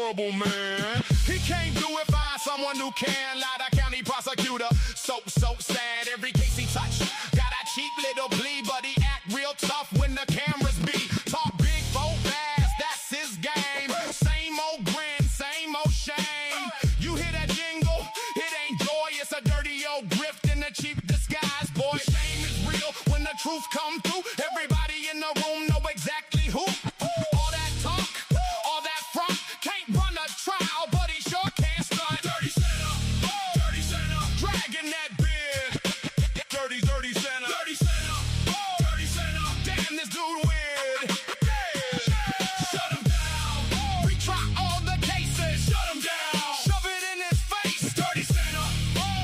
horrible man. He can't do it, find someone who can. Like the county prosecutor, so sad. Every case he touched, got a cheap little plea, but he act real tough when the cameras be. Talk big, bold, fast, that's his game. Same old grin, same old shame. You hear that jingle? It ain't joy, it's a dirty old grift in a cheap disguise, boy. Shame is real when the truth come through. Everybody in the room know exactly who. All that talk, all that front, can't run a trial, but he sure can stunt. Dirty Center, Dirty Center, dragging that beard. Dirty Center, Dirty Center, Dirty Center. Damn, this dude weird. Yeah. Shut him down. Retract all the cases. Shut him down. Shove it in his face. Dirty Center,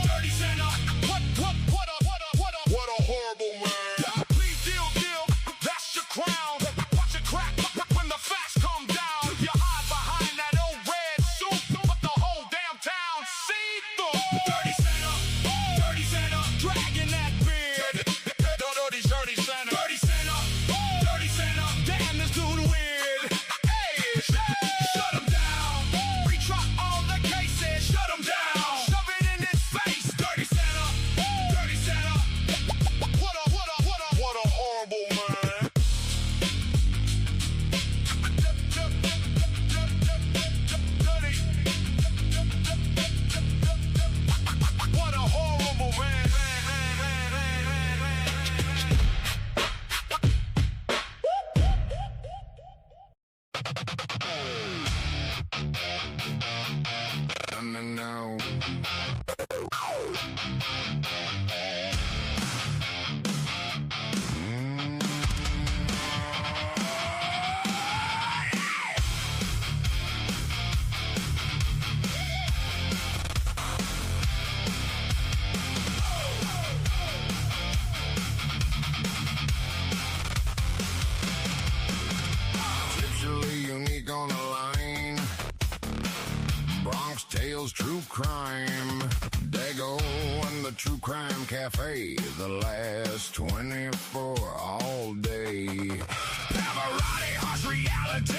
Dirty Center. What a horrible man. Plea deal, that's your crown. Watch it crack when the facts come down. You hide behind that old red suit, but the whole damn town see through. Dirty Center, dragging that beard. Dirty Center, Dirty Center, Dirty Center. Damn, this dude weird. Hey, shut him down. Retract all the cases. Shut him down. Shove it in his face. Dirty Center, Dirty Center. What a horrible man. What a horrible man. No. Literally unique on the line. Bronx Tales, True Crime. Dago and the TruCrime Cafe. The last 24 all day. Pavarotti, harsh reality.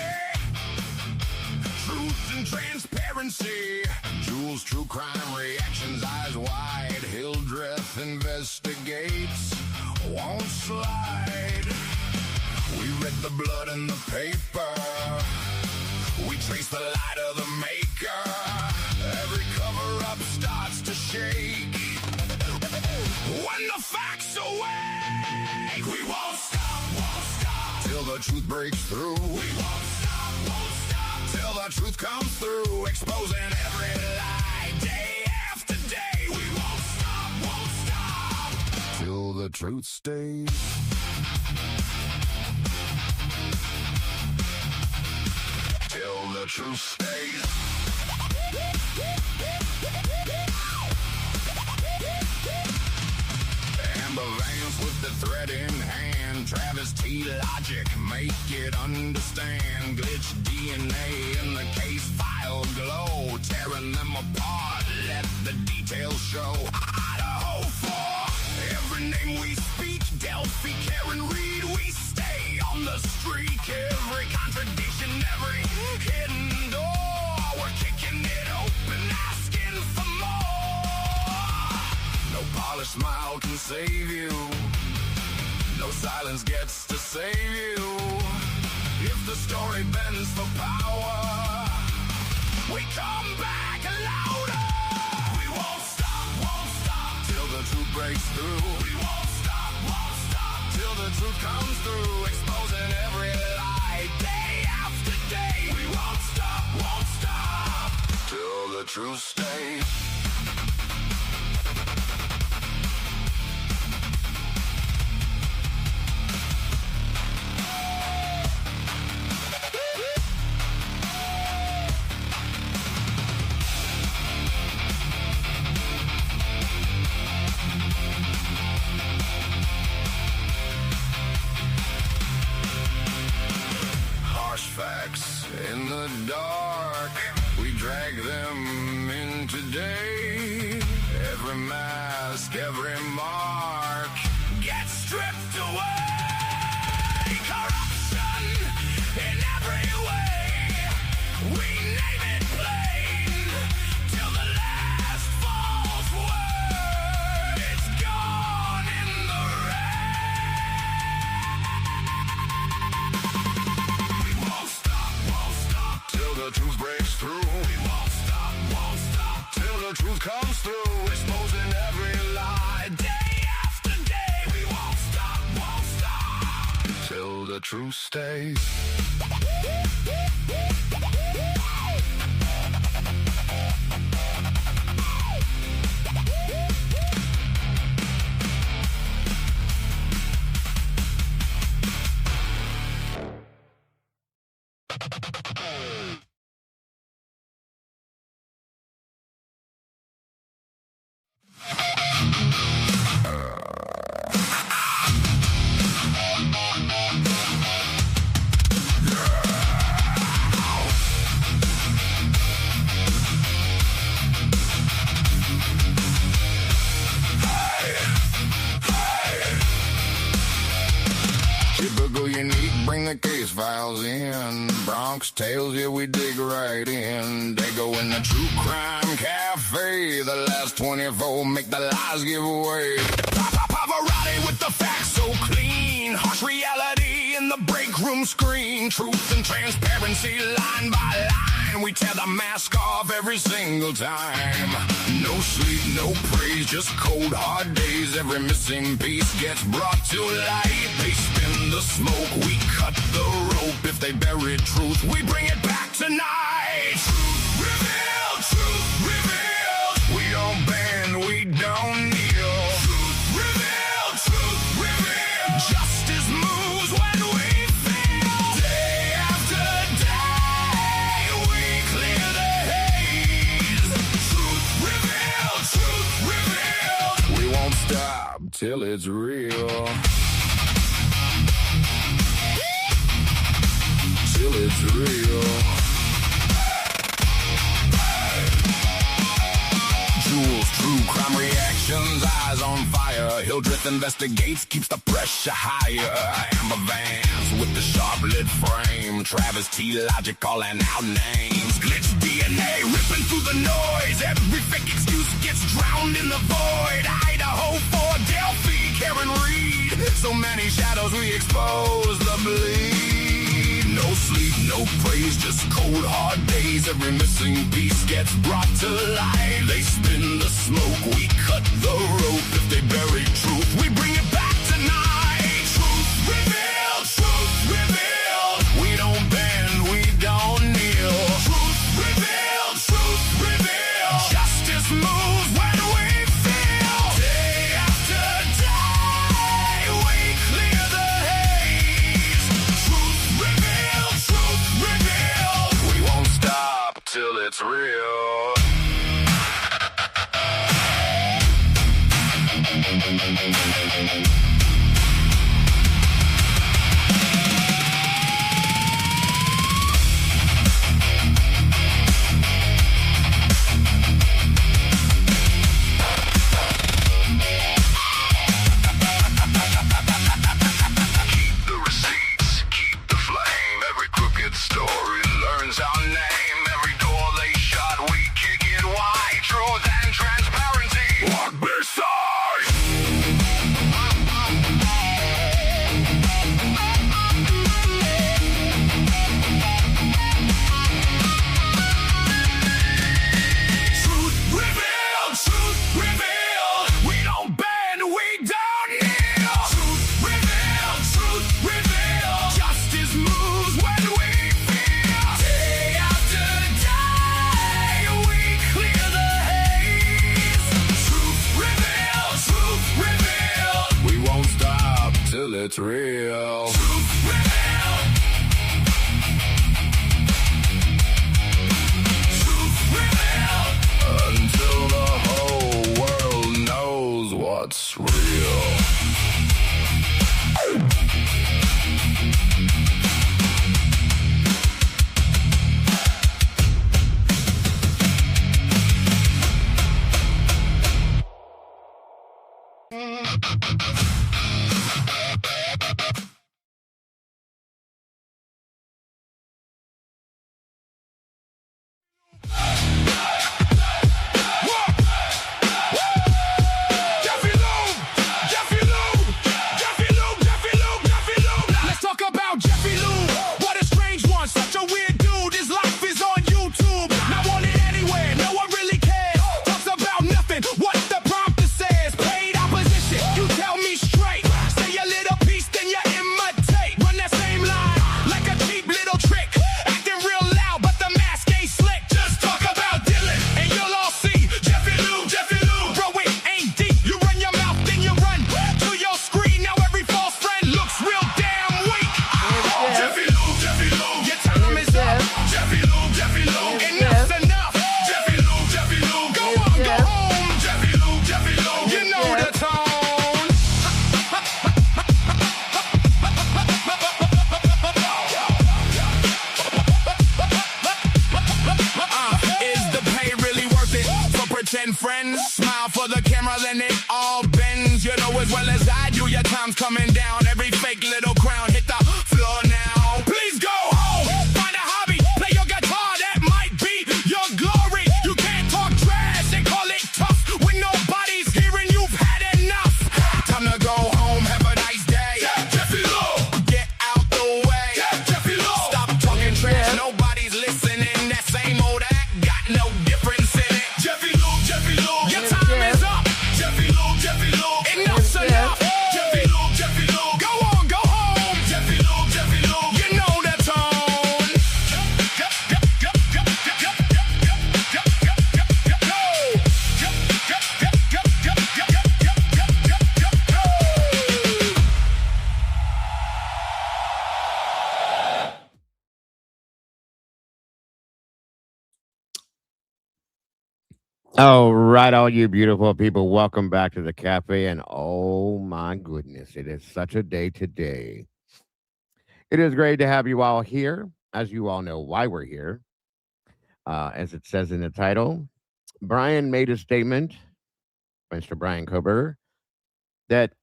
Truth and transparency. Jules, True Crime reactions, eyes wide. Hildreth investigates. Won't slide. We read the blood in the paper. We trace the light of the maker. Every cover-up starts to shake. When the facts awake, we won't stop, till the truth breaks through. We won't stop, till the truth comes through. Exposing every lie, day after day. We won't stop, till the truth stays. Till the truth stays. Amber Vance with the thread in hand. Travis T. Logic, make it understand. Glitch DNA in the case file glow. Tearing them apart, let the details show. Idaho 4, every name we speak. Delphi, Karen Reed, we stay on the streak. Every contradiction, every hidden door. We're kicking it open, asking for more. No polished smile can save you. No silence gets to save you. If the story bends for power, we come back louder. We won't stop, till the truth breaks through. We won't stop, till the truth comes through. Exposing every lie, day after day. We won't stop, till the truth stays. Facts in the dark, we drag them in today. truth stays. Typical, unique, bring the case files in. Bronx Tales, yeah, we dig right in. Dago in the TruCrime Cafe. The last 24 make the lies give way. Pavarotti with the facts so clean. Harsh reality in the break room screen. Truth and transparency line by line. We tear the mask off every single time. No sleep, no praise, just cold hard days. Every missing piece gets brought to light. They spin the smoke, we cut the rope. If they bury truth, we bring it back tonight. Truth revealed, truth revealed. We don't bend, we don't kneel. Truth revealed, truth revealed. Justice moves when we feel. Day after day, we clear the haze. Truth revealed, truth revealed. We won't stop till it's real. Till it's real. Ctual's true crime reactions, eyes on fire. Hildreth investigates, keeps the pressure higher. Amber Vance with the sharp lit frame. Travis T. Logic calling out names. Glitch DNA ripping through the noise. Every fake excuse gets drowned in the void. Idaho for Delphi, Karen Reed. So many shadows we expose the bleed. No sleep, no praise, just cold hard days. Every missing piece gets brought to light. They spin the smoke, we cut the rope. If they bury truth, we bring it back tonight. Truth revealed, truth revealed. We don't bend, we don't kneel. Truth revealed, truth revealed. Justice moves when we feel. Day after day, we clear the haze. Truth revealed, truth revealed. We won't stop till it's real. Keep the receipts, keep the flame. Every crooked story learns our name. Every door they shut, we kick it wide. Truth and transparency walk beside. Truth revealed, truth revealed. We don't bend, we don't kneel. Truth revealed, truth revealed. Justice moves when we feel. Day after day, we clear the haze. Truth revealed, truth revealed. We won't stop till it's real. Truth revealed. Truth revealed. Until the whole world knows what's real. Jeffy Loom! Jeffy your time's coming down. Every fake little crown hit the floor now. Please go home, find a hobby, play your guitar, that might be your glory. You can't talk trash and call it tough when nobody's hearing you've had enough. Time to go home, have a nice day. Jeffy Lowe, get out the way. Jeffy Lowe, stop talking trash, nobody's listening. That same old act got no difference in it. Jeffy Lowe, your time is up. Jeffy Lowe, enough's enough. Jeffy Lowe, go on, go home. Jeffy Lowe, you know the tone. All right, all you beautiful people, welcome back to the cafe. And oh my goodness, it is such a day today. It is great to have you all here. As you all know why we're here. As it says in the title, Bryan made a statement, Mr. Bryan Kohberger, that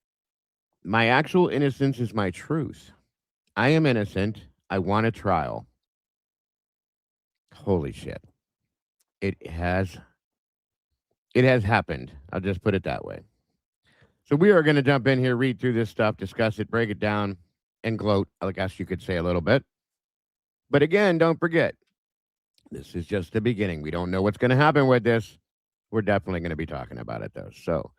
my actual innocence is my truth. I am innocent. I want a trial. Holy shit. It has happened. I'll just put it that way. So we are going to jump in here, read through this stuff, discuss it, break it down, and gloat, I guess you could say a little bit. But again, don't forget, this is just the beginning. We don't know what's going to happen with this. We're definitely going to be talking about it, though. So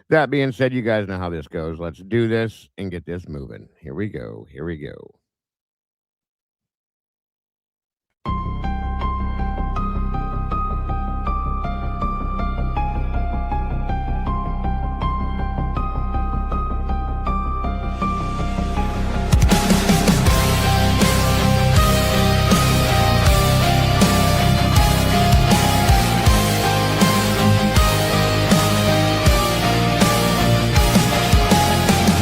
that being said, you guys know how this goes. Let's do this and get this moving. Here we go. Here we go.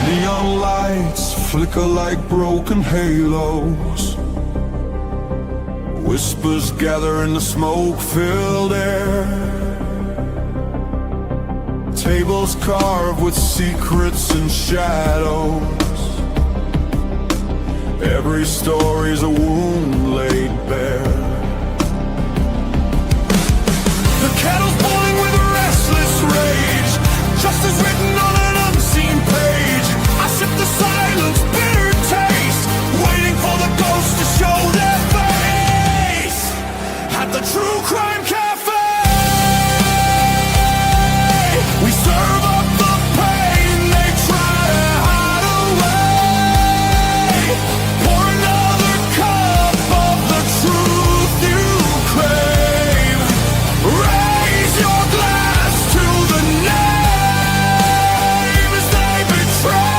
Neon lights flicker like broken halos. Whispers gather in the smoke-filled air. Tables carved with secrets and shadows. Every story's a wound laid bare. The kettle's boiling with a restless rage. Justice written on an unseen page. I sip the silence, bitter taste, waiting for the ghosts to show their face. At the TruCrime Cafe, we serve up the pain they try to hide away. Pour another cup of the truth you crave. Raise your glass to the names they betrayed.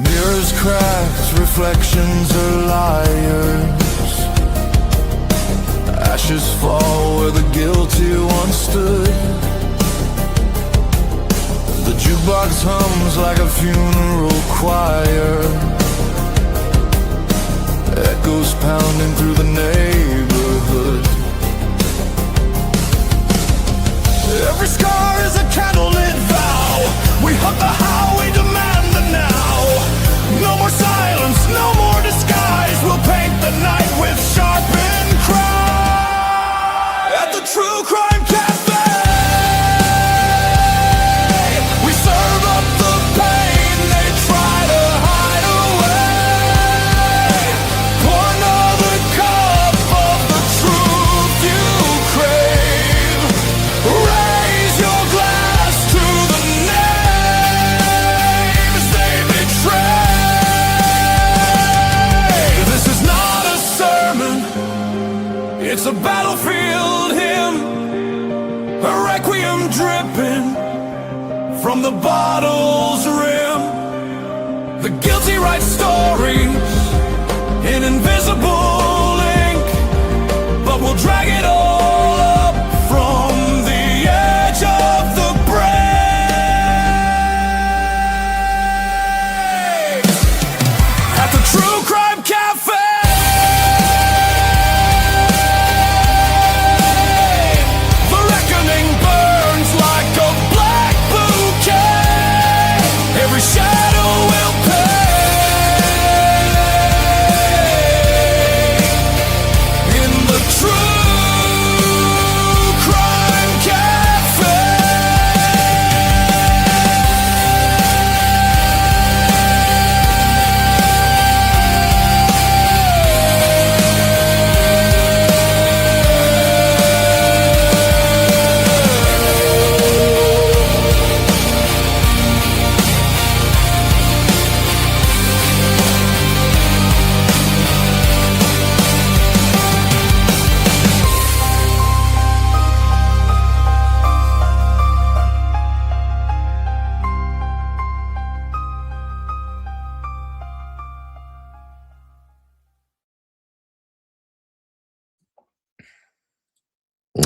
Mirrors cracked, reflections are liars. Ashes fall where the guilty once stood. The jukebox hums like a funeral choir. Echoes pounding through the neighborhood. Every scar is a candlelit vow. We hug the how, we demand the now. No more silence, no more disguise. We'll paint the night with sharpened cry. At the TruCrime Cafe, we serve up the pain they try to hide away. Pour another cup of the truth you crave. Raise your glass to the names they betrayed. This is not a sermon, it's a battlefield hymn, a requiem dripping from the bottle's rim. The guilty write stories in invisible ink, but we'll drag it all up from the edge of the brave. At the TruCrime Cafe,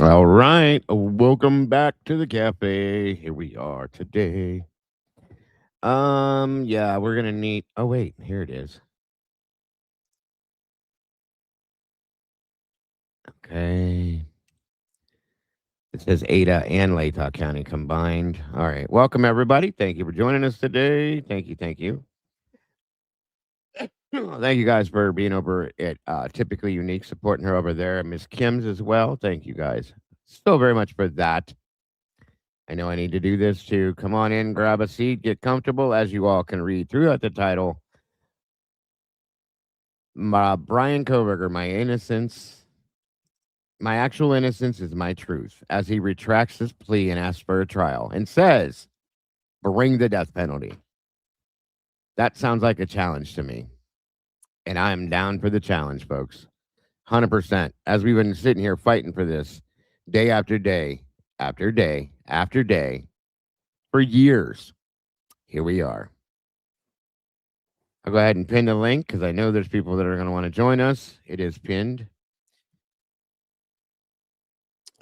All right. Welcome back to the cafe. Here we are today. Yeah, we're gonna need oh wait, here it is. Okay. It says Ada and Latah County combined. All right. Welcome everybody. Thank you for joining us today. Thank you, thank you. Thank you guys for being over at Typically Unique, supporting her over there. Miss Kim's as well. Thank you guys so very much for that. I know I need to do this too. Come on in, grab a seat, get comfortable. As you all can read throughout the title, Bryan Kohberger, my innocence, my actual innocence is my truth, as he retracts his plea and asks for a trial and says, bring the death penalty. That sounds like a challenge to me. And I am down for the challenge, folks. 100%. As we've been sitting here fighting for this day after day, after day, after day, for years. Here we are. I'll go ahead and pin the link because I know there's people that are going to want to join us. It is pinned.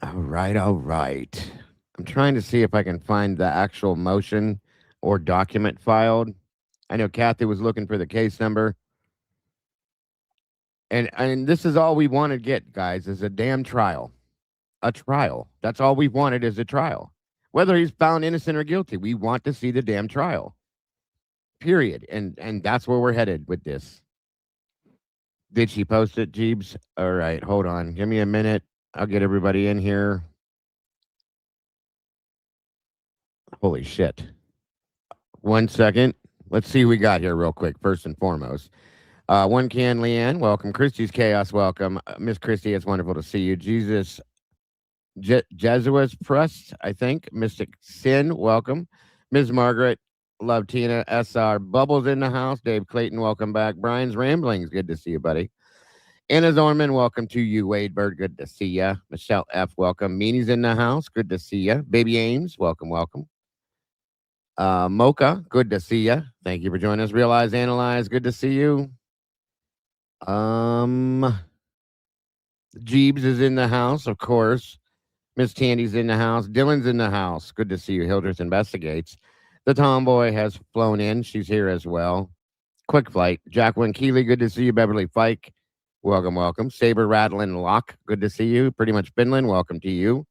All right, all right. I'm trying to see if I can find the actual motion or document filed. I know Kathy was looking for the case number. And this is all we want to get, guys, is a damn trial. A trial. That's all we wanted is a trial. Whether he's found innocent or guilty, we want to see the damn trial. Period. And that's where we're headed with this. Did she post it, Jeebs? All right, hold on. Give me a minute. I'll get everybody in here. Holy shit. 1 second. Let's see who we got here real quick, first and foremost. One can, Leanne, welcome. Christy's Chaos, welcome. Miss Christy, it's wonderful to see you. Jesus Jesuits Press, I think. Mystic Sin, welcome. Ms. Margaret, love Tina. SR Bubbles in the house. Dave Clayton, welcome back. Brian's Ramblings, good to see you, buddy. Anna Zorman, welcome to you. Wade Bird, good to see ya. Michelle F, welcome. Meanie's in the house, good to see ya. Baby Ames, welcome, welcome. Mocha, good to see ya. Thank you for joining us. Realize, Analyze, good to see you. Jeebs is in the house, of course. Miss Tandy's in the house. Dylan's in the house. Good to see you. Hildreth Investigates. The Tomboy has flown in. She's here as well. Quick Flight. Jacqueline Keeley, good to see you. Beverly Fike, welcome, welcome. Saber Rattling Locke, good to see you. Pretty much Finland, welcome to you.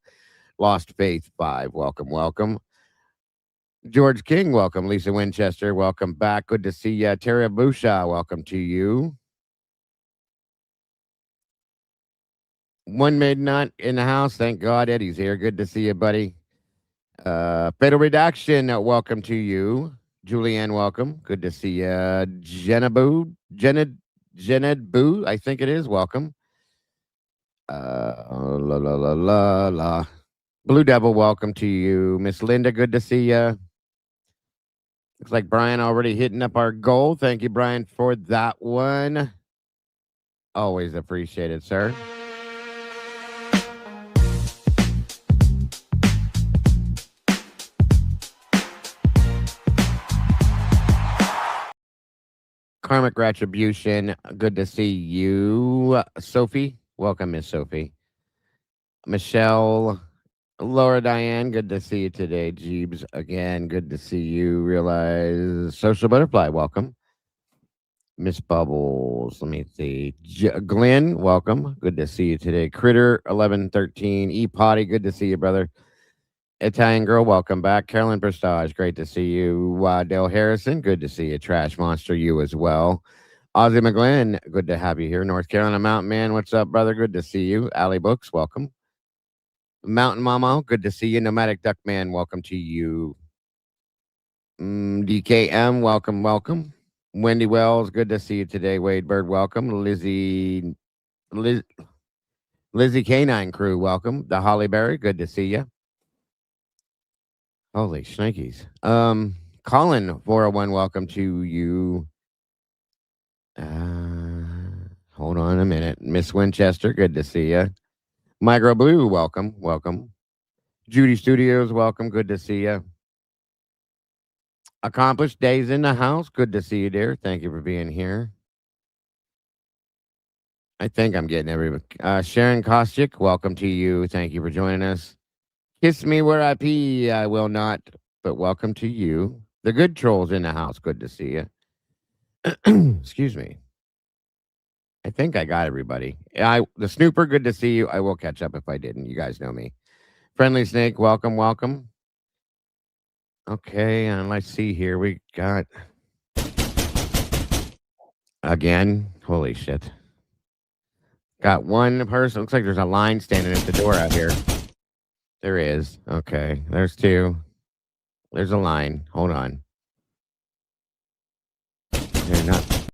Lost Faith 5, welcome, welcome. George King, welcome. Lisa Winchester, welcome back. Good to see you. Tara Busha, welcome to you. One Midnight in the house. Thank God Eddie's here. Good to see you, buddy. Fatal Redaction, welcome to you. Julianne, welcome. Good to see you. Jened Boo, I think it is. Welcome. La. Blue Devil, welcome to you. Miss Linda, good to see you. Looks like Brian already hitting up our goal. Thank you, Brian, for that one. Always appreciated, sir. Karmic Retribution, good to see you. Sophie, welcome, Miss Sophie. Michelle, Laura Diane, good to see you today. Jeebs, again, good to see you. Realize Social Butterfly, welcome. Miss Bubbles, let me see. Glenn, welcome. Good to see you today. Critter 1113, E Potty, good to see you, brother. Italian Girl, welcome back. Carolyn Prestage, great to see you. Dale Harrison, good to see you. Trash Monster, you as well. Ozzy McGlynn, good to have you here. North Carolina Mountain Man, what's up, brother? Good to see you. Alley Books, welcome. Mountain Mama, good to see you. Nomadic Duck Man, welcome to you. DKM, welcome, welcome. Wendy Wells, good to see you today. Wade Bird, welcome. Lizzie Canine Crew, welcome. The Hollyberry, good to see you. Holy shnikes. Colin 401, welcome to you. Hold on a minute. Miss Winchester, good to see you. Micro Blue, welcome, welcome. Judy Studios, welcome, good to see you. Accomplished Days in the house, good to see you, dear. Thank you for being here. I think I'm getting everybody. Sharon Kostick, welcome to you. Thank you for joining us. Kiss me where I pee. I will not, but welcome to you. The good trolls in the house. Good to see you. Excuse me. I think I got everybody. The Snooper, good to see you. I will catch up if I didn't. You guys know me. Friendly Snake, welcome, welcome. Okay, and let's see here. We got again. Holy shit. Got one person. Looks like there's a line standing at the door out here. There is. Okay. There's two. There's a line. Hold on. They're not.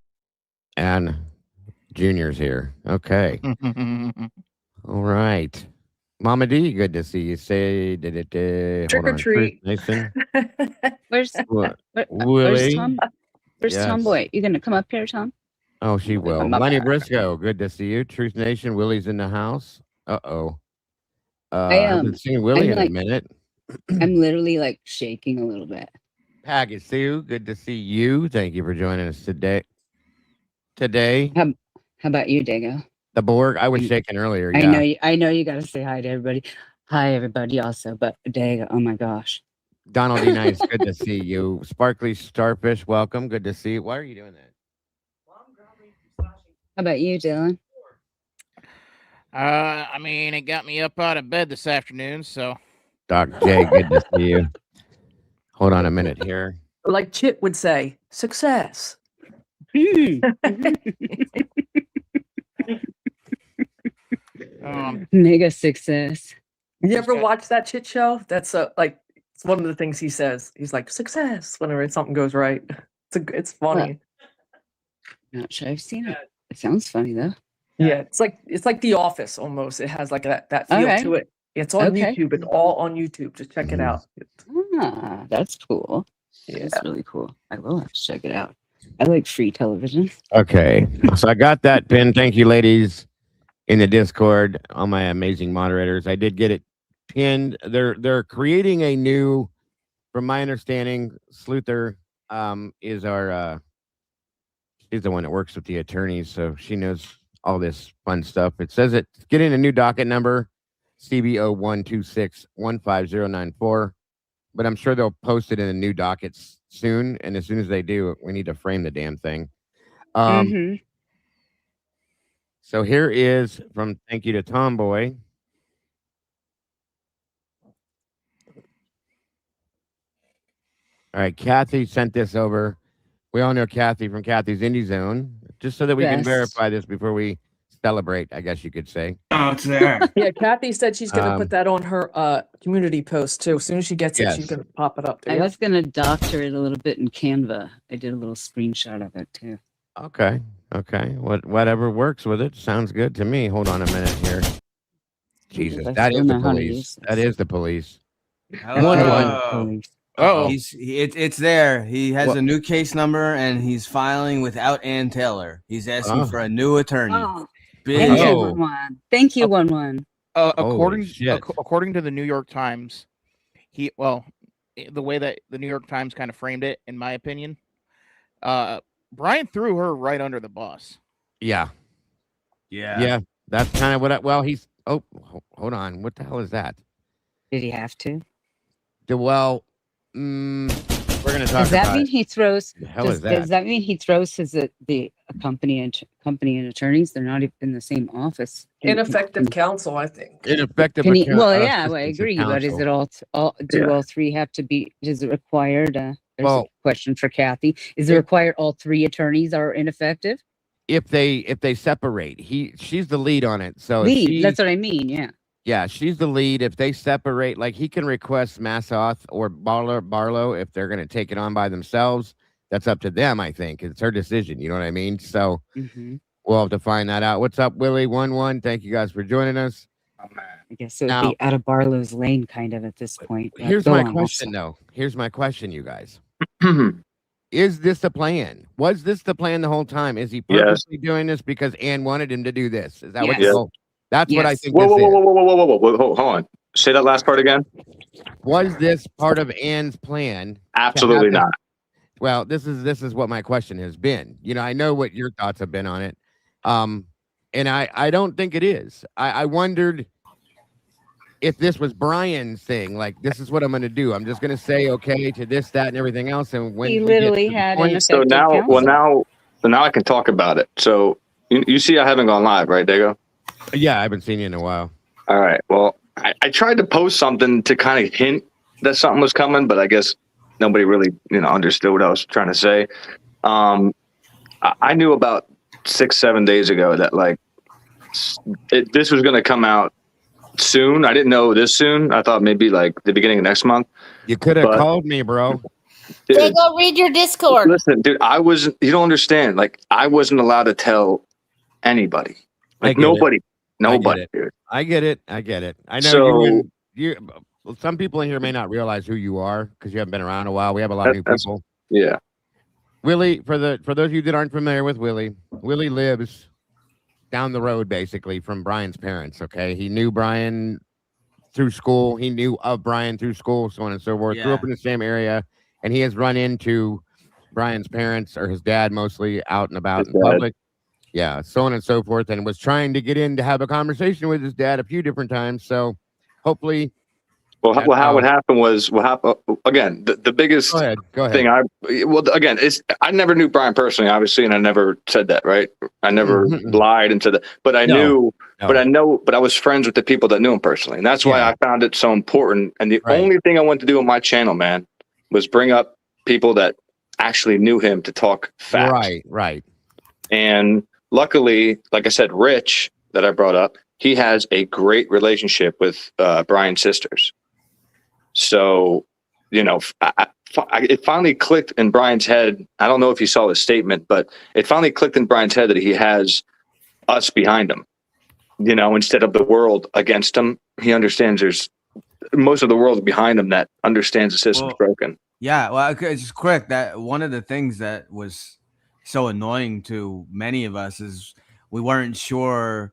And Junior's here. Okay. All right. Mama D, good to see you. Say, Trick or treat. Nathan. Where's Willie. Tom? Where's Yes. Tomboy? You gonna come up here, Tom? Oh, she will. I'm up Lenny there. Briscoe, good to see you. Truth Nation, Willie's in the house. Uh-oh. I I haven't seen Willie in a like- minute. I'm literally like shaking a little bit. Paggy Sue, good to see you. Thank you for joining us today. How about you, Dago? The Borg, I was shaking earlier. I Yeah. know you gotta say hi to everybody. Hi everybody also, but Dago, oh my gosh. Donald D. Nice, good to see you. Sparkly Starfish, welcome. Good to see you. Why are you doing that? How about you, Dylan? I mean, it got me up out of bed this afternoon, so Doc J, good to see you. Hold on a minute here. Like Chip would say, success. Mega success. You ever watch that Chit show? That's like it's one of the things he says. He's like success whenever something goes right. It's funny. Not sure I've seen it. It sounds funny though. Yeah, it's like The Office almost. It has like that feel Okay. to it. It's on Okay. YouTube. It's all on YouTube. Just check it out. Ah, that's cool. Yeah. That's really cool. I will have to check it out. I like free television. Okay. So I got that pin. Thank you, ladies, in the Discord, all my amazing moderators. I did get it pinned. They're creating a new, from my understanding, Sleuther is our she's the one that works with the attorneys, so she knows all this fun stuff. It says it's getting a new docket number, CBO 126-15094. But I'm sure they'll post it in the new dockets soon. And as soon as they do, we need to frame the damn thing. Mhm. So here is from thank you to Tomboy. All right, Kathy sent this over. We all know Kathy from Kathy's Indie Zone, just so that we can Yes. verify this before we celebrate, I guess you could say. Oh, it's there. Yeah, Kathy said she's gonna Um, put that on her community post too. As soon as she gets it, she's Yes. gonna pop it up I there. was gonna doctor it a little bit in Canva. I did a little screenshot of it too. Okay. Whatever works with it sounds good to me. Hold on a minute here. Jesus, I that still is the know how to police. use That this. is the police. Hello. oh, It's there. He has What? a new case number and he's filing without Ann Taylor. He's asking Oh. for a new attorney. Oh, Big thank you, Oh. 1-1. Thank you, Oh. 1-1. according shit. according to the New York Times, the way that the New York Times kind of framed it, in my opinion, Bryan threw her right under the bus. Yeah. Yeah. Yeah. That's kind of he's hold on. What the hell is that? Did he have to? We're gonna talk Does that about mean it. he throws? The hell Does, is that? does that mean he throws the company and attorneys? They're not even in the same office. Ineffective counsel, I think. Ineffective Can he, account- well, yeah, I assistance of agree. But is counsel. it all three have to be? Is it required? There's Well- a question for Kathy. Is it required all three attorneys are ineffective? If they separate, she's the lead on it. So if Lead. That's what I mean. Yeah. yeah, she's the lead. If they separate, like he can request Massoth or Barlow if they're gonna take it on by themselves. That's up to them, I think. It's her decision. You know what I mean? So Hmm. we'll have to find that out. What's up, Willie? 1-1. Thank you guys for joining us. I guess it would Now- be out of Barlow's lane, kind of at this point. but Here's go my on, question, also. though. Here's my question, you guys. Is this the plan? Was this the plan the whole time? Is he Yes. purposely doing this because Ann wanted him to do this? Is that what? Yes. That's what I Yes. think. Whoa, this whoa, is. whoa, whoa, whoa, whoa, whoa, whoa, hold on. Say that last part again. Was this part of Ann's plan? Absolutely this- not. Well, this is what my question has been. You know, I know what your thoughts have been on it. And And I don't think it is. I wondered if this was Bryan's thing, like this is what I'm going to do. I'm just going to say okay to this, that, and everything else. And when He we get literally to the had an point, So effective now, counsel. so now I can talk about it. So you see, I haven't gone live, right, Dago? yeah, I haven't seen you in a while. All right. Well, I tried to post something to kind of hint that something was coming, but I guess nobody really, understood what I was trying to say. I knew about 6-7 days ago that like this was going to come out soon. I didn't know this soon. I thought maybe like the beginning of next month. You could have But- called me, bro. Dude, Dago, read your Discord. listen, dude, you don't understand. Like I wasn't allowed to tell anybody. I Like get it. nobody, it. dude. I get it. I know So- you. Well, some people in here may not realize who you are because you haven't been around a while. We have a lot of new That's- people. Yeah. Willie, for those of you that aren't familiar with Willie lives down the road basically from Bryan's parents. Okay, he knew Bryan through school. He knew of Bryan through school, so on and so forth. Grew up Yeah. in the same area, and he has run into Bryan's parents or his dad mostly out and about His in dad. public. Yeah, so on and so forth, and was trying to get in to have a conversation with his dad a few different times. So hopefully, Well, That's how how- it happened was again. The biggest go ahead. thing I never knew Bryan personally, obviously, and I never said that, right? I never Mhm. lied and said that, but I No, knew, but I was friends with the people that knew him personally, and that's why Yeah. I found it so important. And the Right. only thing I wanted to do on my channel, man, was bring up people that actually knew him to talk facts. Right. And luckily, like I said, Rich that I brought up, he has a great relationship with Bryan's sisters. So, it finally clicked in Bryan's head. I don't know if you saw his statement, but it finally clicked in Bryan's head that he has us behind him, instead of the world against him. He understands there's most of the world behind him that understands the system's broken. Yeah, well, it's just quick that one of the things that was so annoying to many of us is we weren't sure,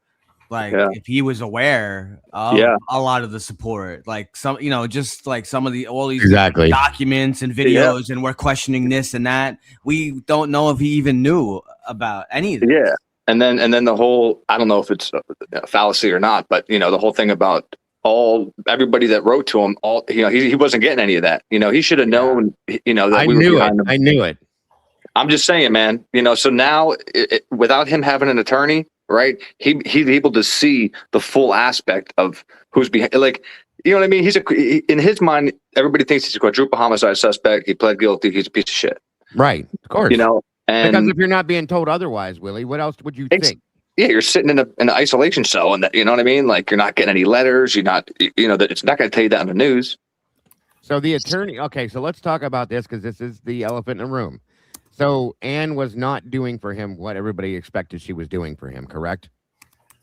like, Yeah. if he was aware of Yeah. a lot of the support, like some, just like some of all these Exactly. documents and videos, and we're questioning this and that. We don't know if he even knew about any of this. Yeah. And then the whole, I don't know if it's a fallacy or not, but the whole thing about everybody that wrote to him, he wasn't getting any of that. He should have known, that I we were knew it. behind him. I knew it. I'm just saying, man, so now without him having an attorney, right? He's able to see the full aspect of who's behind, like, you know what I mean? In his mind, everybody thinks he's a quadruple homicide suspect. He pled guilty. He's a piece of shit, Right. Of course. and because if you're not being told otherwise, Willie, what else would you think? yeah, you're sitting in an isolation cell, and that, you know what I mean? Like, you're not getting any letters. You're not, that it's not going to tell you that in the news. So the attorney, okay, so let's talk about this because this is the elephant in the room. So Anne was not doing for him what everybody expected she was doing for him, correct?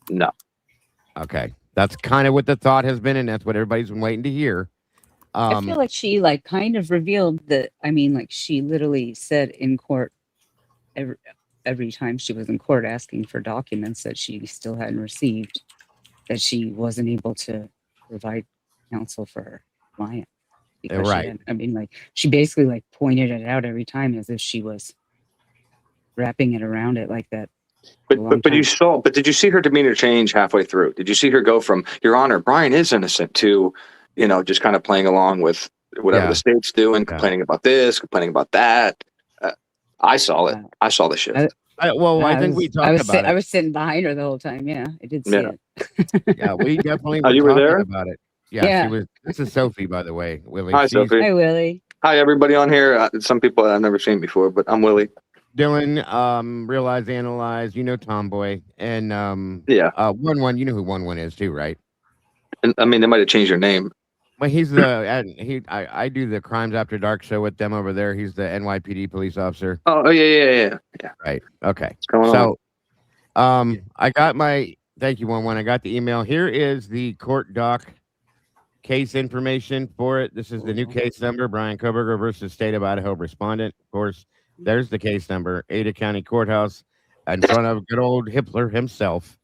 No. Okay. That's kind of what the thought has been, and that's what everybody's been waiting to hear. I feel like she kind of revealed that. I mean, like she literally said in court every time she was in court asking for documents that she still hadn't received, that she wasn't able to provide counsel for her client. Because she Right. had- I mean, like she basically pointed it out every time as if she was wrapping it around it like that. But a long but you time. saw, but did you see her demeanor change halfway through? Did you see her go from "Your Honor, Bryan is innocent" to, just kind of playing along with whatever Yeah. the state's doing, complaining about this, complaining about that? I saw it. I saw the shit. I think we talked about I it. was sitting behind her the whole time. Yeah, I did see Yeah. it. Yeah, we definitely Oh, you were talking there? about it. Yeah, Yeah. she was. This is Sophie, by the way, Willie. Hi, She's Sophie. Hi, Willie. Hi, everybody on here. Some people I've never seen before, but I'm Willie. Dylan, Realize, Analyze, Tomboy, and Yeah. 1-1, you know who 1-1 is too, right? And I mean, they might have changed their name. Well, he's I do the Crimes After Dark show with them over there. He's the NYPD police officer. Oh yeah. Right. Okay. What's going on? So, I got thank you, 1-1. I got the email. Here is the court doc case information for it. This is the new case number, Bryan Kohberger versus State of Idaho respondent. Of course, there's the case number, Ada County Courthouse in front of good old Hitler himself.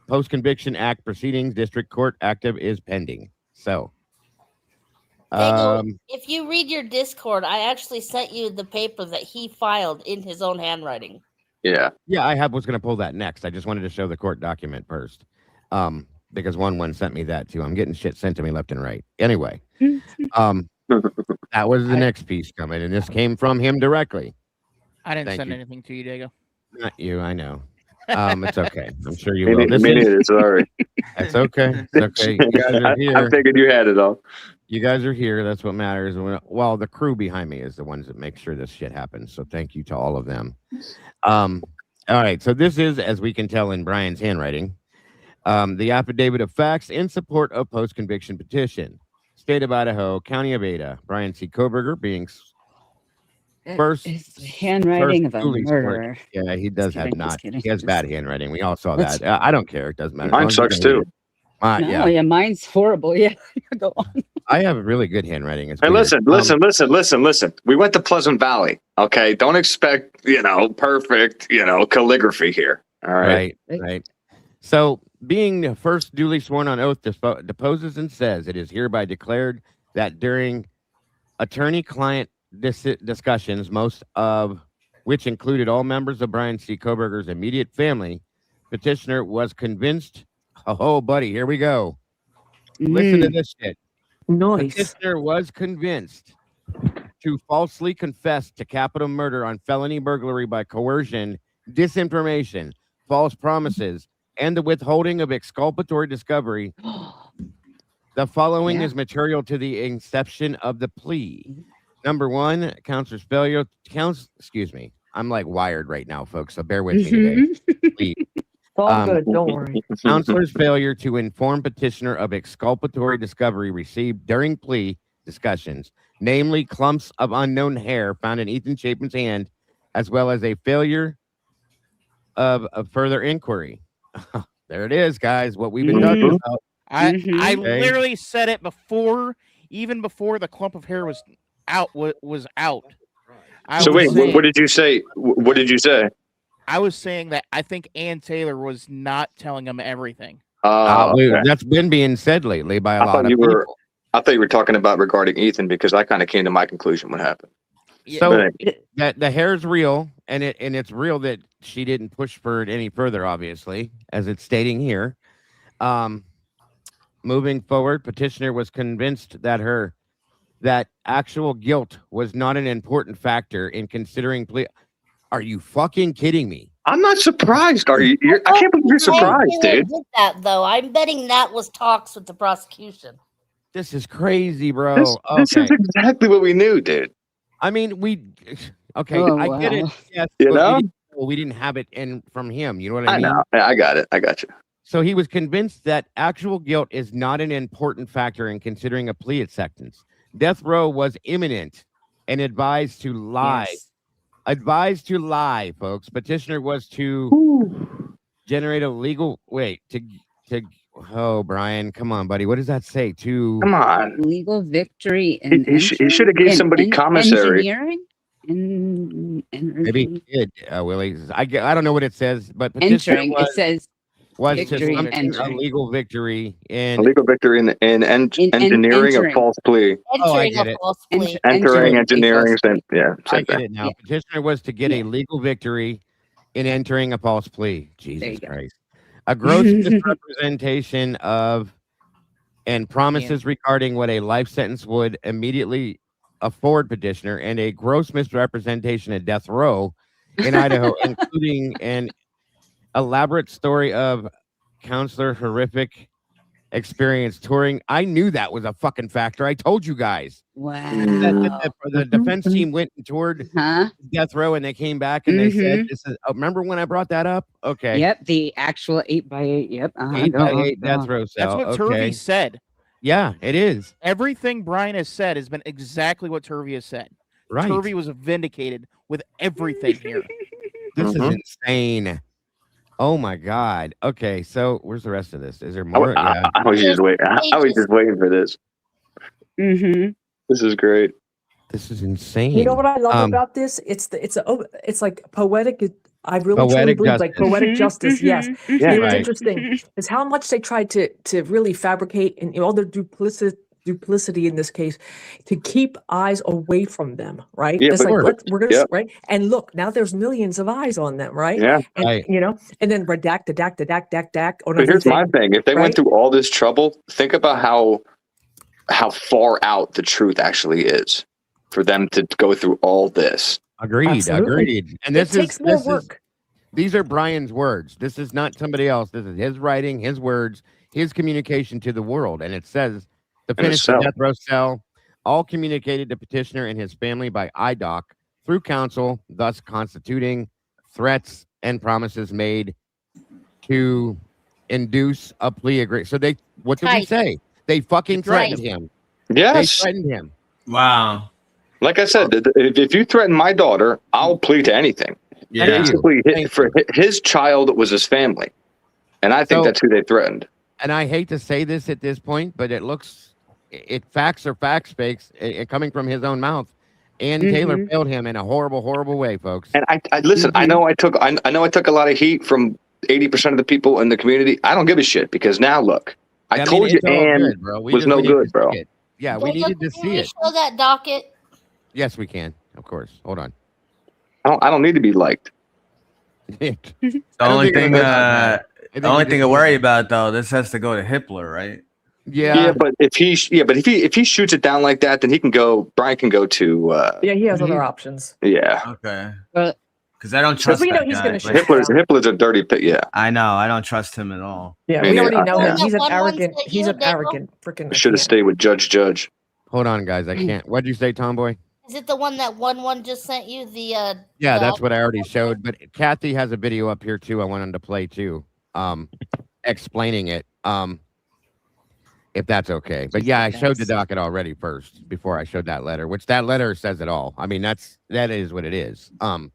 Post-conviction act proceedings, district court active is pending. So, Dago, if you read your Discord, I actually sent you the paper that he filed in his own handwriting. Yeah. Yeah, I was going to pull that next. I just wanted to show the court document first, because one sent me that too. I'm getting shit sent to me left and right. Anyway, that was the next piece coming, and this came from him directly. I didn't Thank send you. anything to you, Dago. Not you, I know. It's okay. I'm sure you Me will. neither. Sorry. That's okay. It's okay. You guys are here. I figured you had it all. You guys are here. That's what matters. Well, the crew behind me is the ones that make sure this shit happens. So thank you to all of them. All right. So this is, as we can tell in Bryan's handwriting, the affidavit of facts in support of post-conviction petition. State of Idaho, County of Ada, Bryan C. Kohberger being first. It's the handwriting of a murderer. Yeah, he does have not. He has bad handwriting. We all saw Let's- that. I don't care. It doesn't matter. Mine sucks too. No, yeah, mine's horrible. Yeah, go on. I have really good handwriting. It's Hey, weird. listen. We went to Pleasant Valley. Okay, don't expect perfect calligraphy here. All right. Right. So, being the first duly sworn on oath, deposes and says it is hereby declared that during attorney-client discussions, most of which included all members of Bryan C. Kohberger's immediate family, petitioner was convinced. Oh, buddy, here we go. Listen to this shit. Nice. Petitioner was convinced to falsely confess to capital murder on felony burglary by coercion, disinformation, false promises, and the withholding of exculpatory discovery. The following is material to the inception of the plea. Number one, counselor's failure. Excuse me. I'm like wired right now, folks, so bear with me today. Please. It's all good. Don't worry. Counselor's failure to inform petitioner of exculpatory discovery received during plea discussions, namely clumps of unknown hair found in Ethan Chapin's hand, as well as a failure of further inquiry. There it is, guys. What we've been talking about. I literally said it even before the clump of hair was out. So wait, what did you say? What did you say? I was saying that I think Ann Taylor was not telling him everything. Okay. That's been being said lately by a lot of people. I thought you were talking about regarding Ethan, because I kind of came to my conclusion what happened. So that the hair is real, and it's real that she didn't push for it any further, obviously, as it's stating here. Moving forward, petitioner was convinced that actual guilt was not an important factor in considering plea. Are you fucking kidding me? I'm not surprised. Are you? I can't believe you're surprised, dude. Did that though? I'm betting that was talks with the prosecution. This is crazy, bro. This is exactly what we knew, dude. I mean, I get it. Yes, we didn't have it from him. You know what I mean? I know. I got it. I got you. So he was convinced that actual guilt is not an important factor in considering a plea acceptance. Death row was imminent and advised to lie. Yes. Advised to lie, folks. Petitioner was to generate a legal oh, Bryan, come on, buddy. What does that say? Come on. Legal victory. And he should have gave somebody commissary. Engineering? Maybe he did, Willie. I don't know what it says, but petitioner Entering. It says was victory to and a legal victory in engineering a false plea. I get it. Entering engineering. I get it now. Yeah. Petitioner was to get a legal victory in entering a false plea. Jesus Christ. A gross misrepresentation of and promises regarding what a life sentence would immediately afford petitioner, and a gross misrepresentation of death row in Idaho, including an elaborate story of counselor horrific experience touring. I knew that was a fucking factor. I told you guys. Wow. The defense team went and toured death row, and they came back and they said, "This is." Remember when I brought that up? Okay. Yep. The actual 8x8. Yep. 8x8 death row cell. That's what Turvey said. Yeah, it is. Everything Bryan has said has been exactly what Turvey has said. Right. Turvey was vindicated with everything here. This is insane. Oh my God. Okay, so where's the rest of this? Is there more? I was just waiting. I was just waiting for this. This is great. This is insane. You know what I love about this? It's like poetic. I really truly believe like poetic justice. Yes. Yeah. What's interesting is how much they tried to really fabricate and all the duplicit duplicity in this case to keep eyes away from them, right? Yeah, It's but- like we're gonna yeah. right. And look, now there's millions of eyes on them, right? Yeah. And Right. and then redact on But here's my everything. thing: if they right? went through all this trouble, think about how far out the truth actually is for them to go through all this. Agreed. Absolutely. Agreed. And It takes more work. These are Bryan's words. This is not somebody else. This is his writing, his words, his communication to the world. And it says the In a finish the cell. death row cell, all communicated to petitioner and his family by IDOC through counsel, thus constituting threats and promises made to induce a plea agreement. So what did we Tight. say? They fucking Right. threatened him. Yes. They threatened him. Wow. Like I said, if you threaten my daughter, I'll plead to anything. Yeah. Basically, Thank for his child was his family, and I think So- that's who they threatened. And I hate to say this at this point, but facts are facts, fakes, coming from his own mouth. And Taylor failed him in a horrible, horrible way, folks. And I listen. I know I took a lot of heat from 80% of the people in the community. I don't give a shit because now look, I told you, it's all Ann good, bro. was no needed good, to bro. see it. Yeah, we Jacob, needed to can see we it. show that docket? Yes, we can. Of course. Hold on. I don't need to be liked. The only thing, I think the only we thing just to need worry about though, this has to go to Hitler, right? Yeah. But if he shoots it down like that, then he can go. Bryan can go to. Yeah, he has other options. Yeah. Okay. But Because I don't trust we know that he's guy. gonna Like, shoot down. Hitler's a dirty pit. Yeah. I know. I don't trust him at all. Yeah, Me we already neither. know him. Yeah. He's an One arrogant. sent He's you, an Dago? arrogant freaking. Should have stayed with Judge. Hold on, guys. I can't. What'd you say, Tomboy? Is it the one that one just sent you? The Yeah, the- that's what I already showed. But Kathy has a video up here too. I wanted to play too, explaining it. If that's okay. But yeah, I showed the docket already first before I showed that letter, which that letter says it all. I mean, that is what it is. 1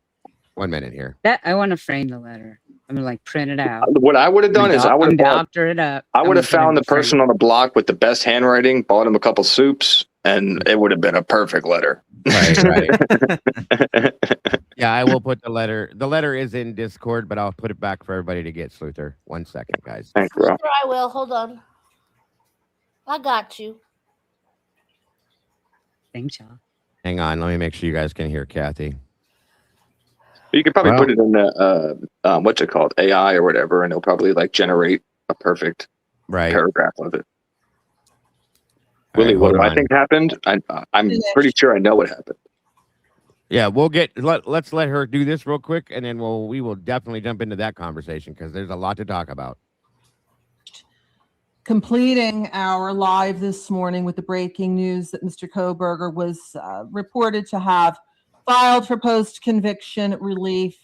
minute here. that I want to frame the letter. I'm gonna like print it out. What I would have done is I would have doctor it up. I I'm would have gonna put it in found the frame. person on the block with the best handwriting, bought him a couple soups, and it would have been a perfect letter. Right. Yeah, I will put the letter. The letter is in Discord, but I'll put it back for everybody to get. Sluther. 1 second, guys. Thanks, bro. Sure, I will. Hold on. I got you. Thanks, y'all. Hang on. Let me make sure you guys can hear Kathy. You could probably Well- put it in the what's it called, AI or whatever, and it'll probably like generate a perfect Right. paragraph of it. All right, Willie, what hold I on. think happened, I'm pretty sure I know what happened. Yeah, let's let her do this real quick, and then we will definitely jump into that conversation because there's a lot to talk about. Completing our live this morning with the breaking news that Mr. Kohberger was reported to have filed for post-conviction relief.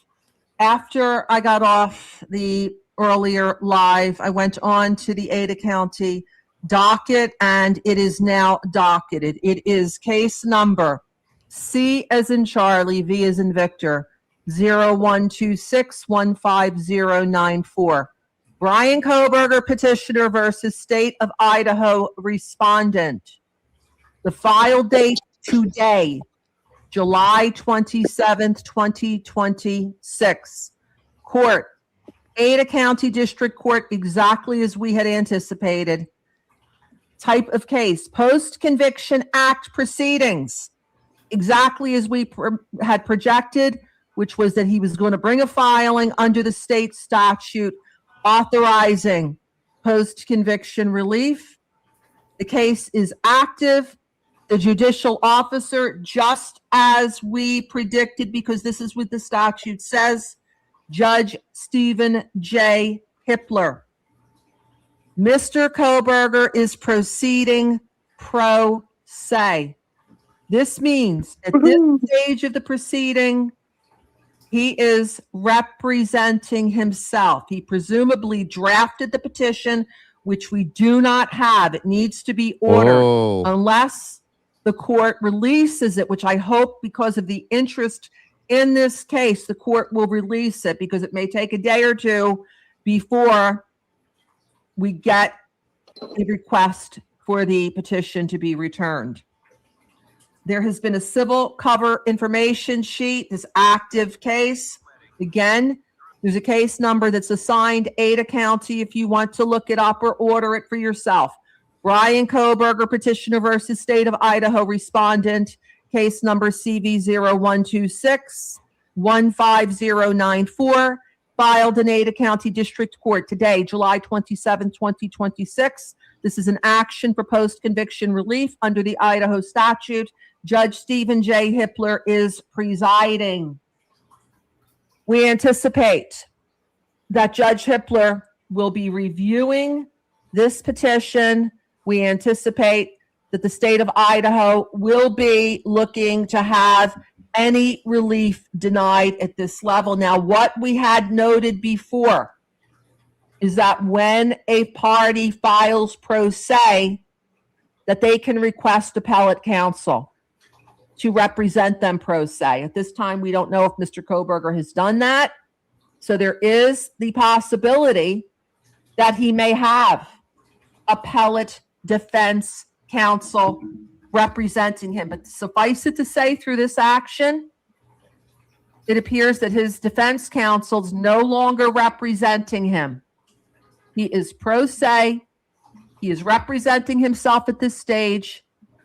After I got off the earlier live, I went on to the Ada County docket, and it is now docketed. It is case number C as in Charlie, V as in Victor, 0126150094. Bryan Kohberger, petitioner versus State of Idaho respondent. The file date today, July 27th, 2026. Court, Ada County District Court, exactly as we had anticipated. Type of case, Post-Conviction Act proceedings, exactly as we had projected, which was that he was going to bring a filing under the state statute authorizing post-conviction relief. The case is active. The judicial officer, just as we predicted, because this is what the statute says, Judge Stephen J. Hippler. Mr. Kohberger is proceeding pro se. This means at this stage of the proceeding, he is representing himself. He presumably drafted the petition, which we do not have. It needs to be ordered Oh, unless the court releases it, which I hope, because of the interest in this case, the court will release it, because it may take a day or two before we get a request for the petition to be returned. There has been a civil cover information sheet, this active case. Again, there's a case number that's assigned Ada County if you want to look it up or order it for yourself. Bryan Kohberger, petitioner versus State of Idaho, respondent, case number CV0126-15094, filed in Ada County District Court today, July 27, 2026. This is an action for post-conviction relief under the Idaho statute. Judge Stephen J. Hippler is presiding. We anticipate that Judge Hippler will be reviewing this petition. We anticipate that the state of Idaho will be looking to have any relief denied at this level. Now, what we had noted before is that when a party files pro se, that they can request appellate counsel to represent them pro se. At this time, we don't know if Mr. Kohberger has done that. So there is the possibility that he may have appellate defense counsel representing him. But suffice it to say, through this action, it appears that his defense counsel's no longer representing him. He is pro se. He is representing himself at this stage.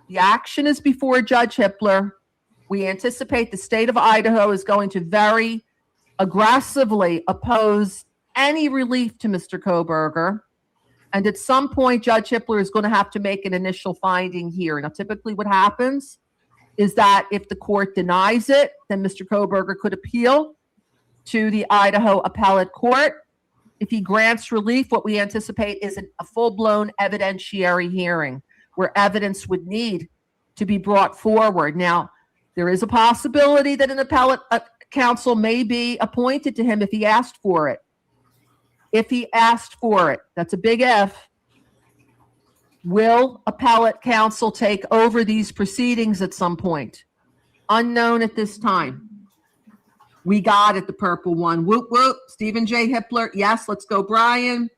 The action is before Judge Hippler. We anticipate the state of Idaho is going to very aggressively oppose any relief to Mr. Kohberger. And at some point, Judge Hippler is going to have to make an initial finding here. Now, typically what happens is that if the court denies it, then Mr. Kohberger could appeal to the Idaho Appellate Court. If he grants relief, what we anticipate is a full-blown evidentiary hearing where evidence would need to be brought forward. Now, there is a possibility that an appellate counsel may be appointed to him if he asked for it. If he asked for it, that's a big if. Will appellate counsel take over these proceedings at some point? Unknown at this time. We got it, the purple one. Whoop, whoop. Stephen J. Hippler. Yes, let's go, Bryan.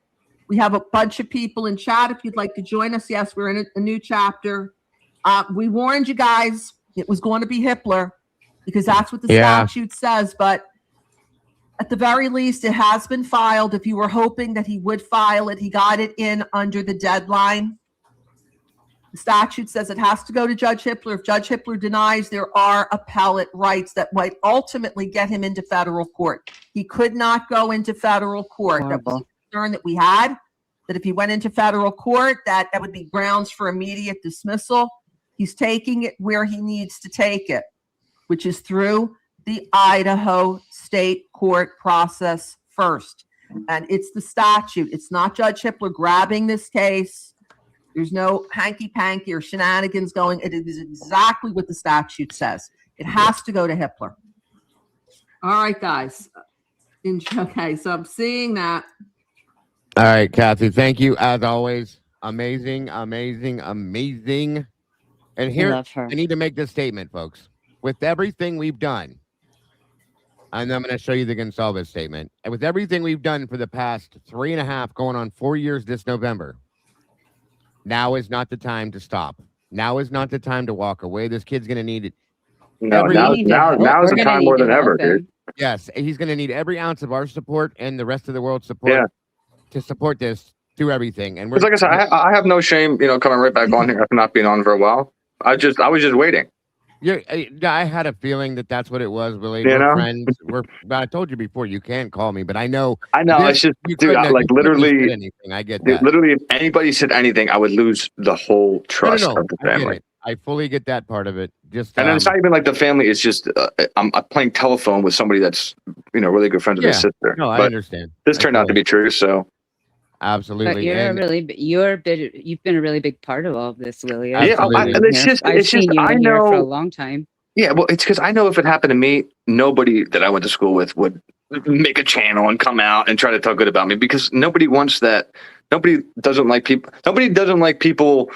We have a bunch of people in chat if you'd like to join us. Yes, we're in a new chapter. We warned you guys it was going to be Hippler because that's what the statute says. But at the very least, it has been filed. If you were hoping that he would file it, he got it in under the deadline. The statute says it has to go to Judge Hippler. If Judge Hippler denies, there are appellate rights that might ultimately get him into federal court. He could not go into federal court. That was the concern that we had, that if he went into federal court, that would be grounds for immediate dismissal. He's taking it where he needs to take it, which is through the Idaho state court process first. And it's the statute. It's not Judge Hippler grabbing this case. There's no hanky-panky or shenanigans going. It is exactly what the statute says. It has to go to Hippler. All right, guys. Okay, so I'm seeing that. All right, Kathy, thank you as always. Amazing, amazing, amazing. And here, I need to make this statement, folks. With everything we've done, and I'm going to show you the Gonsalves statement. And with everything we've done for the past 3.5, going on 4 years this November, now is not the time to stop. Now is not the time to walk away. This kid's going to need it. No, now is the time more than ever, dude. Yes, he's going to need every ounce of our support and the rest of the world's support to support this through everything. And we're like I said, I have no shame, coming right back on here after not being on for a while. I was just waiting. Yeah, I had a feeling that that's what it was, Willie. We're friends. I told you before, you can't call me, but I know. It's just, dude, literally anything. I get dude, that. Literally, if anybody said anything, I would lose the whole trust of the family. I fully get that part of it. Just and then it's not even like the family. It's just I'm playing telephone with somebody that's really good friends with his sister. No, I understand. This turned out to be true, so. Absolutely. But you've been a really big part of all of this, Willie. Yeah, I've seen you in here for a long time. Yeah, well, it's because I know if it happened to me, nobody that I went to school with would make a channel and come out and try to talk good about me because nobody wants that. Nobody doesn't like people. Nobody doesn't like people,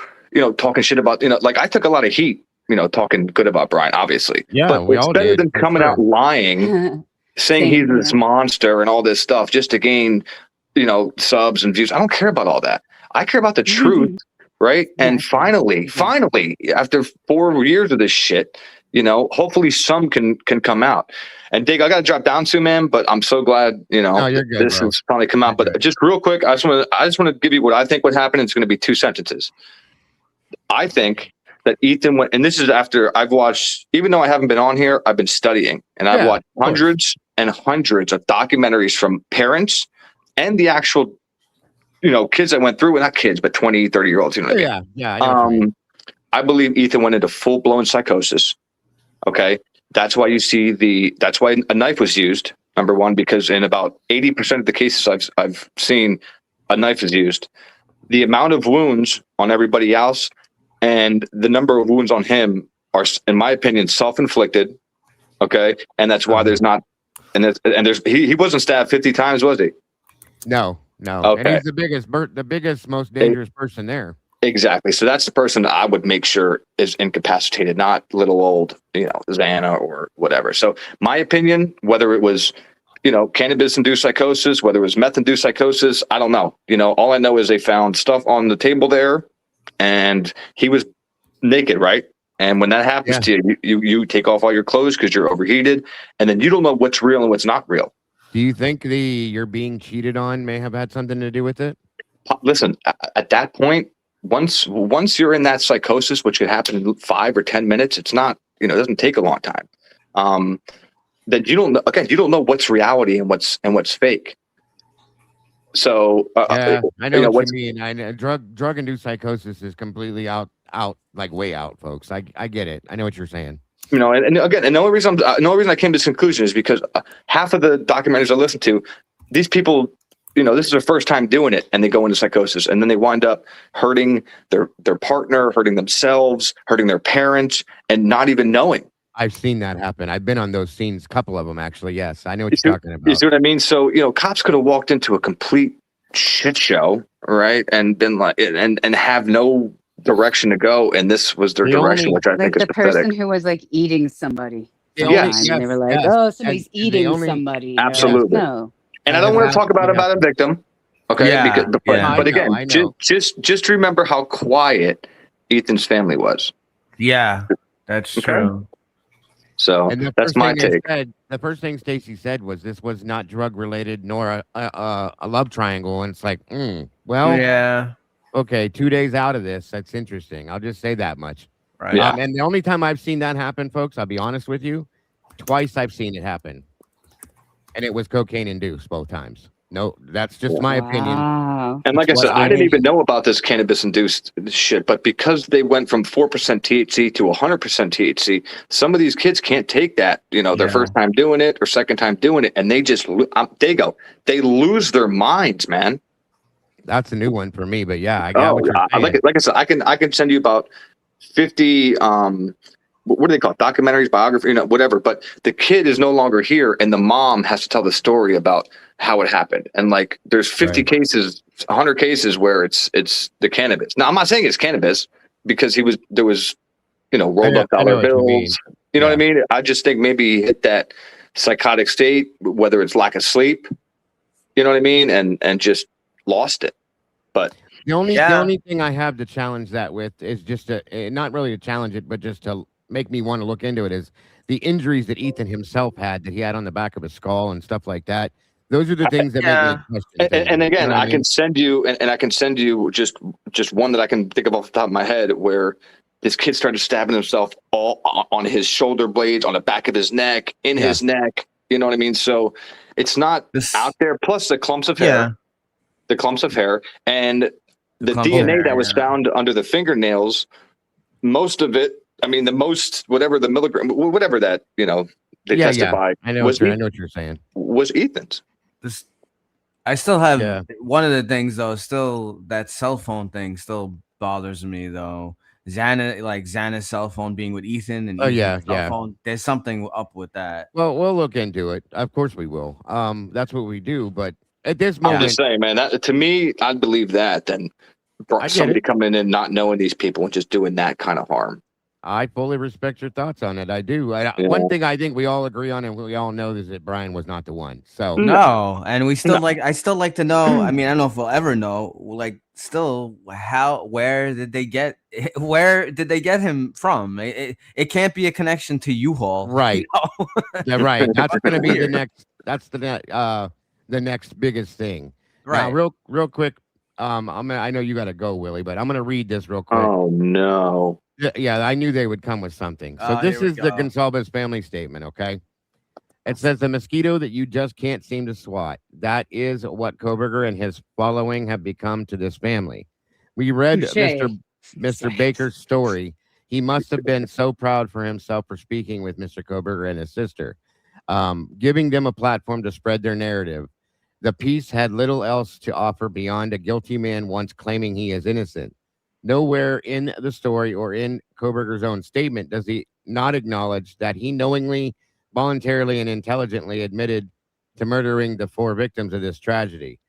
talking shit about, like I took a lot of heat, talking good about Bryan, obviously. Yeah, but we it's all better did. than coming out lying, saying he's this monster and all this stuff just to gain subs and views. I don't care about all that. I care about the truth, right? And finally, after 4 years of this shit, hopefully some can come out. And Dago, I got to drop down soon, man. But I'm so glad No, you're good, this bro. has finally come out. You're But good. just real quick, I just want to give you what I think would happen. It's going to be 2 sentences. I think that Ethan went, and this is after I've watched, even though I haven't been on here, I've been studying, and I've Yeah, watched of course. hundreds and hundreds of documentaries from parents and the actual, kids that went through it, not kids, but 20, 30-year-olds, you know what I mean? Yeah, I know what you mean. I believe Ethan went into full-blown psychosis. Okay. That's why that's why a knife was used. Number one, because in about 80% of the cases I've seen, a knife is used. The amount of wounds on everybody else and the number of wounds on him are, in my opinion, self-inflicted. Okay. And that's why there's not, he wasn't stabbed 50 times, was he? No. Okay. And he's the biggest, most dangerous person there. Exactly. So that's the person that I would make sure is incapacitated, not little old, Xana or whatever. So my opinion, whether it was, cannabis-induced psychosis, whether it was meth-induced psychosis, I don't know. All I know is they found stuff on the table there, and he was naked, right? And when that happens to you, you take off all your clothes because you're overheated, and then you don't know what's real and what's not real. Do you think you're being cheated on may have had something to do with it? Listen, at that point, once you're in that psychosis, which could happen in 5 or 10 minutes, it's not, it doesn't take a long time. That you don't know, again, you don't know what's reality and what's fake. So I know what you mean. I know drug induced psychosis is completely out, like way out, folks. I get it. I know what you're saying. And again, the only reason I came to this conclusion is because half of the documentaries I listen to, these people, this is their first time doing it, and they go into psychosis, and then they wind up hurting their partner, hurting themselves, hurting their parents, and not even knowing. I've seen that happen. I've been on those scenes, a couple of them actually. Yes, I know what you're talking about. You see what I mean? So cops could have walked into a complete shit show, right, and been like, and have no direction to go, and this was their direction, which I think is the pathetic. person who was like eating somebody. Yes. And they were like, "Oh, somebody's eating somebody." Absolutely. No. And I don't want to talk about a victim, okay? Yeah, But again, just remember how quiet Ethan's family was. Yeah, that's true. So that's my take. The first thing Stacy said was this was not drug related nor a love triangle, and it's like, well, yeah, okay, 2 days out of this. That's interesting. I'll just say that much. Right. And the only time I've seen that happen, folks, I'll be honest with you, twice I've seen it happen. And it was cocaine induced both times. No, that's just my opinion. And like I said, I didn't even know about this cannabis induced shit, but because they went from 4% THC to 100% THC, some of these kids can't take that, their first time doing it or second time doing it. And they just, they lose their minds, man. That's a new one for me, but yeah, I got what you're saying. Like I said, I can send you about 50, what do they call it? Documentaries, biography, whatever. But the kid is no longer here, and the mom has to tell the story about how it happened. And like, there's 50 cases, 100 cases where it's the cannabis. Now, I'm not saying it's cannabis because there was, rolled up dollar bills. You know what I mean? I just think maybe he hit that psychotic state, whether it's lack of sleep. You know what I mean? And just lost it. But the only thing I have to challenge that with is just not really to challenge it, but just to make me want to look into it, is the injuries that Ethan himself had, that he had on the back of his skull and stuff like that. Those are the things that make me question things. And again, you know what I can send you, and I can send you just one that I can think of off the top of my head, where this kid started stabbing himself all on his shoulder blades, on the back of his neck, in his neck. You know what I mean? So it's not out there. Plus the clumps of hair, and the DNA that was found under the fingernails. Most of it, whatever the milligram, whatever that, they testified. I know what you're saying. Was Ethan's. I still have one of the things though. Still, that cell phone thing still bothers me though. Xana's cell phone being with Ethan and cell phone. There's something up with that. Well, we'll look into it. Of course we will. That's what we do. But at this moment, I'm just saying, man. That to me, I'd believe that than somebody coming in not knowing these people and just doing that kind of harm. I fully respect your thoughts on it. I do. One thing I think we all agree on, and we all know, is that Bryan was not the one. So no, and we still I still like to know. I mean, I don't know if we'll ever know. Like, still, where did they get him from? It can't be a connection to U-Haul, right? You know? Yeah, right. That's going to be the next. That's the next biggest thing. Right. Now, real quick. I know you got to go, Willie, but I'm going to read this real quick. Oh no. Yeah, I knew they would come with something. So this is the Gonsalves family statement, okay? It says, the mosquito that you just can't seem to swat. That is what Kohberger and his following have become to this family. We read Mr. Baker's story. He must have been so proud for himself for speaking with Mr. Kohberger and his sister, giving them a platform to spread their narrative. The piece had little else to offer beyond a guilty man once claiming he is innocent. Nowhere in the story or in Kohberger's own statement does he not acknowledge that he knowingly, voluntarily, and intelligently admitted to murdering the 4 victims of this tragedy.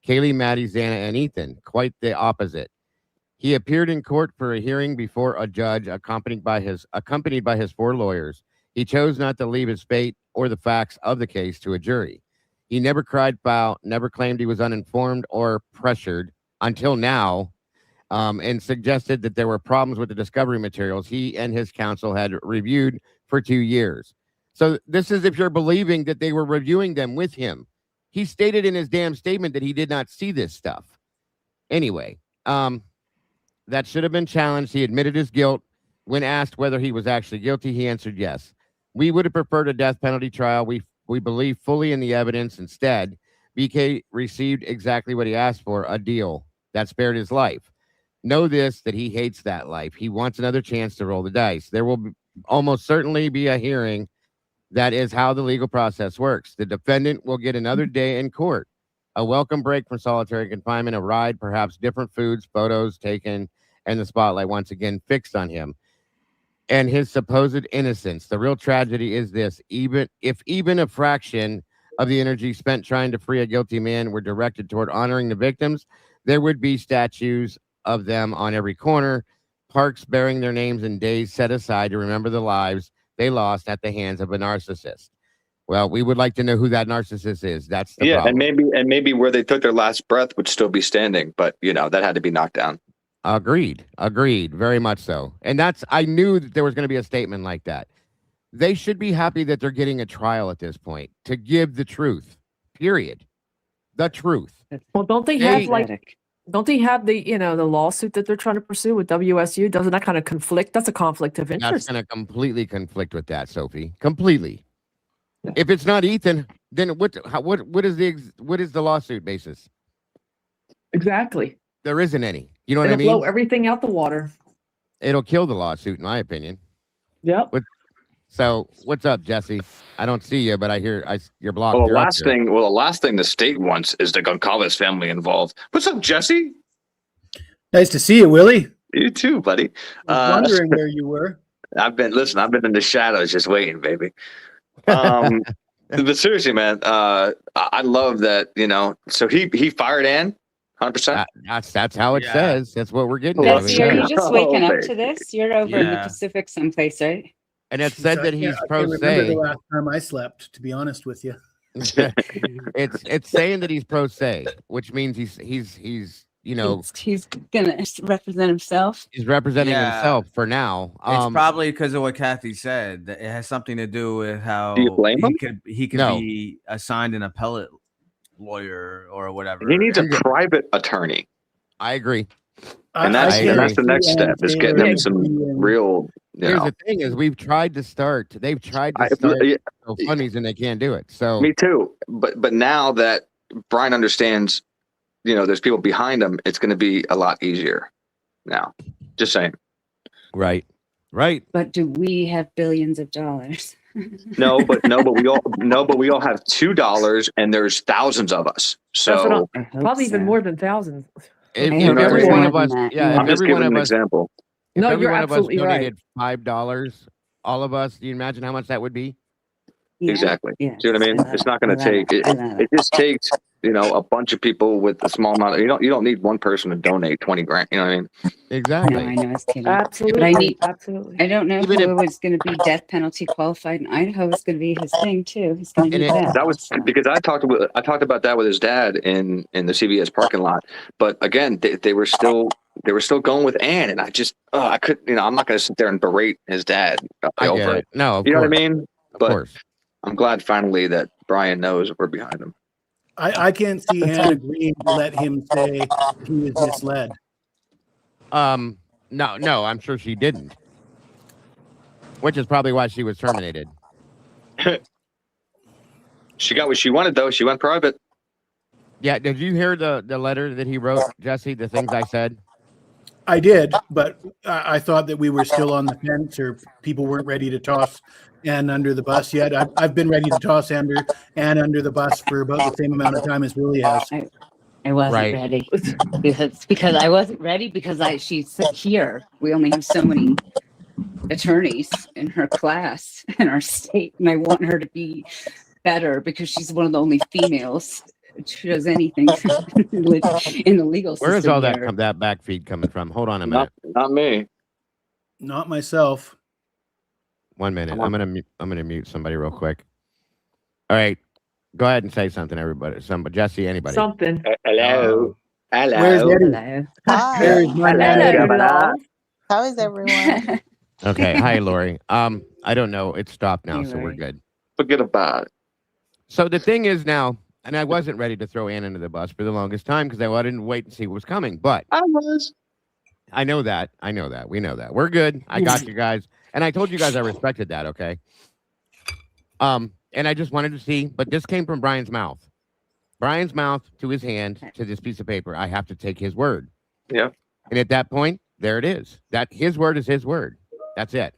Kaylee, Maddie, Xana, and Ethan. Quite the opposite. He appeared in court for a hearing before a judge, accompanied by his 4 lawyers. He chose not to leave his fate or the facts of the case to a jury. He never cried foul, never claimed he was uninformed or pressured until now, and suggested that there were problems with the discovery materials he and his counsel had reviewed for 2 years. So this is if you're believing that they were reviewing them with him. He stated in his damn statement that he did not see this stuff. Anyway, that should have been challenged. He admitted his guilt. When asked whether he was actually guilty, he answered yes. We would have preferred a death penalty trial. We believe fully in the evidence. Instead, BK received exactly what he asked for, a deal that spared his life. Know this, that he hates that life. He wants another chance to roll the dice. There will almost certainly be a hearing. That is how the legal process works. The defendant will get another day in court, a welcome break from solitary confinement, a ride, perhaps different foods, photos taken, and the spotlight once again fixed on him and his supposed innocence. The real tragedy is this: even a fraction of the energy spent trying to free a guilty man were directed toward honoring the victims, there would be statues of them on every corner, parks bearing their names, and days set aside to remember the lives they lost at the hands of a narcissist. Well, we would like to know who that narcissist is. That's the problem. and maybe where they took their last breath would still be standing, but that had to be knocked down. Agreed, very much so. And I knew that there was going to be a statement like that. They should be happy that they're getting a trial at this point to give the truth. Period. The truth. Well, don't they have the lawsuit that they're trying to pursue with WSU? Doesn't that kind of conflict? That's a conflict of interest. That's going to completely conflict with that, Sophie. Completely. If it's not Ethan, then what is the lawsuit basis? Exactly. There isn't any. You know what I mean? It'll blow everything out the water. It'll kill the lawsuit, in my opinion. Yep. So what's up, Jesse? I don't see you, but you're blocked. Well, the last thing the state wants is the Gonsalves family involved. What's up, Jesse? Nice to see you, Willie. You too, buddy. I was wondering where you were. I've been in the shadows just waiting, baby. But seriously, man, I love that, so he fired Ann 100%. That's how it says. That's what we're getting. Jesse, are you just waking up to this? You're over in the Pacific someplace, right? And it said that he's pro se. I remember the last time I slept, to be honest with you. It's saying that he's pro se, which means he's he's gonna represent himself. He's representing himself for now. It's probably because of what Kathy said. That it has something to do with how he could be assigned an appellate lawyer or whatever. He needs a private attorney. I agree. And that's the next step, is getting him some real. Here's the thing: is they've tried to start GoFundMes and they can't do it. So me too. But now that Bryan understands, there's people behind him, it's going to be a lot easier. Now, just saying. Right. But do we have billions of dollars? No, but we all have $2, and there's thousands of us. So probably even more than thousands. If every one of us, I'm just giving an example. No, you're absolutely donated $5, all of us. Do you imagine how much that would be? Yeah. Exactly. Yes. See what I mean? It's not going to take it. It just takes, a bunch of people with a small amount. You don't need one person to donate 20 grand. You know what I mean? Exactly. No, I know it's kidding. Absolutely. Absolutely. I don't know Even who was going to be death penalty qualified in Idaho is going to be his thing too. He's going to need that. That was because I talked about that with his dad in the CVS parking lot. But again, they were still going with Ann, and I just I couldn't. I'm not going to sit there and berate his dad over it. No, you know what I mean? Of course. I'm glad finally that Bryan knows we're behind him. I can't see Ann agreeing to let him say he was misled. No, I'm sure she didn't. Which is probably why she was terminated. She got what she wanted, though. She went private. Yeah, did you hear the letter that he wrote, Jesse? The things I said? I did, but I thought that we were still on the fence, or people weren't ready to toss Ann under the bus yet. I've been ready to toss Ann under the bus for about the same amount of time as Willie has. I wasn't ready because I wasn't ready because she's here. We only have so many attorneys in her class in our state, and I want her to be better because she's one of the only females who does anything in the legal system. Where is all that back feed coming from? Hold on a minute. Not me. Not myself. 1 minute. I'm gonna mute somebody real quick. All right, go ahead and say something, everybody. Jesse, anybody? Something. Hello. Hello. Where's Eddie? Hello. Hi. Where's my Hello. How is everyone? Okay. Hi, Lori. I don't know. It's stopped now, so we're good. Forget about it. So the thing is now, and I wasn't ready to throw Ann under the bus for the longest time because I didn't wait and see what was coming. But I was. I know that. We know that. We're good. I got you guys. And I told you guys I respected that, okay? And I just wanted to see, but this came from Bryan's mouth. Bryan's mouth to his hand to this piece of paper. I have to take his word. Yeah. And at that point, there it is. That his word is his word. That's it.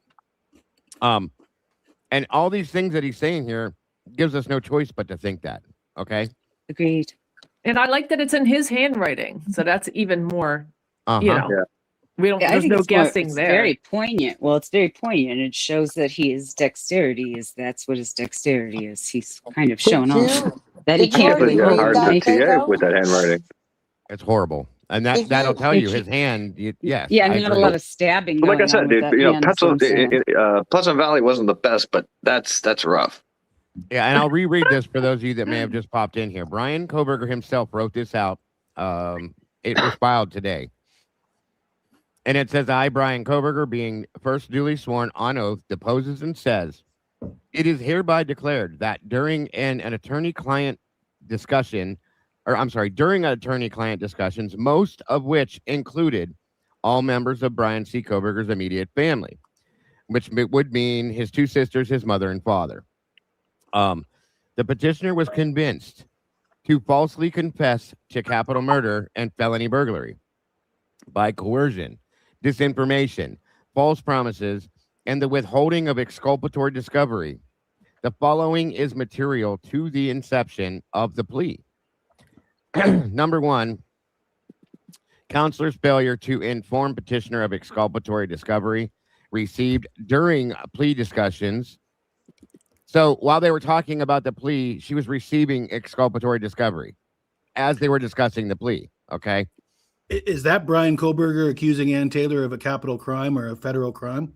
And all these things that he's saying here gives us no choice but to think that. Okay. Agreed. And I like that it's in his handwriting, so that's even more. Yeah. We don't. I There's think no it's guessing there. Very poignant. Well, it's very poignant. It shows that his that's what his dexterity is. He's kind of shown off that he can't really hold hard TA with that handwriting. It's horrible. And that'll tell you his hand. Yes. Yeah, not a lot of stabbing. Like I said, dude, Pleasant Valley wasn't the best, but that's rough. Yeah, and I'll reread this for those of you that may have just popped in here. Bryan Kohberger himself wrote this out. It was filed today. And it says, I, Bryan Kohberger, being first duly sworn on oath, deposes and says, it is hereby declared that during attorney-client discussions, most of which included all members of Bryan C. Kohberger's immediate family, which would mean his two sisters, his mother and father. The petitioner was convinced to falsely confess to capital murder and felony burglary by coercion, disinformation, false promises, and the withholding of exculpatory discovery. The following is material to the inception of the plea. Number one, counselor's failure to inform petitioner of exculpatory discovery received during plea discussions. So while they were talking about the plea, she was receiving exculpatory discovery as they were discussing the plea. Okay. Is that Bryan Kohberger accusing Ann Taylor of a capital crime or a federal crime?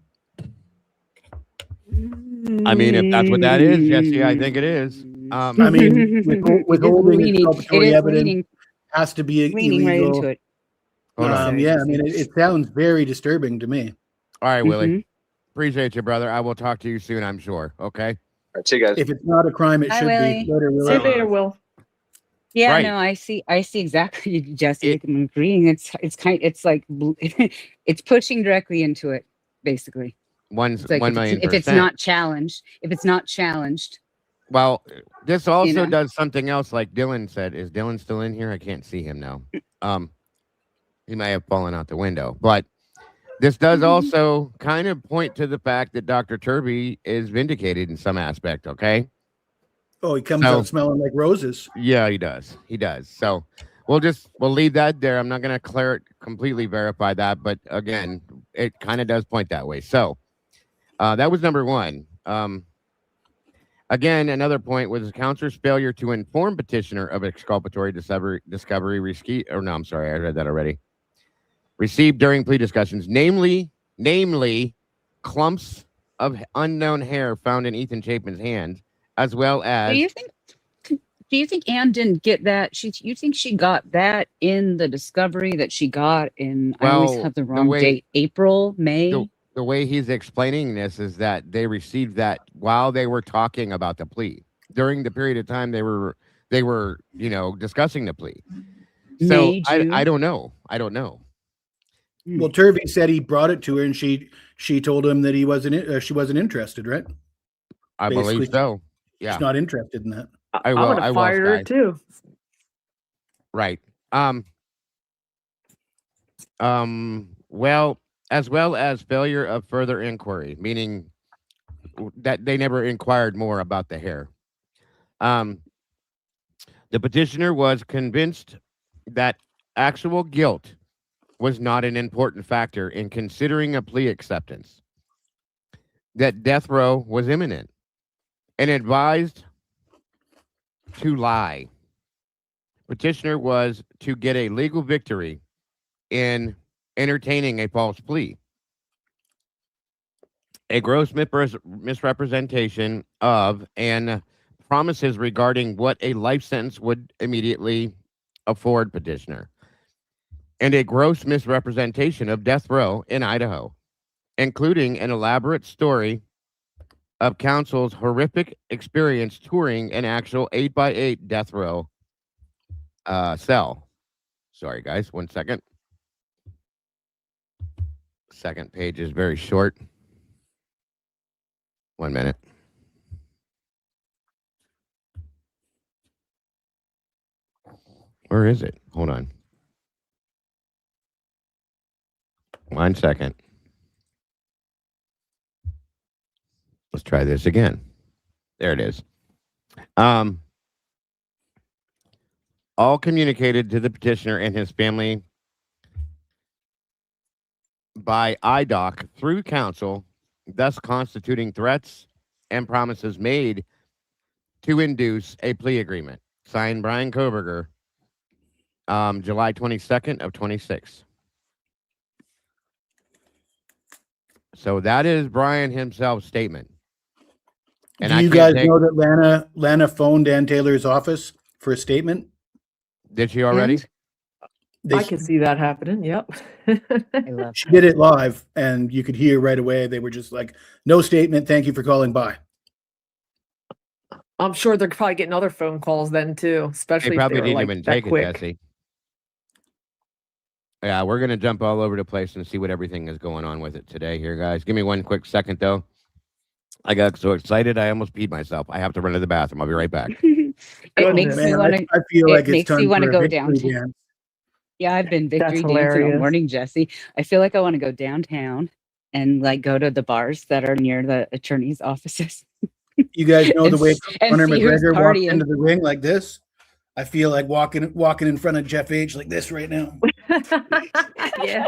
I mean, if that's what that is, Jesse, I think it is. I mean, withholding exculpatory evidence has to be illegal. Right into it. Yeah, I mean, it sounds very disturbing to me. All right, Willie. Appreciate you, brother. I will talk to you soon, I'm sure. Okay. All right, see you guys. If it's not a crime, it should be. See you later, Will. Yeah, Right. no, I see exactly, Jesse. I'm agreeing. It's like it's pushing directly into it, basically. It's like 1 million%. if it's not challenged. Well, this also does something else, like Dylan said. Is Dylan still in here? I can't see him now. He may have fallen out the window, but this does also kind of point to the fact that Dr. Turby is vindicated in some aspect. Okay. Oh, he comes out smelling like roses. Yeah, he does. He does. So we'll leave that there. I'm not going to completely verify that, but again, it kind of does point that way. So that was number one. Again, another point was counselor's failure to inform petitioner of exculpatory discovery received. Or no, I'm sorry, I read that already. Received during plea discussions, namely clumps of unknown hair found in Ethan Chapman's hand, as well as. Do you think Anne didn't get that? You think she got that in the discovery that she got in? I always have the wrong date. April, May. The way he's explaining this is that they received that while they were talking about the plea during the period of time they were discussing the plea. So I don't know. Well, Turvey said he brought it to her, and she told him that she wasn't interested, right? I believe so. Yeah, she's not interested in that. I would have fired her too. Right. Well, as well as failure of further inquiry, meaning that they never inquired more about the hair. The petitioner was convinced that actual guilt was not an important factor in considering a plea acceptance, that death row was imminent, and advised to lie. Petitioner was to get a legal victory in entertaining a false plea. A gross misrepresentation of and promises regarding what a life sentence would immediately afford petitioner. And a gross misrepresentation of death row in Idaho, including an elaborate story of counsel's horrific experience touring an actual 8x8 death row cell. Sorry, guys, 1 second. Second page is very short. 1 minute. Where is it? Hold on. 1 second. Let's try this again. There it is. All communicated to the petitioner and his family by IDOC through counsel, thus constituting threats and promises made to induce a plea agreement. Signed, Bryan Kohberger, July 22nd of 26. So that is Bryan himself's statement. And do you guys know that Lana phoned Ann Taylor's office for a statement? Did she already? I can see that happening. Yep. She did it live, and you could hear right away. They were just like, "No statement. Thank you for calling by." I'm sure they're probably getting other phone calls then too, especially they probably if they were didn't like even that take quick. it, Jesse. Yeah, we're gonna jump all over the place and see what everything is going on with it today here, guys. Give me 1 quick second though. I got so excited I almost peed myself. I have to run to the bathroom. I'll be right back. It makes me want to. I feel like makes it's time you want to for a go victory downtown. dance. Yeah, I've been victory That's dancing all hilarious. morning, Jesse. I feel like I want to go downtown and like go to the bars that are near the attorney's offices. You guys know the And way s- and Conor see who's McGregor walks partying. into the ring like this? I feel like walking in front of Jeff H like this right now. Yeah.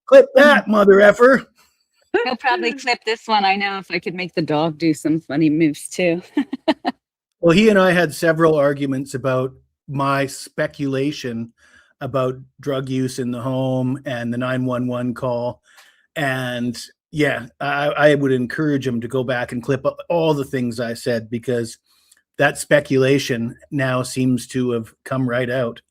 Clip that, mother effer. He'll probably clip this one. I know, if I could make the dog do some funny moves too. Well, he and I had several arguments about my speculation about drug use in the home and the 911 call. And yeah, I would encourage him to go back and clip all the things I said, because that speculation now seems to have come right out.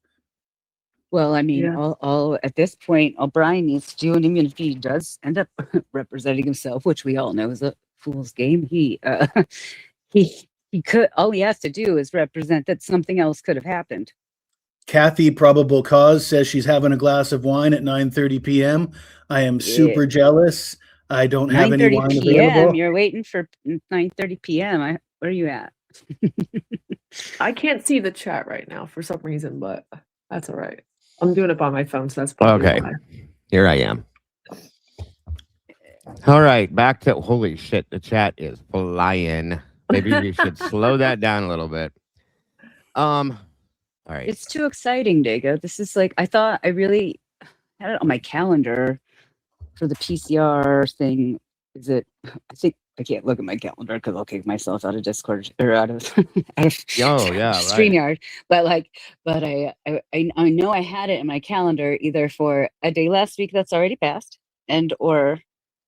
Well, I mean, Yeah. all at this point, all Bryan needs to do, and even if he does end up representing himself, which we all know is a fool's game, he could. All he has to do is represent that something else could have happened. Kathy, probable cause, says she's having a glass of wine at 9:30 p.m. I am super jealous. I don't have any 9:30 wine p.m. available. You're waiting for 9:30 p.m. Where are you at? I can't see the chat right now for some reason, but that's all right. I'm doing it by my phone, so that's probably Okay. why. Here I am. All right, back to holy shit. The chat is flying. Maybe we should slow that down a little bit. All right. It's too exciting, Dago. This is like, I thought I really had it on my calendar for the PCR thing. I I can't look at my calendar because I'll kick myself out of Discord or out of, out of Oh yeah, right. StreamYard. But I know I had it in my calendar either for a day last week that's already passed and or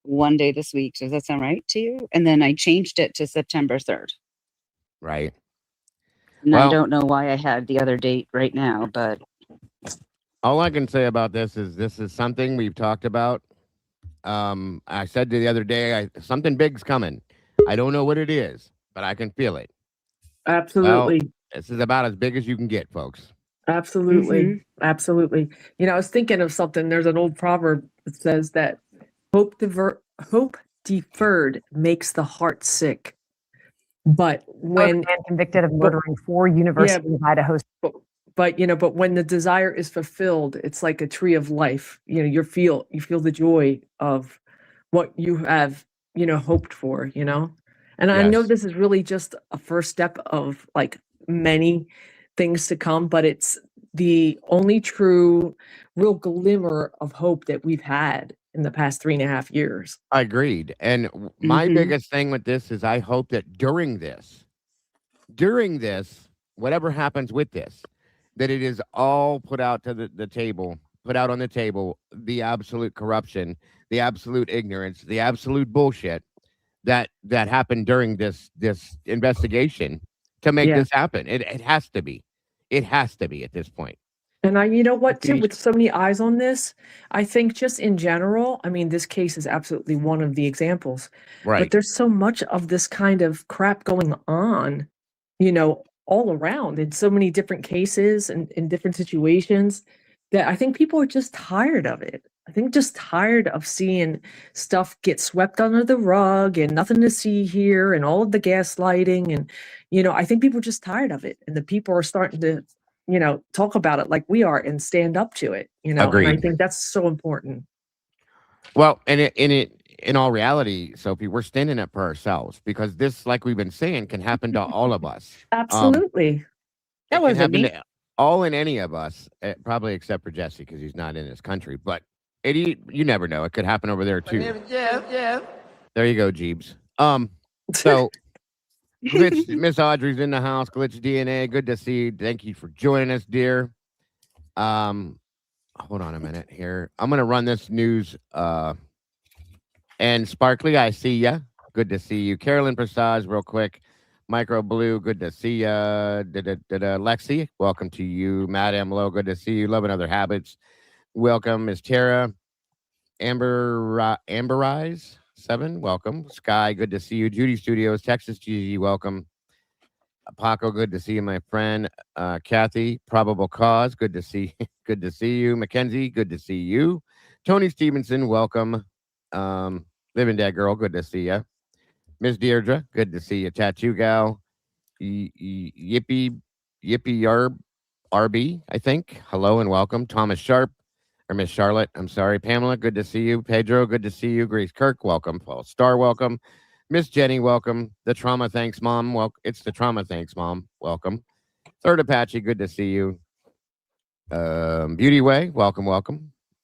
one day this week. Does that sound right to you? And then I changed it to September 3rd. Right. And I don't know why I had the other date right now, but all I can say about this is something we've talked about. I said the other day, something big's coming. I don't know what it is, but I can feel it. Absolutely. Well, this is about as big as you can get, folks. Absolutely. Absolutely. I was thinking of something. There's an old proverb that says that hope deferred makes the heart sick. But when convicted of murdering 4 University of Idaho. But when the desire is fulfilled, it's like a tree of life. You feel the joy of what you have, hoped for, And I know this is really just a first step of like many things to come, but it's the only true, real glimmer of hope that we've had in the past 3.5 years. I agreed. And my biggest thing with this is I hope that during this, whatever happens with this, that it is all put out to the table, put out on the table, the absolute corruption, the absolute ignorance, the absolute bullshit that happened during this investigation to make this happen. It has to be. It has to be at this point. And you know what, too, with so many eyes on this, I think just in general, I mean, this case is absolutely one of the examples. Right. But there's so much of this kind of crap going on, all around in so many different cases and in different situations that I think people are just tired of it. I think just tired of seeing stuff get swept under the rug and nothing to see here and all of the gaslighting. And, I think people are just tired of it. And the people are starting to, talk about it like we are and stand up to it, Agreed. And I think that's so important. Well, in all reality, Sophie, we're standing up for ourselves because this, like we've been saying, can happen to all of us. Absolutely. That wasn't me. All in any of us, probably except for Jesse because he's not in his country. But you never know; it could happen over there too. Yeah. There you go, Jeebs. So Miss Audrey's in the house. Glitch DNA, good to see you. Thank you for joining us, dear. Hold on a minute here. I'm gonna run this news. And Sparkly, I see ya. Good to see you. Carolyn Prasad, real quick. Micro Blue, good to see ya. Lexi, welcome to you. Madame Low, good to see you. Love and Other Habits, welcome. Miss Tara. Amberize 7, welcome. Sky, good to see you. Judy Studios, Texas GG, welcome. Paco, good to see you, my friend. Kathy, Probable Cause, good to see you. Mackenzie, good to see you. Tony Stevenson, welcome. Living Dead Girl, good to see you. Miss Deirdre, good to see you. Tattoo Gal, Yippee Yarb RB, I think. Hello and welcome. Thomas Sharp, or Miss Charlotte, I'm sorry. Pamela, good to see you. Pedro, good to see you. Grace Kirk, welcome. Paul Starr, welcome. Miss Jenny, welcome. The Trauma Thanks Mom, it's the Trauma Thanks Mom, welcome. Third Apache, good to see you. Beauty Way, welcome.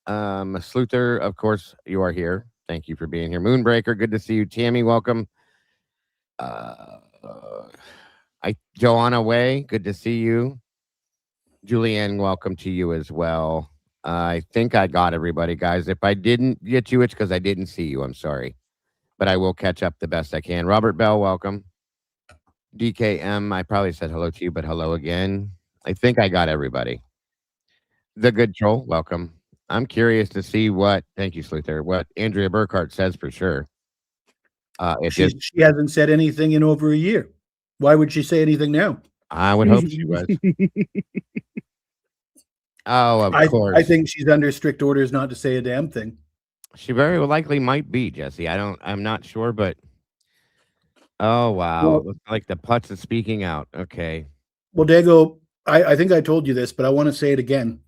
Sluther, of course, you are here. Thank you for being here. Moonbreaker, good to see you. Tammy, welcome. Joanna Way, good to see you. Julianne, welcome to you as well. I think I got everybody, guys. If I didn't get you, it's because I didn't see you. I'm sorry. But I will catch up the best I can. Robert Bell, welcome. DKM, I probably said hello to you, but hello again. I think I got everybody. The Good Troll, welcome. I'm curious to see thank you, Sluther, what Andrea Burkhart says for sure. She hasn't said anything in over a year. Why would she say anything now? I would hope she was. Oh, of course. I think she's under strict orders not to say a damn thing. She very likely might be, Jesse. I'm not sure, but oh wow. Well, it looks like the putz is speaking out. Okay. Well, Dago, I think I told you this, but I want to say it again.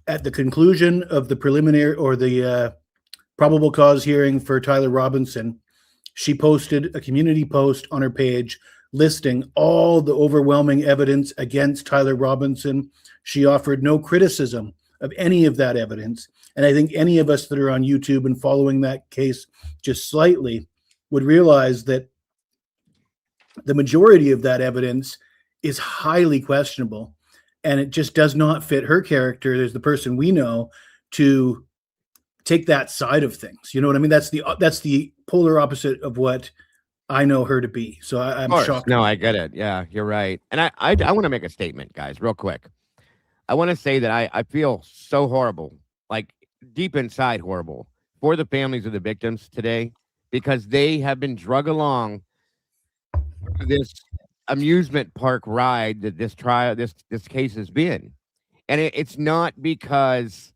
At the conclusion of the preliminary or the probable cause hearing for Tyler Robinson, she posted a community post on her page listing all the overwhelming evidence against Tyler Robinson. She offered no criticism of any of that evidence. And I think any of us that are on YouTube and following that case just slightly would realize that the majority of that evidence is highly questionable, and it just does not fit her character as the person we know to take that side of things. You know what I mean? That's the polar opposite of what I know her to be. So I'm shocked. No, I get it. Yeah, you're right. And I want to make a statement, guys, real quick. I want to say that I feel so horrible, like deep inside horrible, for the families of the victims today, because they have been drug along this amusement park ride that this case has been. And it's not because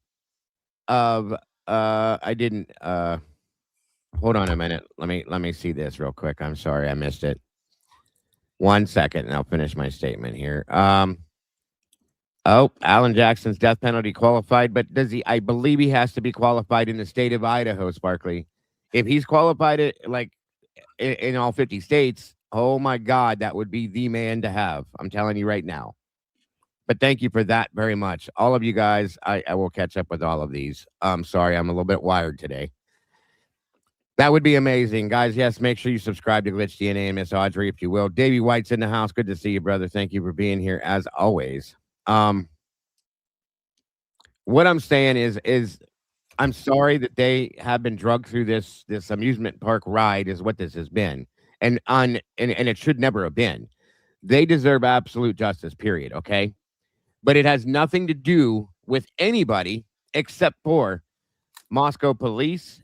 of I didn't hold on a minute. Let me see this real quick. I'm sorry, I missed it. 1 second, and I'll finish my statement here. Alan Jackson's death penalty qualified, but does he? I believe he has to be qualified in the state of Idaho, Sparkly. If he's qualified like in all 50 states, oh my God, that would be the man to have. I'm telling you right now. But thank you for that very much. All of you guys, I will catch up with all of these. I'm sorry, I'm a little bit wired today. That would be amazing. Guys, yes, make sure you subscribe to Glitch DNA and Miss Audrey, if you will. Davey White's in the house. Good to see you, brother. Thank you for being here, as always. What I'm saying is I'm sorry that they have been drugged through this amusement park ride, is what this has been. And it should never have been. They deserve absolute justice, period, okay? But it has nothing to do with anybody except for Moscow police,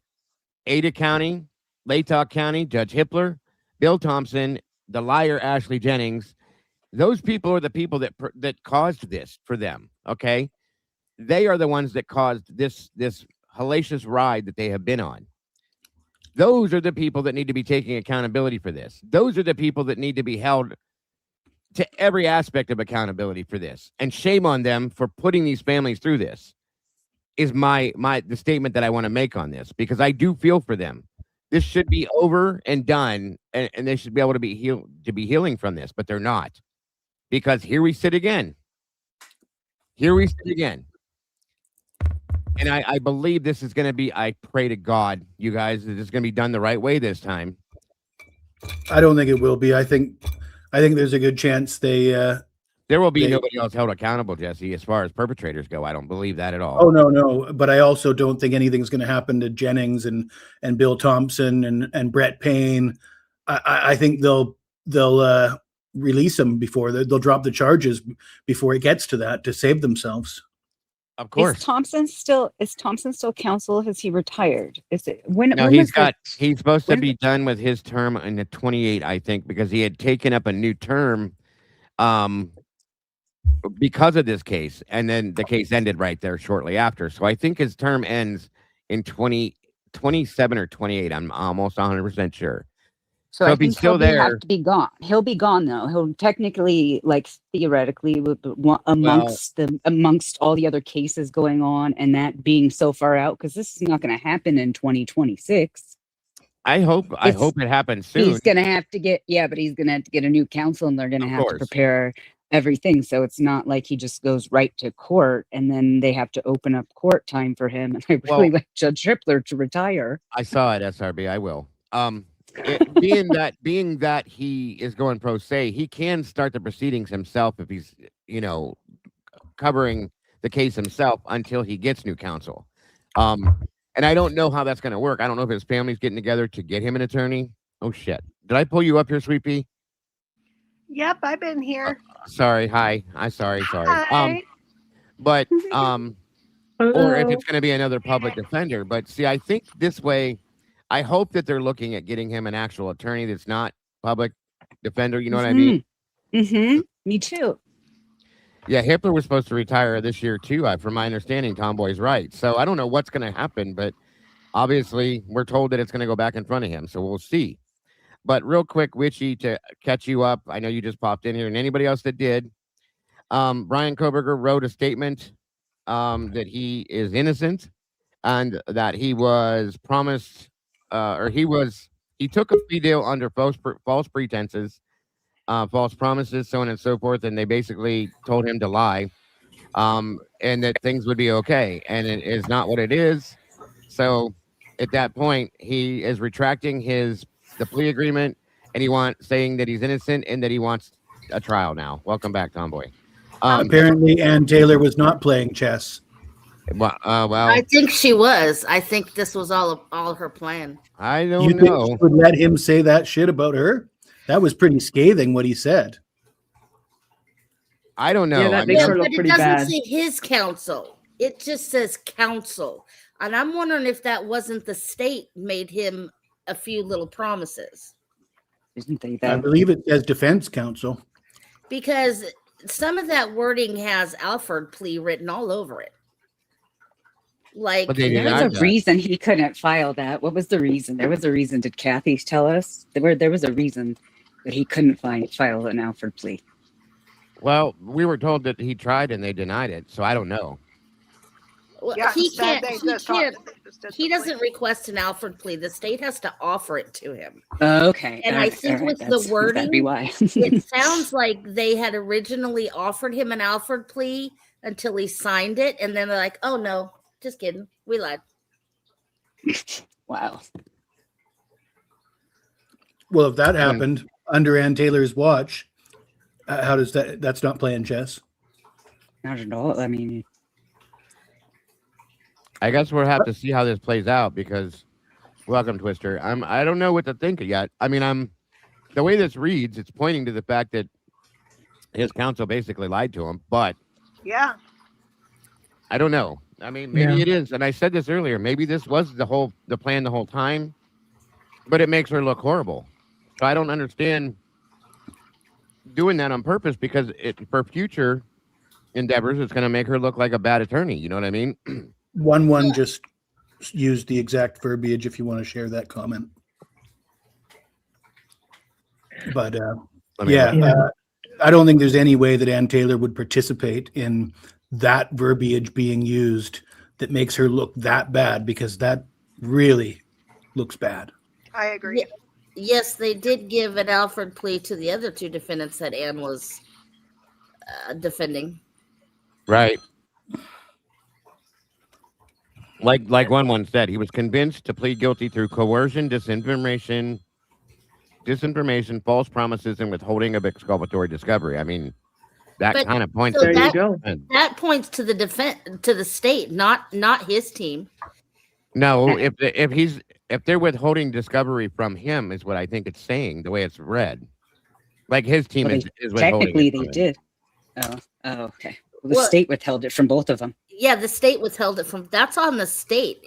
Ada County, Latah County, Judge Hippler, Bill Thompson, the liar Ashley Jennings. Those people are the people that caused this for them, okay? They are the ones that caused this hellacious ride that they have been on. Those are the people that need to be taking accountability for this. Those are the people that need to be held to every aspect of accountability for this. And shame on them for putting these families through this, is the statement that I want to make on this, because I do feel for them. This should be over and done, and they should be able to be healing from this, but they're not. Because here we sit again. Here we sit again. And I believe this is going to be, I pray to God, you guys, that it's going to be done the right way this time. I don't think it will be. I think there's a good chance there will be nobody else held accountable, Jesse, as far as perpetrators go. I don't believe that at all. Oh, no. But I also don't think anything's going to happen to Jennings and Bill Thompson and Brett Payne. I think they'll release them before they'll drop the charges before it gets to that, to save themselves. Of course. Is Thompson still counsel? Has he retired? Is it he's supposed to be done with his term in the 28, I think, because he had taken up a new term because of this case, and then the case ended right there shortly after. So I think his term ends in 2027 or 28. I'm almost 100% sure. So I think he'll have to be gone. He'll be gone, though. He'll technically, like theoretically, amongst all the other cases going on, and that being so far out, because this is not going to happen in 2026. I hope it happens soon. He's going to have to get a new counsel, and they're going to have to prepare everything. So it's not like he just goes right to court, and then they have to open up court time for him. And I really like Judge Hippler to retire. I saw it, SRB. I will. Being that he is going pro se, he can start the proceedings himself if he's, covering the case himself until he gets new counsel. And I don't know how that's going to work. I don't know if his family's getting together to get him an attorney. Oh shit! Did I pull you up here, Sweet Pea? Yep, I've been here. Sorry. Hi. I'm sorry. Hi. But or if it's going to be another public defender. But see, I think this way. I hope that they're looking at getting him an actual attorney that's not public defender. You know what I mean? Mm-hmm. Me too. Yeah, Hippler was supposed to retire this year too. From my understanding, Tomboy's right. So I don't know what's going to happen, but obviously we're told that it's going to go back in front of him. So we'll see. But real quick, Witchy, to catch you up, I know you just popped in here, and anybody else that did, Bryan Kohberger wrote a statement that he is innocent and that he was promised. He took a plea deal under false pretenses, false promises, so on and so forth, and they basically told him to lie, and that things would be okay, and it is not what it is. So at that point, he is retracting the plea agreement, and saying that he's innocent and that he wants a trial now. Welcome back, Tomboy. Apparently, Ann Taylor was not playing chess. Well, I think she was. I think this was all her plan. I don't You know. think she would let him say that shit about her? That was pretty scathing what he said. I don't know. Yeah, that makes her look but it pretty doesn't bad. say his counsel. It just says counsel. And I'm wondering if that wasn't the state made him a few little promises. Isn't they I though? believe it says defense counsel. Because some of that wording has Alford plea written all over it. Like, But they There denied was a that. reason he couldn't file that. What was the reason? There was a reason. Did Kathy tell us? There was a reason that he couldn't file an Alford plea. Well, we were told that he tried and they denied it, so I don't know. well, Yeah, he instead can't. they He just talk- can't. they just did He the doesn't request an Alford plea. The state has to offer it to him. Okay. And I think with the that'd be wording, why. It sounds like they had originally offered him an Alford plea until he signed it, and then they're like, "Oh no, just kidding, we lied." Wow. Well, if that happened under Ann Taylor's watch, how does that? That's not playing chess. Not at all. I mean, I guess we'll have to see how this plays out because, welcome, Twister. I don't know what to think yet. I mean, the way this reads, it's pointing to the fact that his counsel basically lied to him, but Yeah. I don't know. I mean, maybe it is, and I said this earlier. Maybe this was the plan the whole time, but it makes her look horrible. So I don't understand doing that on purpose because for future endeavors, it's going to make her look like a bad attorney. You know what I mean? One just used the exact verbiage. If you want to share that comment, but I don't think there's any way that Ann Taylor would participate in that verbiage being used that makes her look that bad, because that really looks bad. I agree. Yes, they did give an Alford plea to the other two defendants that Ann was defending. Right. Like one said, he was convinced to plead guilty through coercion, disinformation, false promises, and withholding of exculpatory discovery. I mean, that But- kind of points. so to that- the That points to the state, not his team. No, if they're withholding discovery from him, is what I think it's saying. The way it's read, like his team well, is withholding. technically it from they him. did. Oh, okay. Well, the Well- state withheld it from both of them. Yeah, the state withheld it from. That's on the state.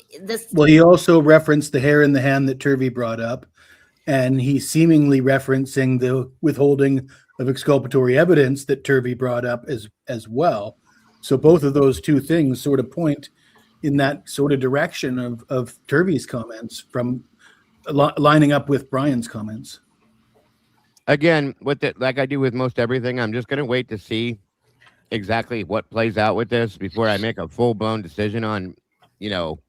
Well, he also referenced the hair in the hand that Turvey brought up, and he's seemingly referencing the withholding of exculpatory evidence that Turvey brought up as well. So both of those two things sort of point in that sort of direction of Turvey's comments from lining up with Bryan's comments. Again, like I do with most everything, I'm just going to wait to see exactly what plays out with this before I make a full-blown decision on, if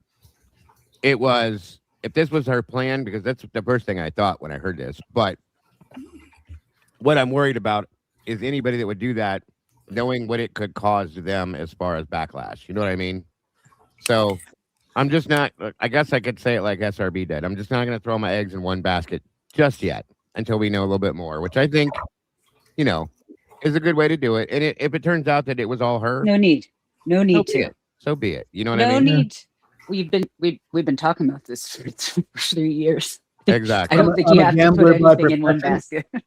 this was her plan, because that's the first thing I thought when I heard this. But what I'm worried about is anybody that would do that, knowing what it could cause them as far as backlash. You know what I mean? So I'm just not, I guess I could say it like SRB did. I'm just not going to throw my eggs in one basket just yet until we know a little bit more, which I think, is a good way to do it. And if it turns out that it was all her, No need to. So be it. You know what I No mean? need. We've been talking about this for 3 years. Exactly. I don't think I'm you a have to gambler put by anything in one profession. basket.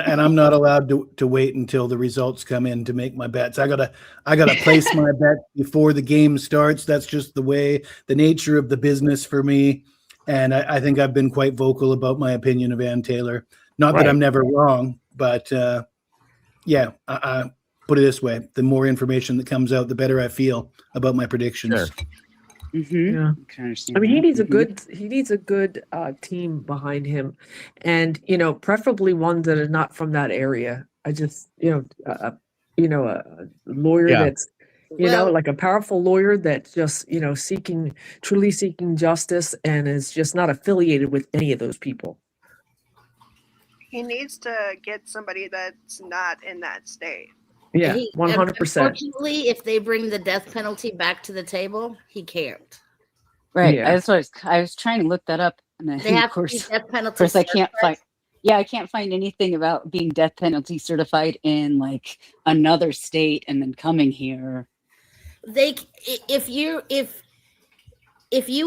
And I'm not allowed to wait until the results come in to make my bets. I gotta place my bet before the game starts. That's just the nature of the business for me. And I think I've been quite vocal about my opinion of Ann Taylor. Not that I'm never wrong, but I put it this way: the more information that comes out, the better I feel about my predictions. Sure. Yeah. I mean, he needs a good team behind him, and preferably ones that are not from that area. I just a lawyer that's like a powerful lawyer that's just truly seeking justice and is just not affiliated with any of those people. He needs to get somebody that's not in that state. Yeah, 100%. Unfortunately, if they bring the death penalty back to the table, he can't. Right. Yeah. I was trying to look that up, and then They have of course, to be death penalty of course, I can't certified. find. Yeah, I can't find anything about being death penalty certified in like another state and then coming here. If you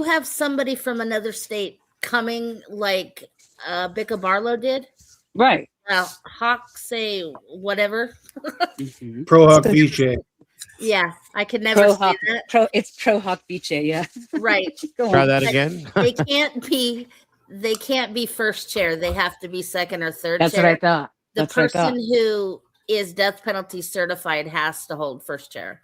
have somebody from another state coming, like Bicca Barlow did, right? Hawk say whatever. Pro Hawk Viche. Yeah, I could never say that. It's Pro Hawk Viche, yeah. Right. Try that again. They can't be first chair. They have to be second or third That's chair. what I thought. The That's what I thought. person who is death penalty certified has to hold first chair.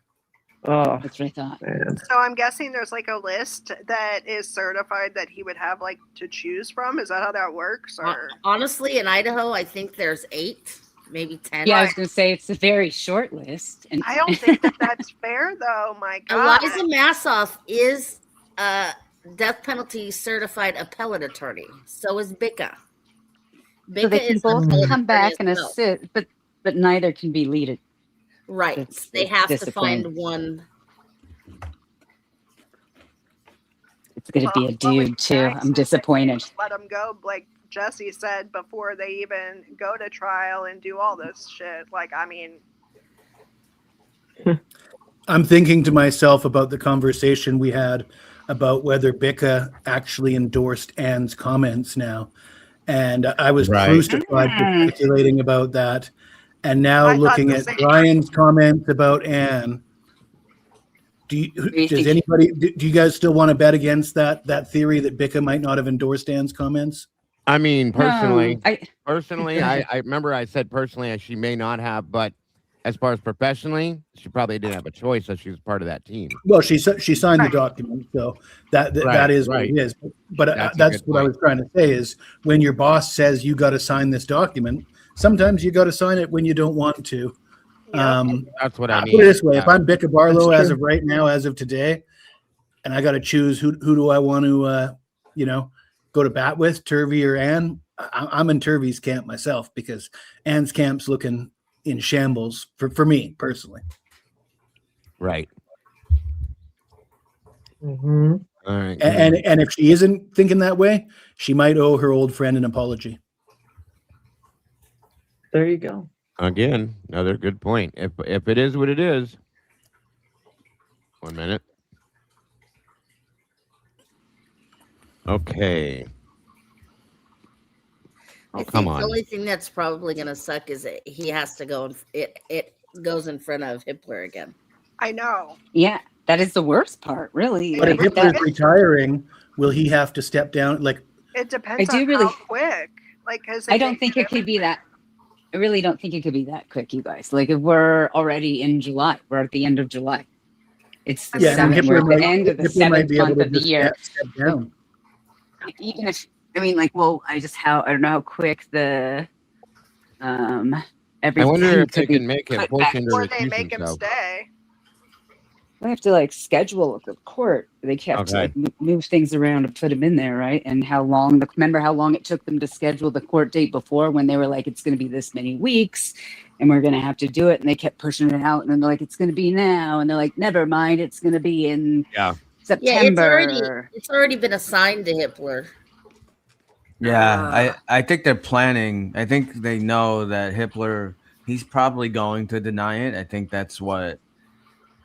Oh, that's what I thought. Man. So I'm guessing there's like a list that is certified that he would have like to choose from. Is that how that works? Or Honestly, in Idaho, I think there's 8, maybe 10. Yeah, I was going to say it's a very short list, and I don't think that's fair, though. My God, Eliza Massoff is death penalty certified appellate attorney. So is Bicca. So they can both appellate come attorney back as and well. assist, but neither can be leaded. Right. They have to find one. It's going to be a dude too. I'm disappointed. let them go, like Jesse said, before they even go to trial and do all this shit. Like, I mean, I'm thinking to myself about the conversation we had about whether Bicca actually endorsed Anne's comments now. And I was crucified for speculating about that. And now looking at Bryan's comments about Anne, do you guys still want to bet against that theory that Bicca might not have endorsed Anne's comments? I mean, personally, No, I remember I said personally she may not have, but as far as professionally, she probably didn't have a choice, so she was part of that team. Well, she signed the document, so that is what it is. But that's what I was trying to say is when your boss says you got to sign this document, sometimes you got to sign it when you don't want to. That's what I mean. Put it this way: if I'm Bicca Barlow as of right now, as of today, and I got to choose who do I want to go to bat with, Turvey or Anne, I'm in Turvey's camp myself because Anne's camp's looking in shambles for me personally. Right. Mm-hmm. All right. And if she isn't thinking that way, she might owe her old friend an apology. There you go. Again, another good point. If it is what it is. 1 minute. Okay. Oh, come on. The only thing that's probably going to suck is that he has to go. It goes in front of Hitler again. I know. Yeah, that is the worst part, really. But if Hitler's retiring, will he have to step down? Like, it depends on how quick. Like, I don't think it could be that. I really don't think it could be that quick, you guys. Like, if we're already in July, we're at the end of July. It's the end of the 7th month of the year. Step down. Even if, I mean, like, well, I don't know how quick the everything. I wonder if they could be can make it put push back. into Or they make him recusing. stay. They have to like schedule the court. They have to like move things around and put them in there, right? And how long? Remember how long it took them to schedule the court date before, when they were like, "It's going to be this many weeks, and we're going to have to do it," and they kept pushing it out, and then they're like, "It's going to be now," and they're like, "Never mind, it's going to be in September." Yeah, it's already been assigned to Hitler. Yeah, I think they're planning. I think they know that Hitler, he's probably going to deny it. I think that's what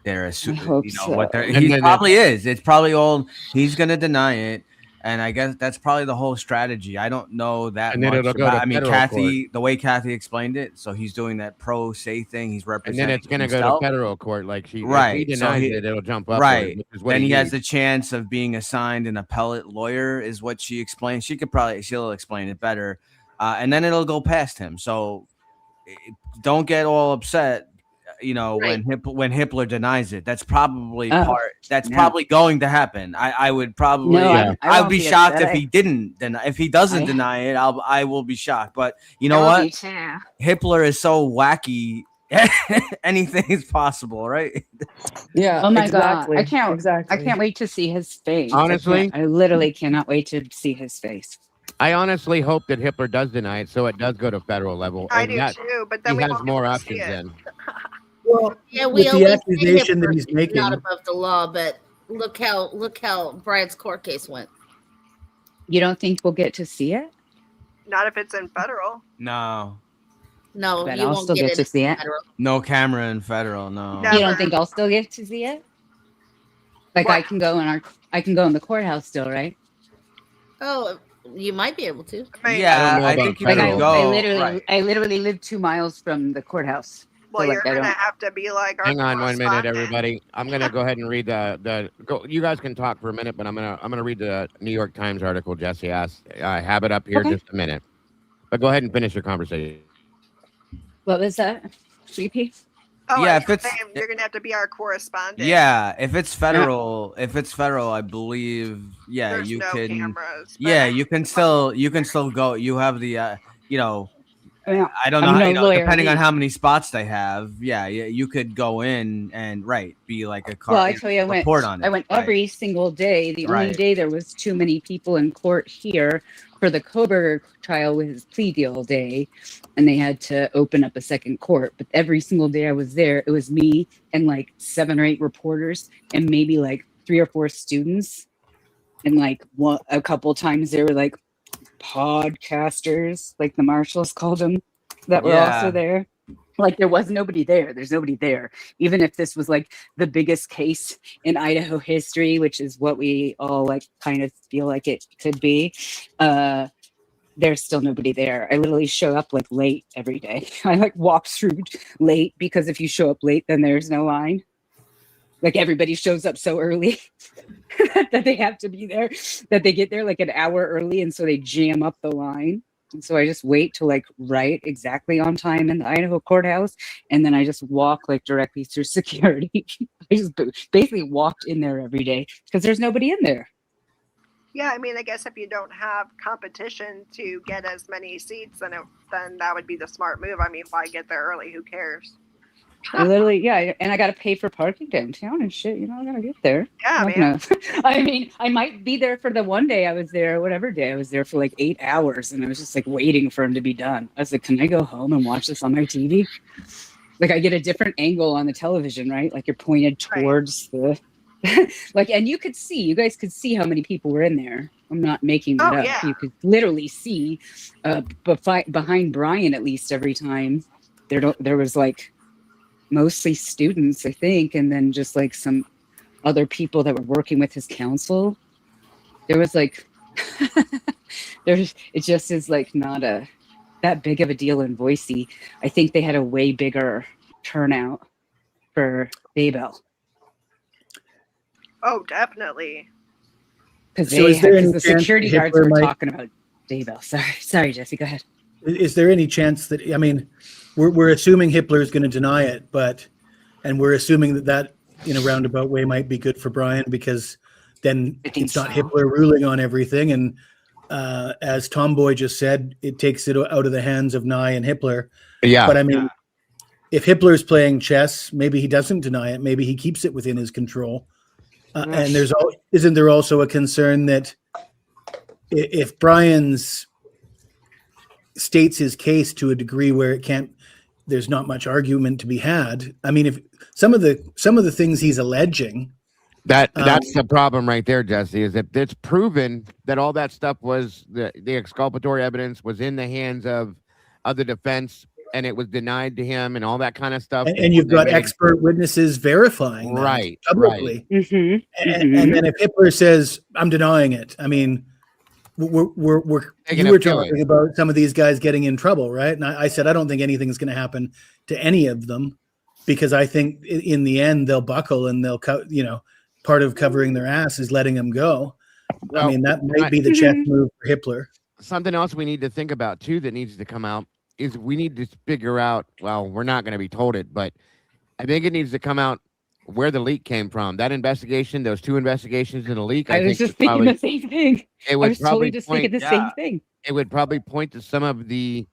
they're assuming. He probably is. It's probably all he's going to deny it, and I guess that's probably the whole strategy. I don't know that And then much it'll go about. to I mean, federal Kathy, the way Kathy explained it, so he's doing that pro se thing. He's And representing. then it's going to go himself. to federal court. Like if he So denies it, it'll jump up. Right. Which is what Then he has needs. the chance of being assigned an appellate lawyer, is what she explained. She'll explain it better. And then it'll go past him. So don't get all upset, when Hitler denies it. That's probably probably going to happen. I would probably I would be shocked if he didn't if he doesn't deny it. I will be shocked. But you know what? Hitler is so wacky. Anything is possible, right? Yeah. Oh my exactly. God! I can't wait to see his face. Honestly, I literally cannot wait to see his face. I honestly hope that Hitler does deny it, so it does go to federal level. I and do too, but then he we has won't more get to see options it. then. Well, Yeah, with the accusation that he's making, not above the law, but look how Brian's court case went. You don't think we'll get to see it? Not if it's in federal. No. No, But you I'll won't still get to it see in it. federal. No camera in federal. No. You don't think I'll still get to see it? Like I can go in the courthouse still, right? Oh, you might be able to. Yeah, I think you can go. I literally live 2 miles from the courthouse. Well, so, you're gonna have to be like our Hang on 1 minute, correspondent. everybody. I'm gonna go ahead and read you guys can talk for a minute, but I'm gonna read the New York Times article Jesse asked. I have it up here just a minute. But go ahead and finish your conversation. What was that? Repeat? Oh, Yeah, yeah, if it's you're gonna have to be our correspondent. yeah, if it's federal, I believe There's you no can. cameras, Yeah, you can still go. You have the I don't know, I'm no lawyer, depending on Lee. how many spots they have. Yeah, you could go in and be like a car. Well, I tell you, report on it. I went every single day. The only day there was too many people in court here for the Kohberger trial with his plea deal day, and they had to open up a second court. But every single day I was there, it was me and like 7 or 8 reporters and maybe like 3 or 4 students. And like a couple times there were like podcasters, like the marshals called them, that were also there. Like there was nobody there. There's nobody there. Even if this was like the biggest case in Idaho history, which is what we all like kind of feel like it could be, there's still nobody there. I literally show up like late every day. I like walk through late because if you show up late, then there's no line. Like everybody shows up so early that they have to be there, that they get there like an hour early. And so they jam up the line. And so I just wait till like right exactly on time in the Idaho courthouse. And then I just walk like directly through security. I just basically walked in there every day because there's nobody in there. Yeah, I mean, I guess if you don't have competition to get as many seats, then that would be the smart move. I mean, why get there early? Who cares? I literally, yeah, and I got to pay for parking downtown and shit. You know, I got to get there. Yeah, man. I mean, I might be there for the one day I was there, whatever day I was there for like 8 hours, and I was just like waiting for him to be done. I was like, can I go home and watch this on my TV? Like, I get a different angle on the television, right? Like, you're pointed towards the, like, and you guys could see how many people were in there. I'm not making that up. Yeah. You could literally see, behind Bryan, at least every time, there was like, mostly students, I think, and then just like some other people that were working with his counsel. There was like, it just is like not that big of a deal in Boise. I think they had a way bigger turnout for Daybell. Oh, definitely. Because So the security guards were talking about Daybell. Sorry, Jesse, go ahead. Is there any chance that, I mean, we're assuming Hitler is going to deny it, and we're assuming that in a roundabout way might be good for Bryan because then it's not Hitler ruling on everything. And as Tomboy just said, it takes it out of the hands of Nye and Hitler. Yeah. But I mean, if Hitler's playing chess, maybe he doesn't deny it. Maybe he keeps it within his control. And isn't there also a concern that if Bryan's states his case to a degree where there's not much argument to be had. I mean, if some of the things he's alleging, that's the problem right there, Jesse, is that it's proven that all that stuff was the exculpatory evidence was in the hands of the defense and it was denied to him and all that kind of stuff. And you've got expert witnesses verifying that publicly. Right. Mm-hmm. And then if Hitler says, I'm denying it, I mean, you were talking about some of these guys getting in trouble, right? And I said I don't think anything's going to happen to any of them because I think in the end they'll buckle and they'll part of covering their ass is letting them go. Well, I mean that might be the chess move for Hitler. Something else we need to think about too that needs to come out is we need to figure out. Well, we're not going to be told it, but I think it needs to come out where the leak came from. That investigation, those 2 investigations in the leak. I was just thinking the same thing. It would I was totally just thinking the same thing. It would probably point to some of the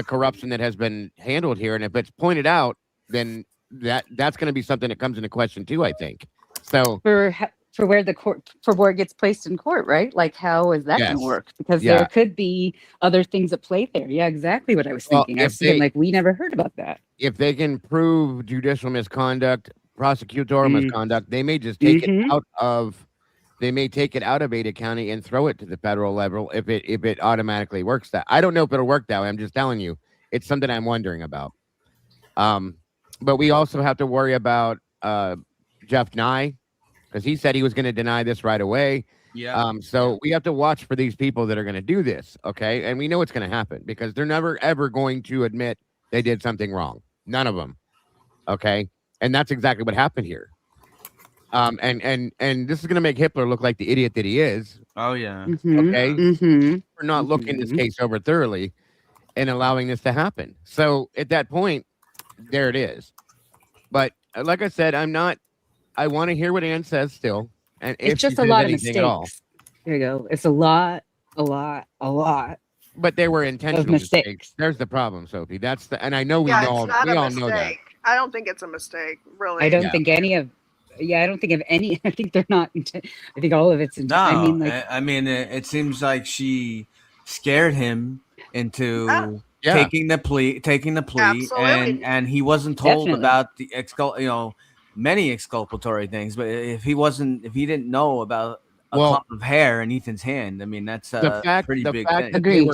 corruption that has been handled here, and if it's pointed out, then that's going to be something that comes into question too. I think so. For where it gets placed in court, right? Like, how is that going to work? Because there could be other things at play there. Yeah, exactly what I was thinking. I was thinking, like, we never heard about that. If they can prove judicial misconduct, prosecutorial misconduct. They may just take it out of. They may take it out of Ada County and throw it to the federal level if it automatically works. That I don't know if it'll work that way. I'm just telling you, it's something I'm wondering about. But we also have to worry about Jeff Nye, because he said he was going to deny this right away. Yeah. So we have to watch for these people that are going to do this. Okay. And we know it's going to happen because they're never, ever going to admit they did something wrong. None of them. Okay. And that's exactly what happened here. And this is going to make Hitler look like the idiot that he is. Oh, yeah. Okay. For not looking this case over thoroughly and allowing this to happen. So at that point, there it is. But like I said, I want to hear what Ann says still. And it's just a lot of mistakes. There you go. It's a lot. But they were intentional mistakes. There's the problem, Sophie. And I know we all know that. I don't think it's a mistake, really. I don't think any of. Yeah, I don't think of any. I think they're not. I think all of it's. No, I mean, it seems like she scared him into taking the plea, Absolutely. and he wasn't told about the many exculpatory things. But if he didn't know about a clump of hair in Ethan's hand, I mean, that's a pretty big thing. Agreed.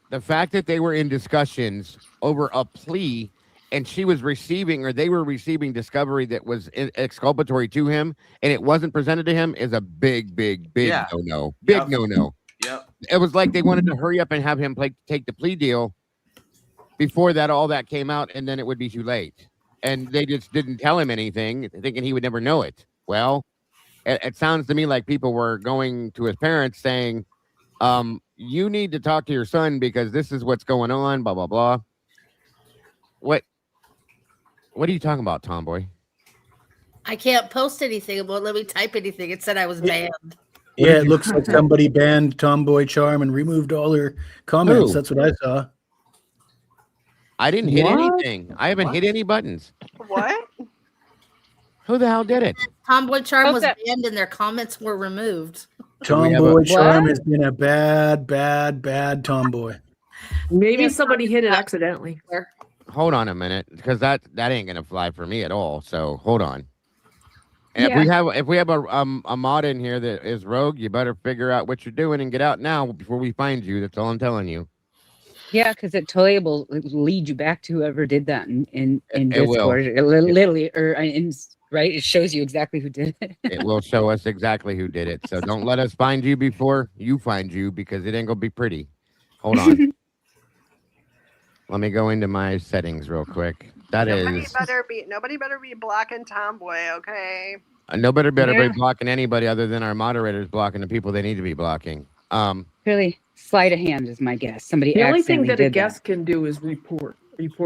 The fact that they were in discussions over a plea. And they were receiving discovery that was exculpatory to him, and it wasn't presented to him is a big no-no. No-no. Yep. It was like they wanted to hurry up and have him take the plea deal before all that came out, and then it would be too late. And they just didn't tell him anything, thinking he would never know it. Well, it sounds to me like people were going to his parents saying, you need to talk to your son because this is what's going on, blah, blah, blah. What are you talking about, Tomboy? I can't post anything. It won't let me type anything. It said I was banned. Yeah, it looks like somebody banned Tomboy Charm and removed all her comments. Who? That's what I saw. I didn't hit anything. I haven't hit any buttons. What? Who the hell did it? Tomboy Charm was banned and their comments were removed. Tomboy Charm has been a bad tomboy. Maybe somebody hit it accidentally. Hold on a minute, because that ain't gonna fly for me at all. So hold on. And if we have a mod in here that is rogue, you better figure out what you're doing and get out now before we find you. That's all I'm telling you. Yeah, because it totally will lead you back to whoever did that in Discord. It will. Literally, right? It shows you exactly who did it. It will show us exactly who did it. So don't let us find you before you find you, because it ain't gonna be pretty. Hold on. Let me go into my settings real quick. Nobody better be blocking Tomboy, okay? Nobody better be blocking anybody other than our moderators blocking the people they need to be blocking. Really, sleight of hand is my guess. Somebody. The only thing that a guest can do is report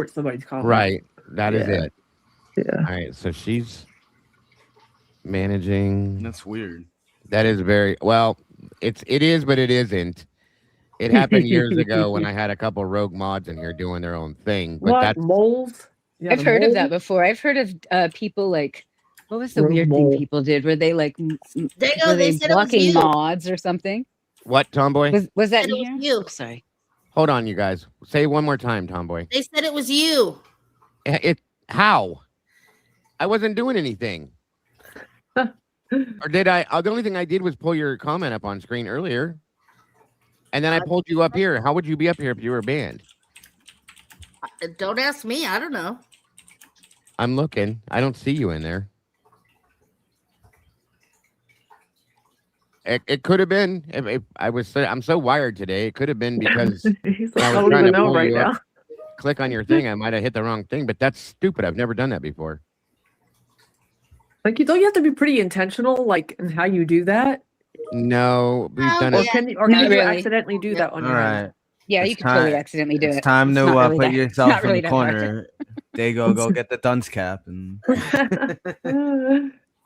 somebody's comment. Right. That is it. Yeah. All right. So she's managing. That's weird. That is very well. It is, but it isn't. It happened years ago when I had a couple rogue mods in here doing their own thing. But that's moles. I've heard of that before. I've heard of people like, what was the weird thing people did? Were they like, were they blocking mods or something? What, Tomboy? Was that in here? You. Sorry. Hold on, you guys. Say it one more time, Tomboy. They said it was you. How? I wasn't doing anything. Or did I? The only thing I did was pull your comment up on screen earlier. And then I pulled you up here. How would you be up here if you were banned? Don't ask me. I don't know. I'm looking. I don't see you in there. It could have been. If I'm so wired today. It could have been because I don't even know right now. Click on your thing. I might have hit the wrong thing, but that's stupid. I've never done that before. Like, don't you have to be pretty intentional, like, in how you do that? No, we've done it. Can you accidentally do that on your own? Yeah, you can totally accidentally do it. It's time to put yourself in the corner. Dago, go get the dunce cap. And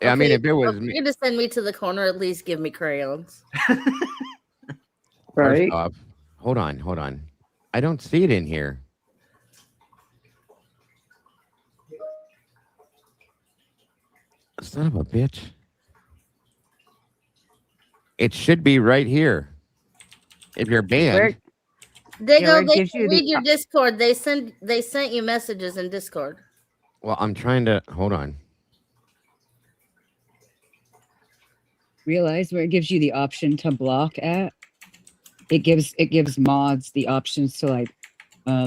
I mean, if it was me, you're gonna send me to the corner, at least give me crayons. Right. Off, hold on. I don't see it in here. Son of a bitch. It should be right here. If you're banned. They read your Discord. They sent you messages in Discord. Well, I'm trying to hold on. realize where it gives you the option to block at? It gives mods the options to like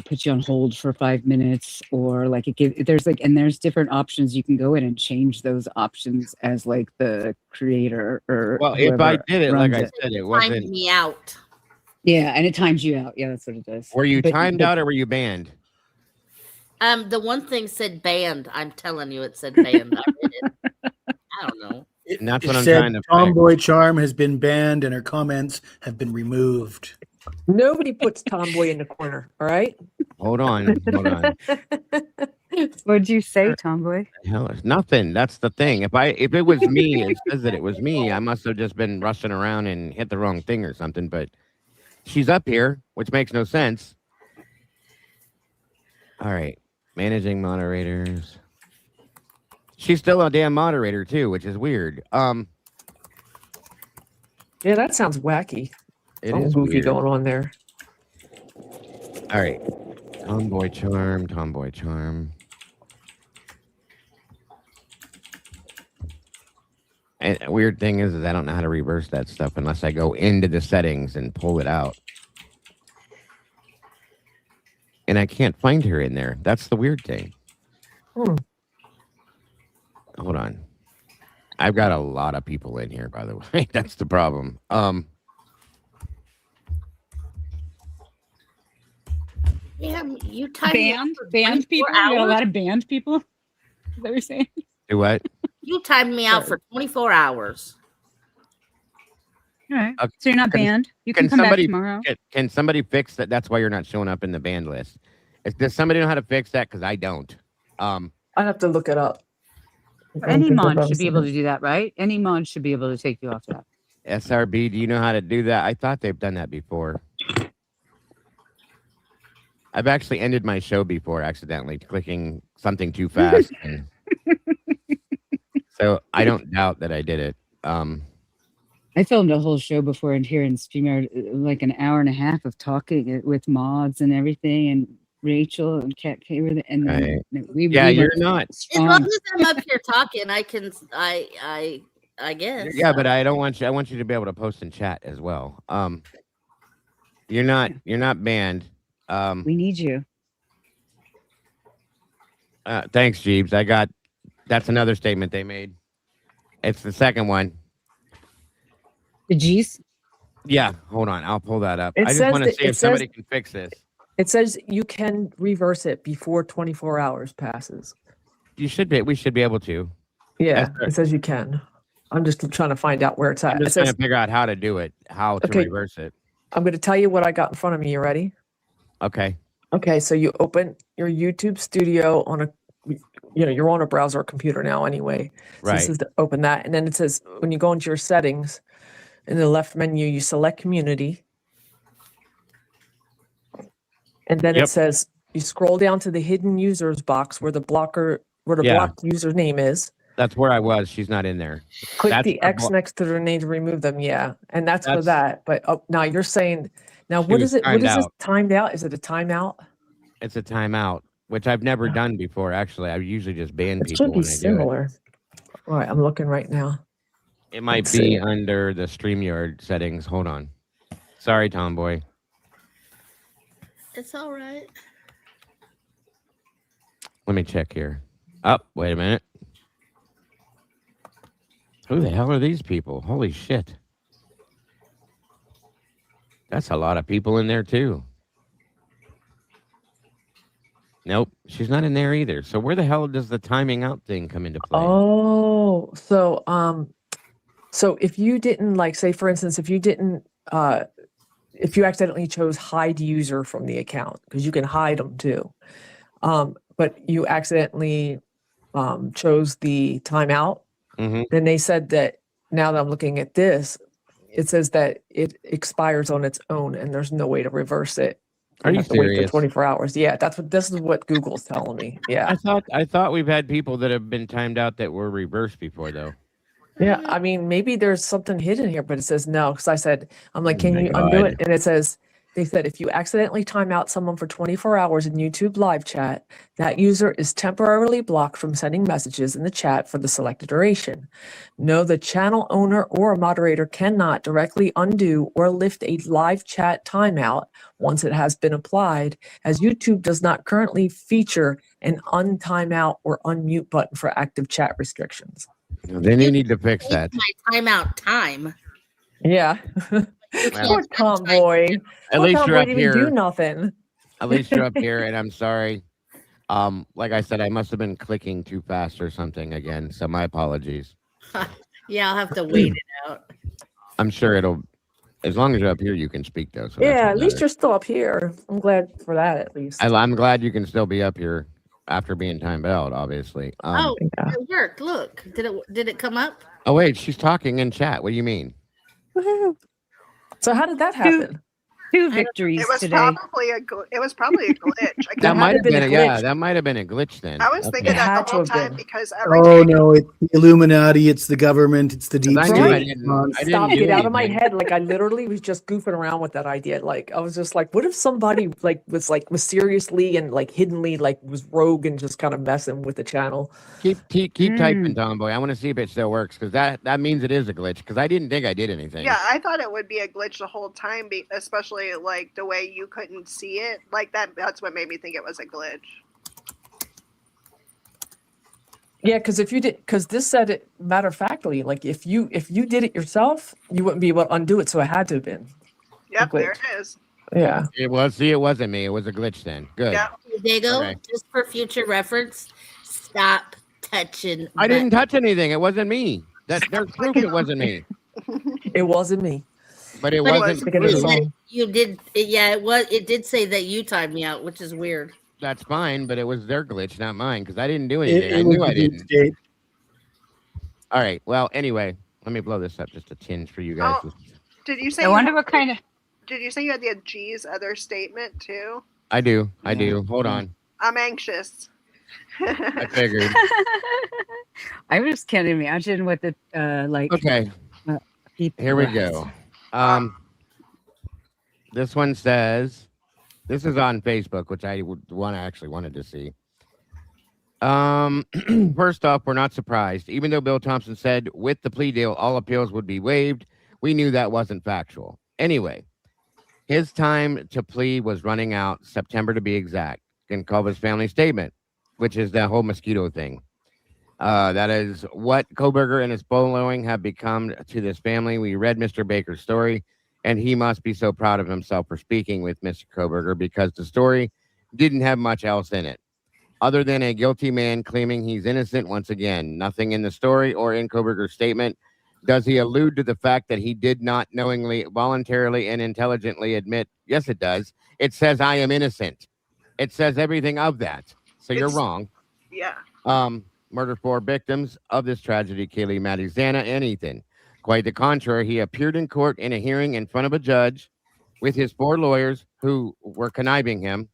put you on hold for 5 minutes, or like there's different options you can go in and change those options as like the creator or well, if I did it like I said, it wasn't timed me out. Yeah, and it times you out. Yeah, that's what it does. Were you timed out or were you banned? The one thing said banned. I'm telling you, it said banned. I read it. I don't know. And that's what It I'm said trying to Tomboy Charm has been banned and her comments have been removed. Nobody puts Tomboy in the corner. All right. Hold on. What'd you say, Tomboy? Hell, it's nothing. That's the thing. If it was me, it says that it was me. I must have just been rushing around and hit the wrong thing or something. But she's up here, which makes no sense. All right, managing moderators. She's still a damn moderator too, which is weird. Yeah, that sounds wacky. It is goofy weird. going on there. All right, Tomboy Charm. And the weird thing is I don't know how to reverse that stuff unless I go into the settings and pull it out. And I can't find her in there. That's the weird thing. Hold on. I've got a lot of people in here, by the way. That's the problem. Yeah, you timed me out for banned 24 people. You got a hours? lot of banned people. Is that what you're saying? Do what? You timed me out for 24 hours. All right. So you're not banned. You can come back tomorrow. Can somebody fix that? That's why you're not showing up in the banned list. Does somebody know how to fix that? Because I don't. I'd have to look it up. Any mod should be able to do that, right? Any mod should be able to take you off that. SRB, do you know how to do that? I thought they've done that before. I've actually ended my show before accidentally clicking something too fast. So I don't doubt that I did it. I filmed a whole show before in here in StreamYard, like an hour and a half of talking with mods and everything, and Rachel and Kat K were there, and then you're not. As long as I'm up here talking, I can. I guess. Yeah, but I don't want you. I want you to be able to post in chat as well. You're not banned. We need you. Thanks, Jeeves. That's another statement they made. It's the second one. The G's? Yeah, hold on. I'll pull that up. It I just want to see if somebody can fix this. It says you can reverse it before 24 hours passes. We should be able to. Yeah, it says you can. I'm just trying to find out where it's at. I'm just trying to figure out how to do it, how to reverse it. I'm going to tell you what I got in front of me. You ready? Okay. Okay, so you open your YouTube studio on you're on a browser or computer now anyway. So this is to open that. And then it says, when you go into your settings, in the left menu, you select community. And then it says, you scroll down to the hidden users box where the blocked username is. That's where I was. She's not in there. Click the X next to their name to remove them. Yeah. And that's for that. But now you're saying, what is it? What is this timed out? Is it a timeout? It's a timeout, which I've never done before. Actually, I usually just ban people. Should be similar. All right, I'm looking right now. It might be under the StreamYard settings. Hold on. Sorry, Tomboy. It's all right. Let me check here. Oh, wait a minute. Who the hell are these people? Holy shit. That's a lot of people in there too. Nope, she's not in there either. So where the hell does the timing out thing come into play? Oh, so if you didn't say, for instance, if you accidentally chose hide user from the account, because you can hide them too, but you accidentally chose the timeout, then they said that now that I'm looking at this, it says that it expires on its own and there's no way to reverse it. Are you serious? Wait for 24 hours. Yeah, this is what Google's telling me. Yeah. I thought we've had people that have been timed out that were reversed before though. Yeah, I mean maybe there's something hidden here, but it says no, because I'm like, can you undo it? And it says They said if you accidentally time out someone for 24 hours in YouTube live chat, that user is temporarily blocked from sending messages in the chat for the selected duration. No, the channel owner or a moderator cannot directly undo or lift a live chat timeout once it has been applied, as YouTube does not currently feature an untimeout or unmute button for active chat restrictions. Then you need to fix that. My timeout time. Yeah. Poor Tomboy. At least you're up didn't even here. do nothing. At least you're up here, and I'm sorry. Like I said, I must have been clicking too fast or something again, so my apologies. Yeah, I'll have to wait it out. I'm sure it'll, as long as you're up here, you can speak though. So Yeah, at least you're still up here. I'm glad for that, at least. I'm glad you can still be up here after being timed out, obviously. It worked. Look, did it come up? Oh wait, she's talking in chat. What do you mean? So how did that happen? Two victories It was today. probably a glitch. That might have been that might have been a glitch then. I was thinking that the whole time because every Oh time no, it's the Illuminati, it's the government, it's the deep I state. Stop, get out of my head. Like I literally was just goofing around with that idea. Like I was just like, what if somebody like was like mysteriously and like hiddenly like was rogue and just kind of messing with the channel? Keep typing, Tomboy. I want to see if it still works, because that means it is a glitch, because I didn't think I did anything. Yeah, I thought it would be a glitch the whole time, especially like the way you couldn't see it. Like that's what made me think it was a glitch. Yeah, because this said it matter of factly, like if you did it yourself, you wouldn't be able to undo it, so it had to have been. Yep, there it is. Yeah. It was. See, it wasn't me. It was a glitch then. Good. Yeah. Dago, Okay. just for future reference, stop touching. I didn't touch anything. It wasn't me. There's proof it wasn't me. It wasn't me. But it But wasn't. you did. Yeah, it was. It did say that you timed me out, which is weird. That's fine, but it was their glitch, not mine, because I didn't do anything. It I was knew I the deep didn't. state. All right. Well, anyway, let me blow this up just a tinge for you guys. Oh, did you say? I wonder what kind of. Did you say you had the G's other statement too? I do. Hold on. I'm anxious. I figured. I just can't imagine what the like. Okay. Here we go. This one says, this is on Facebook, which I actually wanted to see. First off, we're not surprised. Even though Bill Thompson said with the plea deal, all appeals would be waived, we knew that wasn't factual. Anyway, his time to plea was running out, September to be exact, in Culver's family statement, which is the whole mosquito thing. That is what Kohberger and his following have become to this family. We read Mr. Baker's story, and he must be so proud of himself for speaking with Mr. Kohberger, because the story didn't have much else in it, other than a guilty man claiming he's innocent once again. Nothing in the story or in Kohberger's statement does he allude to the fact that he did not knowingly, voluntarily, and intelligently admit. Yes, it does. It says, I am innocent. It says everything of that. So you're wrong. Yeah. Murder 4 victims of this tragedy, Kaylee, Maddie, Xana, and Ethan. Quite the contrary, he appeared in court in a hearing in front of a judge with his 4 lawyers who were conniving him.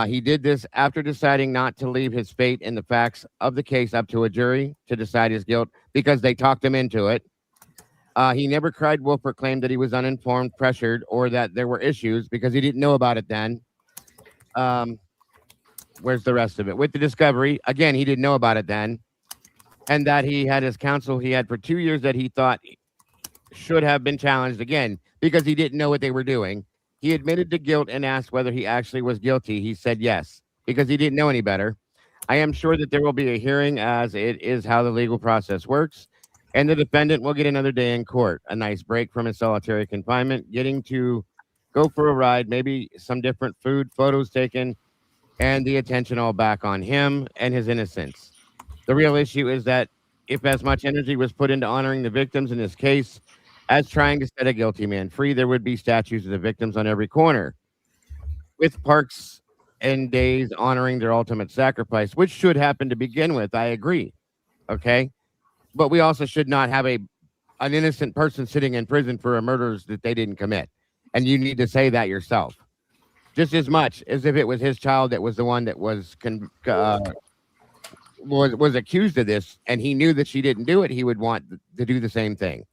He did this after deciding not to leave his fate and the facts of the case up to a jury to decide his guilt, because they talked him into it. He never cried wolf or claimed that he was uninformed, pressured, or that there were issues, because he didn't know about it then. Where's the rest of it? With the discovery, again, he didn't know about it then. And that he had his counsel he had for 2 years that he thought should have been challenged again, because he didn't know what they were doing. He admitted to guilt and asked whether he actually was guilty. He said yes, because he didn't know any better. I am sure that there will be a hearing, as it is how the legal process works, and the defendant will get another day in court, a nice break from his solitary confinement, getting to go for a ride, maybe some different food, photos taken, and the attention all back on him and his innocence. The real issue is that if as much energy was put into honoring the victims in this case as trying to set a guilty man free, there would be statues of the victims on every corner, with parks and days honoring their ultimate sacrifice, which should happen to begin with. I agree. Okay. But we also should not have an innocent person sitting in prison for a murders that they didn't commit. And you need to say that yourself, just as much as if it was his child that was the one that was accused of this, and he knew that she didn't do it, he would want to do the same thing.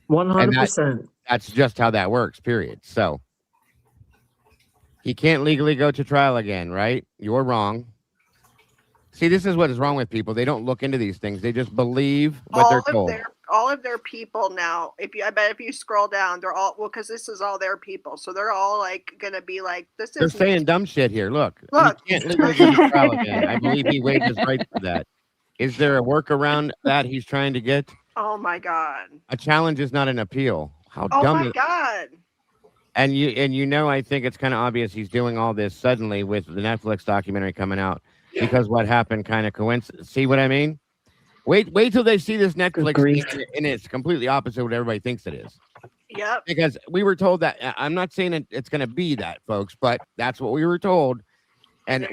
100%. That's just how that works, period. So He can't legally go to trial again, right? You're wrong. See, this is what is wrong with people. They don't look into these things. They just believe what they're told. All of their people now, I bet if you scroll down, they're all, well, because this is all their people. So they're all like going to be like, this is. They're saying dumb shit here. Look. He can't legally go to trial again. I believe he waived his right for that. Is there a workaround that he's trying to get? Oh my God. A challenge is not an appeal. How oh dumb my God. And I think it's kind of obvious he's doing all this suddenly with the Netflix documentary coming out because what happened kind of coincidence. See what I mean? Wait till they see this Netflix thing, and it's completely opposite what everybody thinks it is. Yep. Because we were told that. I'm not saying it's going to be that, folks, but that's what we were told, and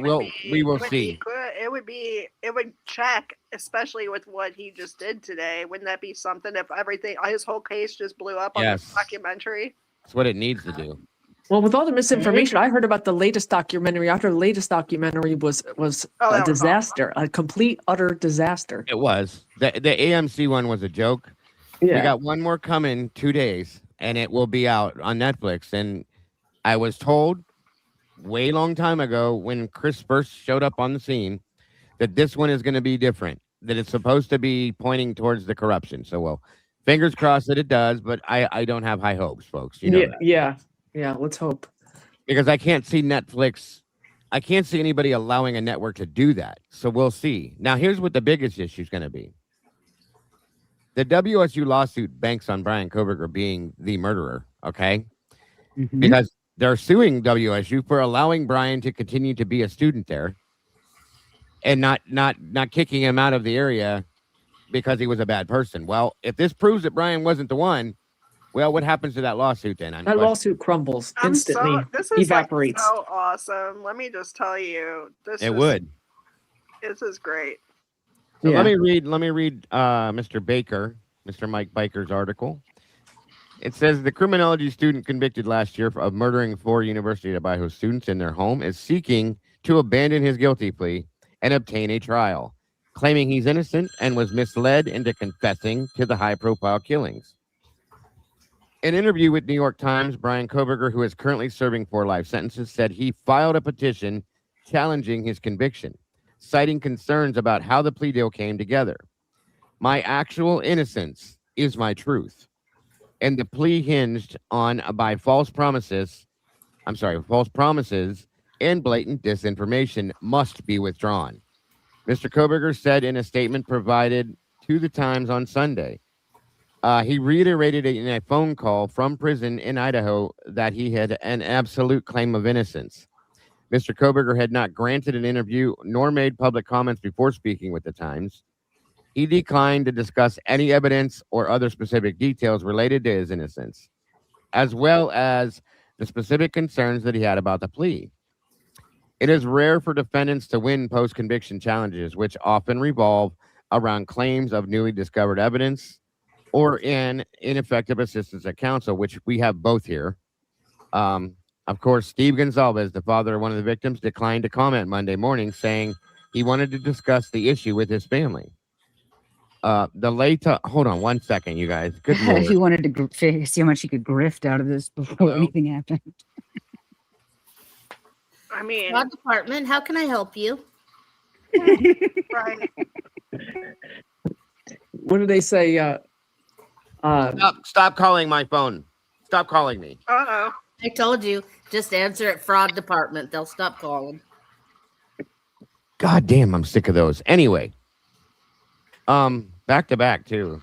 we will see. It would check, especially with what he just did today. Wouldn't that be something if his whole case just blew up on the documentary? That's what it needs to do. Well, with all the misinformation, I heard about the latest documentary. After the latest documentary was a disaster, a complete, utter disaster. It was. The AMC one was a joke. Yeah. We got one more coming 2 days, and it will be out on Netflix. And I was told way long time ago when Chris first showed up on the scene that this one is going to be different, that it's supposed to be pointing towards the corruption. So, well, fingers crossed that it does, but I don't have high hopes, folks. You know that. Yeah, let's hope. Because I can't see Netflix. I can't see anybody allowing a network to do that. So we'll see. Now, here's what the biggest issue is going to be. The WSU lawsuit banks on Bryan Kohberger being the murderer, okay? Mm-hmm. Because they're suing WSU for allowing Bryan to continue to be a student there and not kicking him out of the area because he was a bad person. Well, if this proves that Bryan wasn't the one, well, what happens to that lawsuit then? That lawsuit crumbles instantly, evaporates. Like so awesome. Let me just tell you, this is great. So let me read Mr. Baker, Mr. Mike Baker's article. It says the criminology student convicted last year of murdering 4 University of Idaho students in their home is seeking to abandon his guilty plea and obtain a trial, claiming he's innocent and was misled into confessing to the high-profile killings. In an interview with New York Times, Bryan Kohberger, who is currently serving 4 life sentences, said he filed a petition challenging his conviction, citing concerns about how the plea deal came together. My actual innocence is my truth, and the plea hinged on false promises and blatant disinformation must be withdrawn. Mr. Kohberger said in a statement provided to the Times on Sunday. He reiterated in a phone call from prison in Idaho that he had an absolute claim of innocence. Mr. Kohberger had not granted an interview nor made public comments before speaking with the Times. He declined to discuss any evidence or other specific details related to his innocence, as well as the specific concerns that he had about the plea. It is rare for defendants to win post-conviction challenges, which often revolve around claims of newly discovered evidence or ineffective assistance at counsel, which we have both here. Of course, Steve Gonzalez, the father of one of the victims, declined to comment Monday morning, saying he wanted to discuss the issue with his family. Hold on 1 second, you guys. Good Lord. He wanted to see how much he could grift out of this before anything happened. I mean, Law department, how can I help you? Right. What do they say? Stop calling my phone. Stop calling me. Uh-oh. I told you, just answer at fraud department. They'll stop calling. God damn, I'm sick of those. Anyway, back to back too.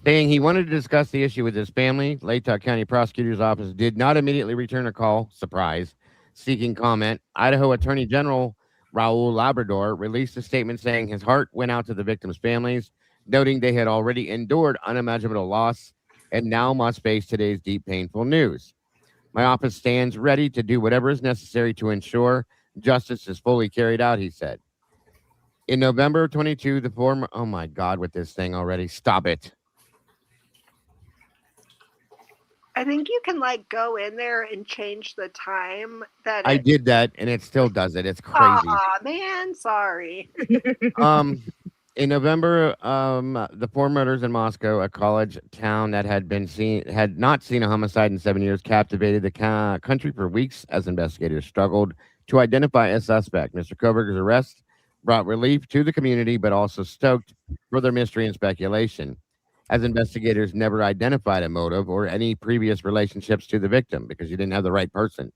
Saying he wanted to discuss the issue with his family, Latah County Prosecutor's Office did not immediately return a call. Surprise. Seeking comment, Idaho Attorney General Raul Labrador released a statement saying his heart went out to the victims' families, noting they had already endured unimaginable loss and now must face today's deep, painful news. My office stands ready to do whatever is necessary to ensure justice is fully carried out, he said. In November of 22, the former... Oh, my God, with this thing already. Stop it. I think you can, go in there and change the time that... I did that, and it still does it. It's crazy. Aw, man, sorry. In November, the four murders in Moscow, a college town that had not seen a homicide in 7 years, captivated the country for weeks as investigators struggled to identify a suspect. Mr. Kohberger's arrest brought relief to the community, but also stoked further mystery and speculation, as investigators never identified a motive or any previous relationships to the victim because you didn't have the right person.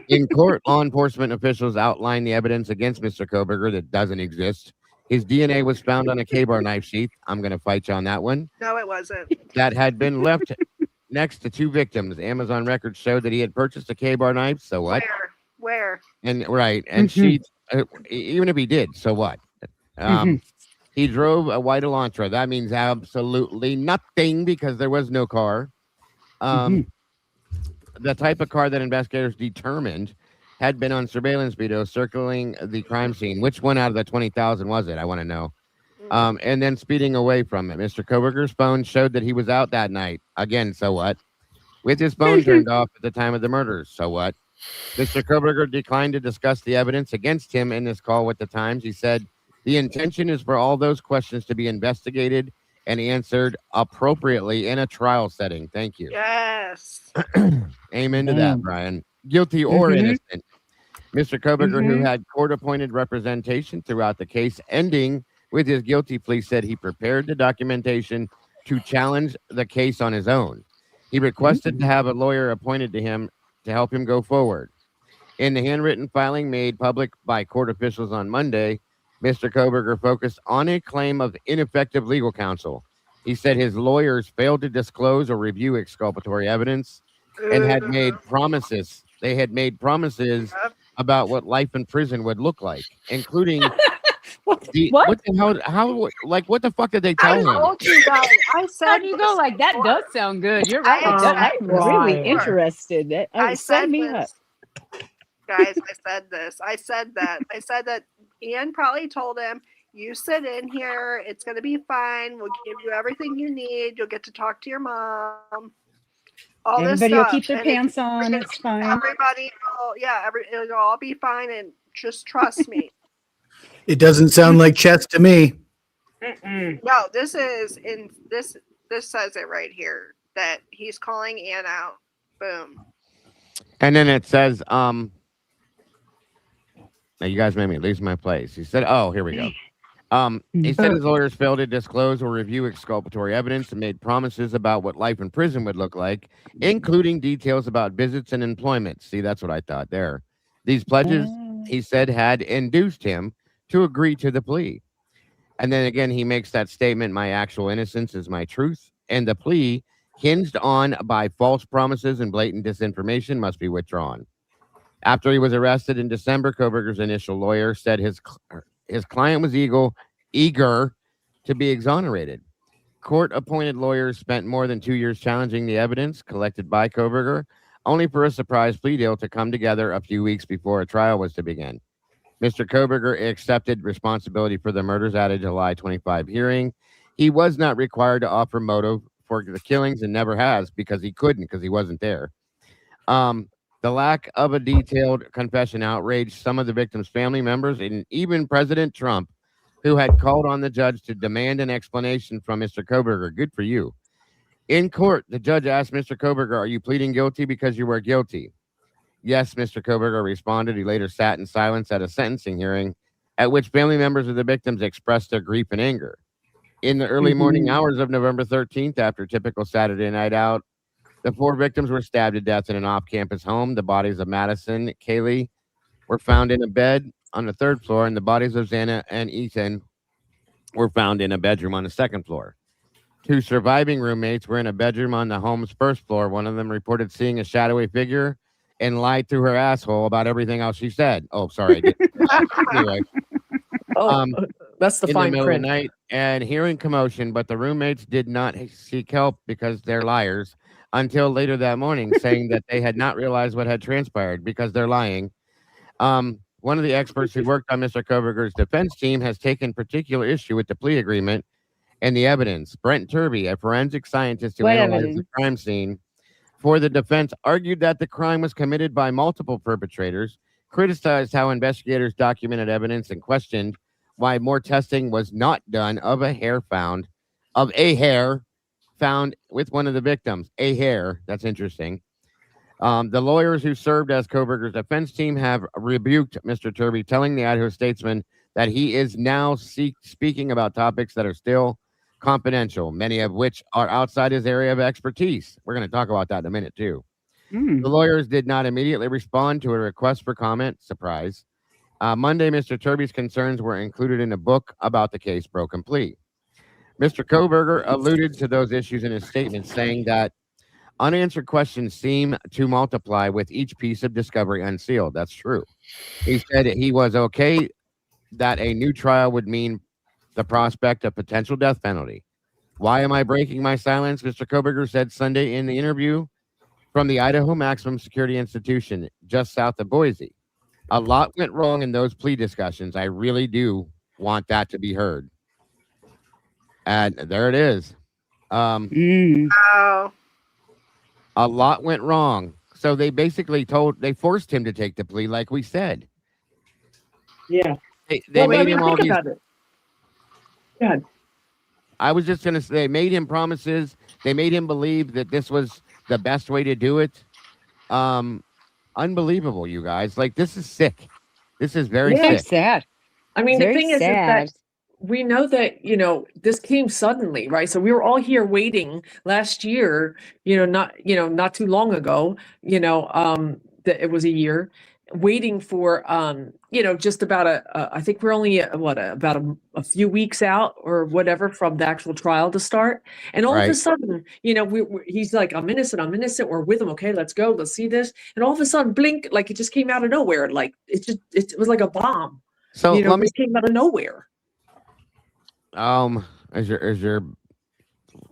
In court, law enforcement officials outlined the evidence against Mr. Kohberger that doesn't exist. His DNA was found on a K-bar knife sheath. I'm going to fight you on that one. No, it wasn't. That had been left next to two victims. Amazon records showed that he had purchased a K-bar knife. So what? Where? And right, and she, even if he did, so what? He drove a white Elantra. That means absolutely nothing because there was no car. The type of car that investigators determined had been on surveillance video circling the crime scene. Which one out of the 20,000 was it? I want to know. And then speeding away from it. Mr. Kohberger's phone showed that he was out that night. Again, so what? With his phone turned off at the time of the murders. So what? Mr. Kohberger declined to discuss the evidence against him in this call with the Times. He said, the intention is for all those questions to be investigated and answered appropriately in a trial setting. Thank you. Yes. Amen to that, Bryan. Guilty or innocent. Mr. Kohberger, who had court-appointed representation throughout the case, ending with his guilty plea, said he prepared the documentation to challenge the case on his own. He requested to have a lawyer appointed to him to help him go forward. In the handwritten filing made public by court officials on Monday, Mr. Kohberger focused on a claim of ineffective legal counsel. He said his lawyers failed to disclose or review exculpatory evidence and had made promises. They had made promises about what life in prison would look like, including what the hell? How? Like, what the fuck did they tell him? I told you guys. I said. How do you go like that? Does sound good. You're right. I'm really interested. Set me up. Guys, I said this. I said that Ian probably told him, you sit in here. It's going to be fine. We'll give you everything you need. You'll get to talk to your mom. Everybody will keep their pants on. It's fine. Everybody will, it'll all be fine. And just trust me. It doesn't sound like chess to me. No, this says it right here that he's calling Ian out. Boom. And then it says, now you guys made me lose my place. He said, oh, here we go. He said his lawyers failed to disclose or review exculpatory evidence and made promises about what life in prison would look like, including details about visits and employment. See, that's what I thought there. These pledges, he said, had induced him to agree to the plea. And then again, he makes that statement, my actual innocence is my truth. And the plea, hinged on by false promises and blatant disinformation, must be withdrawn. After he was arrested in December, Kohberger's initial lawyer said his client was eager to be exonerated. Court-appointed lawyers spent more than 2 years challenging the evidence collected by Kohberger, only for a surprise plea deal to come together a few weeks before a trial was to begin. Mr. Kohberger accepted responsibility for the murders at a July 25 hearing. He was not required to offer motive for the killings and never has because he couldn't because he wasn't there. The lack of a detailed confession outraged some of the victims' family members and even President Trump, who had called on the judge to demand an explanation from Mr. Kohberger. Good for you. In court, the judge asked Mr. Kohberger, are you pleading guilty because you were guilty? Yes, Mr. Kohberger responded. He later sat in silence at a sentencing hearing at which family members of the victims expressed their grief and anger. In the early morning hours of November 13th, after a typical Saturday night out, the four victims were stabbed to death in an off-campus home. The bodies of Madison, Kaylee were found in a bed on the third floor, and the bodies of Xana and Ethan were found in a bedroom on the second floor. Two surviving roommates were in a bedroom on the home's first floor. One of them reported seeing a shadowy figure and lied through her asshole about everything else she said. Oh, sorry. Anyway. That's the fine in the middle print. of the night and hearing commotion, but the roommates did not seek help because they're liars until later that morning, saying that they had not realized what had transpired because they're lying. One of the experts who worked on Mr. Kohberger's defense team has taken particular issue with the plea agreement and the evidence. Brent Turby, a forensic scientist who analyzed the crime scene for the defense, argued that the crime was committed by multiple perpetrators, criticized how investigators documented evidence, and questioned why more testing was not done of a hair found with one of the victims. A hair. That's interesting. The lawyers who served as Kohberger's defense team have rebuked Mr. Turby, telling the Idaho Statesman that he is now speaking about topics that are still confidential, many of which are outside his area of expertise. We're going to talk about that in a minute, too. The lawyers did not immediately respond to a request for comment. Surprise. Monday, Mr. Turby's concerns were included in a book about the case Broken Plea. Mr. Kohberger alluded to those issues in his statement, saying that unanswered questions seem to multiply with each piece of discovery unsealed. That's true. He said he was okay that a new trial would mean the prospect of potential death penalty. Why am I breaking my silence? Mr. Kohberger said Sunday in the interview from the Idaho Maximum Security Institution just south of Boise. A lot went wrong in those plea discussions. I really do want that to be heard. And there it is. Wow. A lot went wrong. So they basically forced him to take the plea, like we said. Yeah. They made him all these. God. I was just going to say, they made him promises. They made him believe that this was the best way to do it. Unbelievable, you guys. Like, this is sick. This is very sick. Sad. I mean, Very the thing is sad. that we know that, this came suddenly, right? So we were all here waiting last year, not too long ago, that it was a year waiting for, just about I think we're only about a few weeks out or whatever from the actual trial to start. And all of a sudden, he's like, I'm innocent. We're with him. Okay, let's go. Let's see this. And all of a sudden, blink, like it just came out of nowhere. Like it was like a bomb. So let me came out of nowhere. You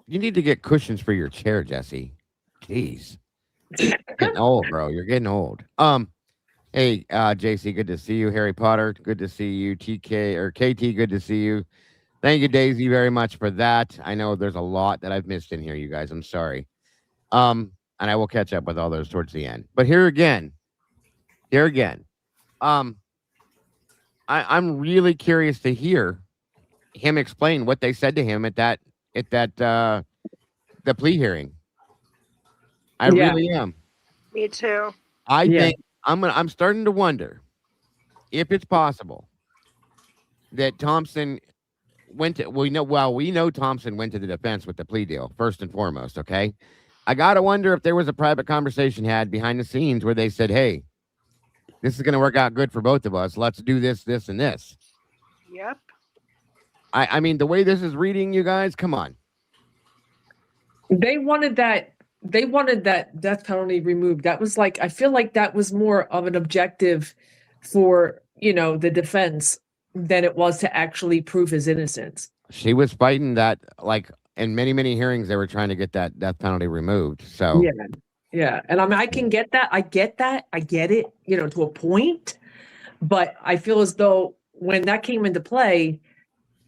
need to get cushions for your chair, Jesse. Jeez. Getting old, bro. You're getting old. Hey, JC, good to see you. Harry Potter, good to see you. TK or KT, good to see you. Thank you, Daisy, very much for that. I know there's a lot that I've missed in here, you guys. I'm sorry. And I will catch up with all those towards the end. But here again. I'm really curious to hear him explain what they said to him at the plea hearing. I really am. Me too. I think I'm starting to wonder if it's possible that Thompson we know Thompson went to the defense with the plea deal, first and foremost, okay? I got to wonder if there was a private conversation had behind the scenes where they said, hey, this is going to work out good for both of us. Let's do this, this, and this. Yep. I mean, the way this is reading, you guys, come on. They wanted that death penalty removed. That was like, I feel like that was more of an objective for, the defense than it was to actually prove his innocence. She was fighting that, like, in many, many hearings, they were trying to get that death penalty removed. So, yeah. And I mean, I can get that. I get it, to a point. But I feel as though when that came into play,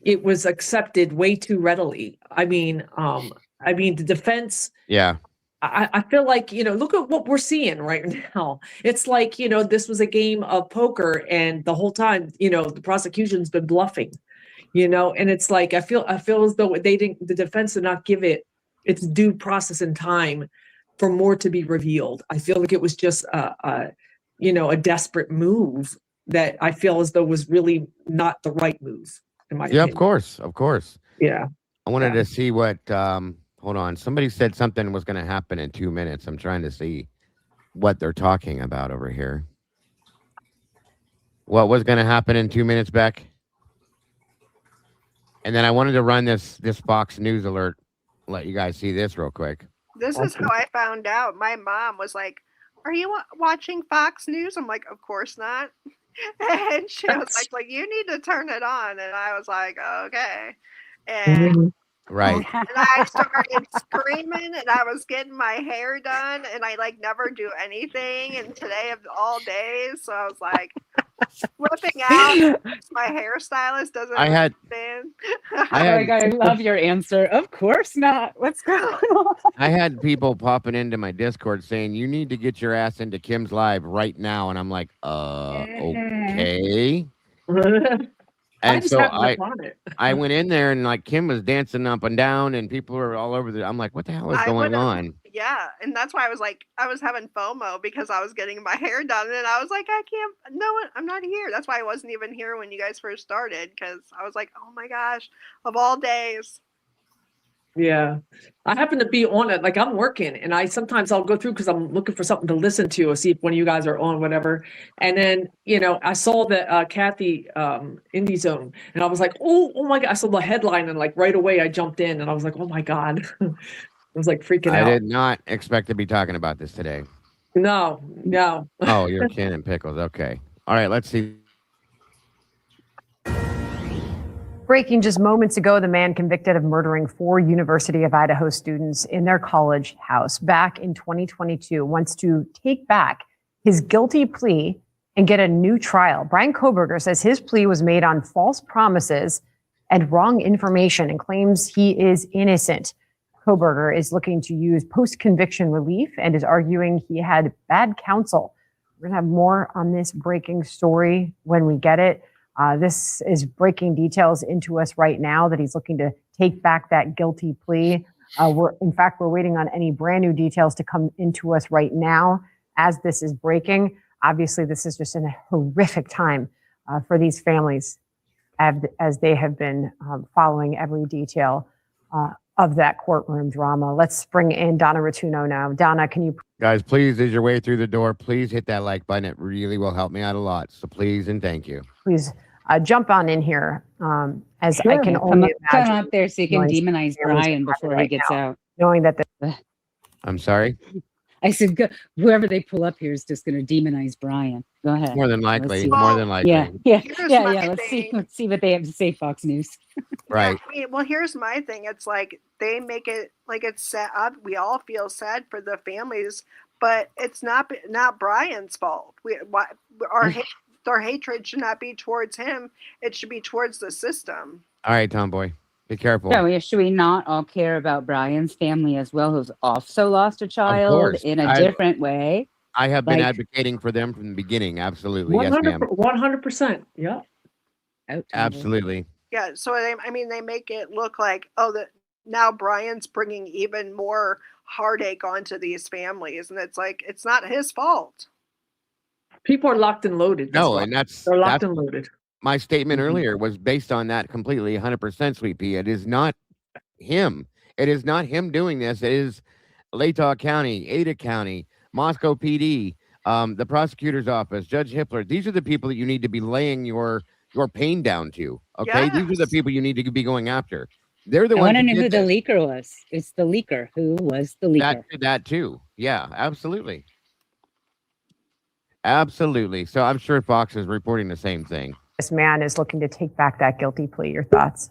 it was accepted way too readily. I mean, the defense. Yeah. I feel like, look at what we're seeing right now. It's like, this was a game of poker and the whole time, the prosecution's been bluffing, and it's like, I feel as though the defense did not give it its due process and time for more to be revealed. I feel like it was just a desperate move that I feel as though was really not the right move. In my opinion. Of course. Yeah. I wanted to see what, hold on. Somebody said something was going to happen in 2 minutes. I'm trying to see what they're talking about over here. What was going to happen in 2 minutes, Beck? And then I wanted to run this Fox News alert. Let you guys see this real quick. This is how I found out. My mom was like, "Are you watching Fox News?" I'm like, "Of course not." And she was like, "Well, you need to turn it on." And I was like, "Okay." And right. And I started screaming, and I was getting my hair done, and I never do anything. And today of all days, so I was like flipping out. My hairstylist doesn't understand. I love your answer. Of course not. What's going on? I had people popping into my Discord saying, you need to get your ass into Kim's live right now. And I'm like, okay. And just so happened upon it. I went in there and like Kim was dancing up and down and people were all over I'm like, what the hell is going on? Yeah, and that's why I was having FOMO because I was getting my hair done and I was like, I'm not here. That's why I wasn't even here when you guys first started, because I was like, oh my gosh, of all days. Yeah, I happen to be on it. Like I'm working, and sometimes I'll go through because I'm looking for something to listen to or see if one of you guys are on, whatever. And then I saw the Kathy Indie Zone, and I was like, oh my god! I saw the headline, and like right away I jumped in, and I was like, oh my god, I was like freaking out. I did not expect to be talking about this today. No. Oh, you're canning pickles. Okay, all right. Let's see. Breaking just moments ago, the man convicted of murdering 4 University of Idaho students in their college house back in 2022 wants to take back his guilty plea and get a new trial. Bryan Kohberger says his plea was made on false promises and wrong information and claims he is innocent. Kohberger is looking to use post-conviction relief and is arguing he had bad counsel. We're going to have more on this breaking story when we get it. This is breaking details into us right now that he's looking to take back that guilty plea. We're waiting on any brand new details to come into us right now as this is breaking. Obviously, this is just a horrific time for these families as they have been following every detail of that courtroom drama. Let's bring in Donna Rotuno now. Donna, can you... Guys, please, as your way through the door, please hit that like button. It really will help me out a lot. So please and thank you. Please jump on in here as I can only imagine. Come up there so you can demonize Bryan before he gets out. Knowing that I'm sorry? I said, whoever they pull up here is just going to demonize Bryan. Go ahead. More than likely. Yeah. Let's see what they have to say, Fox News. Right. Yeah, well, here's my thing. It's like they make it like it's sad. We all feel sad for the families, but it's not Bryan's fault. Our hatred should not be towards him. It should be towards the system. All right, Tomboy. Be careful. So should we not all care about Bryan's family as well, who's also lost a child in a different way? I have been advocating for them from the beginning. Absolutely. 100%, yes, ma'am. 100%. Yeah. Absolutely. Yeah. So they make it look like that now Bryan's bringing even more heartache onto these families, and it's like it's not his fault. People are locked and loaded. They're locked and loaded. My statement earlier was based on that completely, 100%, Sweet Pea. It is not him. It is not him doing this. It is Latah County, Ada County, Moscow PD, the prosecutor's office, Judge Hippler. These are the people that you need to be laying your pain down to. Okay, yes. These are the people you need to be going after. They're the ones. I want to know who the leaker was. It's the leaker. Who was the leaker? That too. Yeah, absolutely. Absolutely. So I'm sure Fox is reporting the same thing. This man is looking to take back that guilty plea. Your thoughts?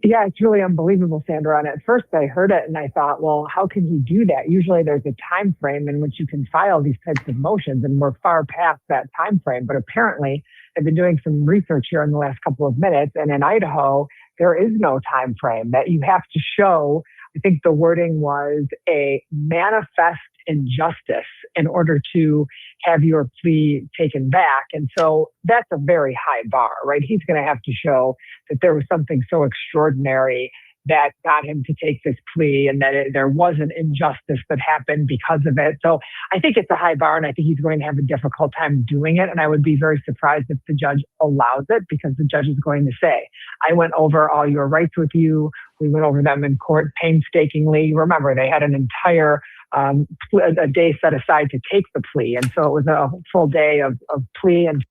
Yeah, it's really unbelievable, Sandra. And at first I heard it and I thought, well, how can he do that? Usually there's a time frame in which you can file these types of motions, and we're far past that time frame. But apparently I've been doing some research here in the last couple of minutes, and in Idaho, there is no time frame that you have to show. I think the wording was a manifest injustice in order to have your plea taken back. And so that's a very high bar, right? He's going to have to show that there was something so extraordinary that got him to take this plea, and that there was an injustice that happened because of it. So I think it's a high bar, and I think he's going to have a difficult time doing it. And I would be very surprised if the judge allows it, because the judge is going to say, I went over all your rights with you. We went over them in court painstakingly. Remember, they had an entire a day set aside to take the plea. And so it was a full day of plea. And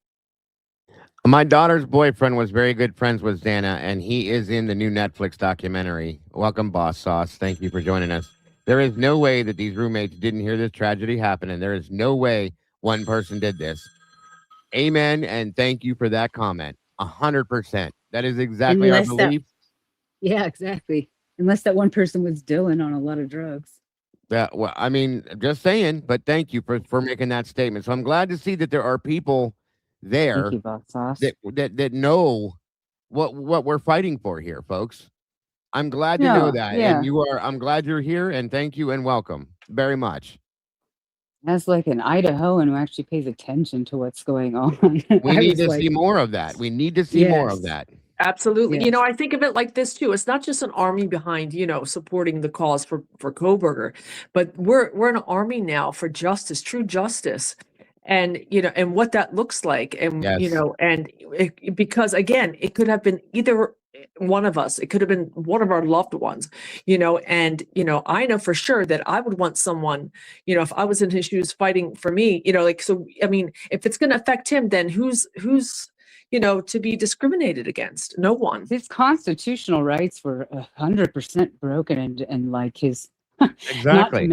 my daughter's boyfriend was very good friends with Xana, and he is in the new Netflix documentary. Welcome, Boss Sauce. Thank you for joining us. There is no way that these roommates didn't hear this tragedy happen, and there is no way one person did this. Amen, and thank you for that comment. 100%. That is exactly our belief. Yeah, exactly. Unless that one person was Dylan on a lot of drugs. Yeah, well, I mean, just saying, but thank you for making that statement. So I'm glad to see that there are people there that know what we're fighting for here, folks. I'm glad to know that. And I'm glad you're here, and thank you and welcome very much. As like an Idahoan who actually pays attention to what's going on. We need to see more of that. We need to see more of that. Absolutely. Yes. You know, I think of it like this too. It's not just an army behind, supporting the cause for Kohberger, but we're an army now for justice, true justice. And, and what that looks like. And, because again, it could have been either one of us, it could have been one of our loved ones, and, I know for sure that I would want someone, if I was in his shoes fighting for me, so, I mean, if it's going to affect him, then who's, to be discriminated against? No one. His constitutional rights were 100% broken, and like his exactly.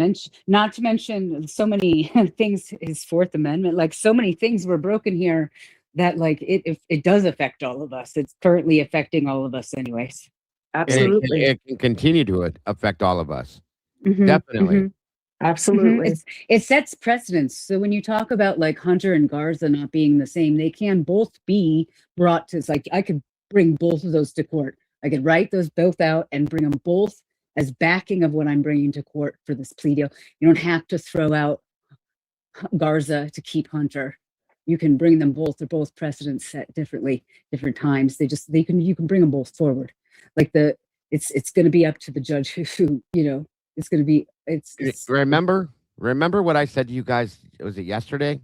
Not to mention so many things. His Fourth Amendment, like so many things were broken here that like it does affect all of us. It's currently affecting all of us, anyways. Absolutely, it can continue to affect all of us. Mm-hmm. Definitely. Mm-hmm. Absolutely. It sets precedence. So when you talk about like Hunter and Garza not being the same, they can both be brought to, it's like I could bring both of those to court. I could write those both out and bring them both as backing of what I'm bringing to court for this plea deal. You don't have to throw out Garza to keep Hunter. You can bring them both. They're both precedents set differently, different times. You can bring them both forward. Like it's going to be up to the judge who it's going to be. Remember what I said to you guys? Was it yesterday?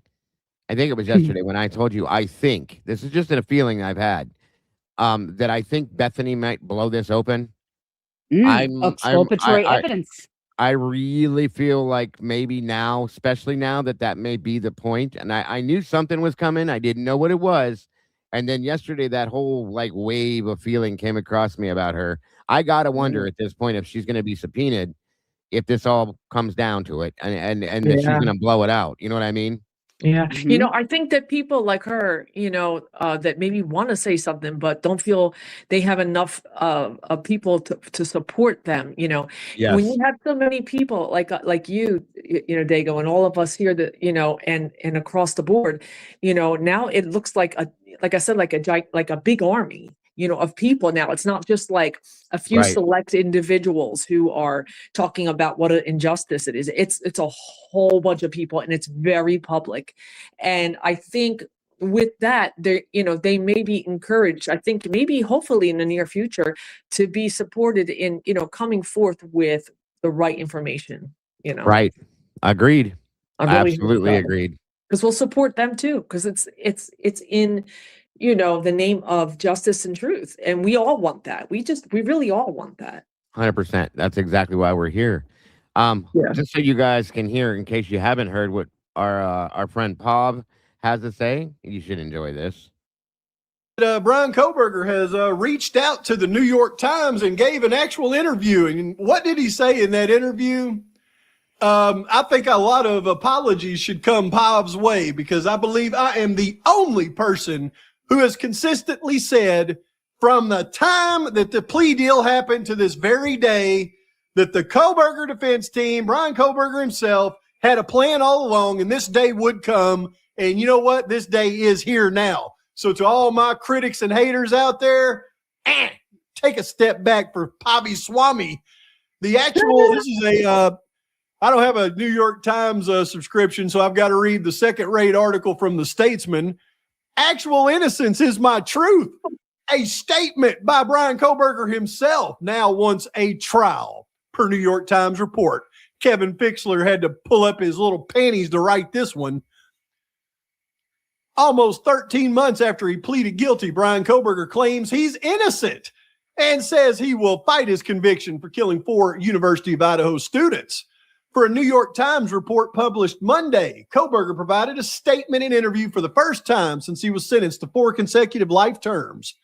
I think it was yesterday when I told you, I think this is just a feeling I've had, that I think Bethany might blow this open. Exculpatory evidence. I really feel like maybe now, especially now that may be the point. And I knew something was coming. I didn't know what it was. And then yesterday, that whole like wave of feeling came across me about her. I got to wonder at this point if she's going to be subpoenaed, if this all comes down to it, and that she's going to blow it out. You know what I mean? Yeah. Mm-hmm. I think that people like her, that maybe want to say something, but don't feel they have enough of people to support them, Yes. When you have so many people like you, Dago, and all of us here that, and across the board, now it looks like I said, like a big army, of people. Now it's not just like a few select individuals who are talking about what an injustice it is. It's a whole bunch of people, and it's very public. And I think with that, they may be encouraged, I think maybe hopefully in the near future, to be supported in, coming forth with the right information, Right. Agreed. I really Absolutely agreed. Because we'll support them too, because it's in the name of justice and truth. And we all want that. We really all want that. 100%. That's exactly why we're here. Just so you guys can hear, in case you haven't heard what our friend Pav has to say, you should enjoy this. Bryan Kohberger has reached out to the New York Times and gave an actual interview. And what did he say in that interview? I think a lot of apologies should come Pav's way, because I believe I am the only person who has consistently said from the time that the plea deal happened to this very day that the Kohberger defense team, Bryan Kohberger himself, had a plan all along, and this day would come. And you know what? This day is here now. So to all my critics and haters out there, take a step back for Pavi Swami. The actual, this is I don't have a New York Times subscription, so I've got to read the second-rate article from the Statesman. Actual innocence is my truth. A statement by Bryan Kohberger himself now wants a trial, per New York Times report. Kevin Fixler had to pull up his little panties to write this one. Almost 13 months after he pleaded guilty, Bryan Kohberger claims he's innocent and says he will fight his conviction for killing 4 University of Idaho students. For a New York Times report published Monday, Kohberger provided a statement and interview for the first time since he was sentenced to 4 consecutive life terms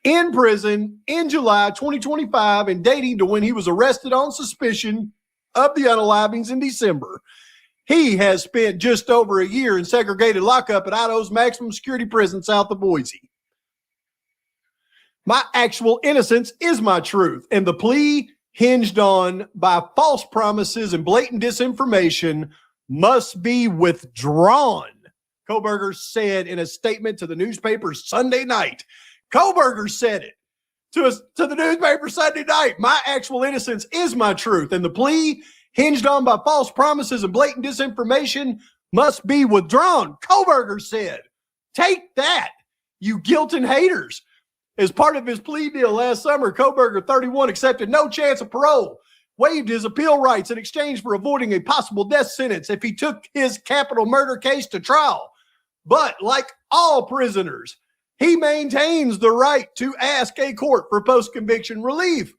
in prison in July 2025 and dating to when he was arrested on suspicion of the unalivings in December. He has spent just over a year in segregated lockup at Idaho's maximum security prison south of Boise. My actual innocence is my truth, and the plea hinged on by false promises and blatant disinformation must be withdrawn, Kohberger said in a statement to the newspaper Sunday night. Kohberger said it to the newspaper Sunday night. My actual innocence is my truth, and the plea hinged on by false promises and blatant disinformation must be withdrawn, Kohberger said. Take that, you guilt and haters. As part of his plea deal last summer, Kohberger, 31, accepted no chance of parole, waived his appeal rights in exchange for avoiding a possible death sentence if he took his capital murder case to trial. But like all prisoners, he maintains the right to ask a court for post-conviction relief,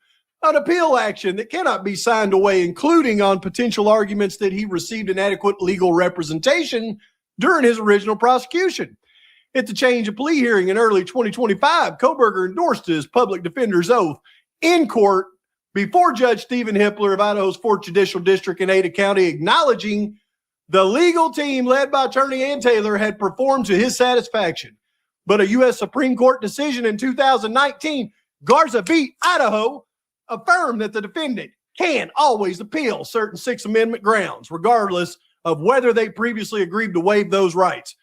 an appeal action that cannot be signed away, including on potential arguments that he received inadequate legal representation during his original prosecution. At the change of plea hearing in early 2025, Kohberger endorsed his public defender's oath in court before Judge Stephen Hippler of Idaho's 4th Judicial District in Ada County, acknowledging the legal team led by attorney Ann Taylor had performed to his satisfaction. But a U.S. Supreme Court decision in 2019, Garza v. Idaho, affirmed that the defendant can always appeal certain Sixth Amendment grounds, regardless of whether they previously agreed to waive those rights.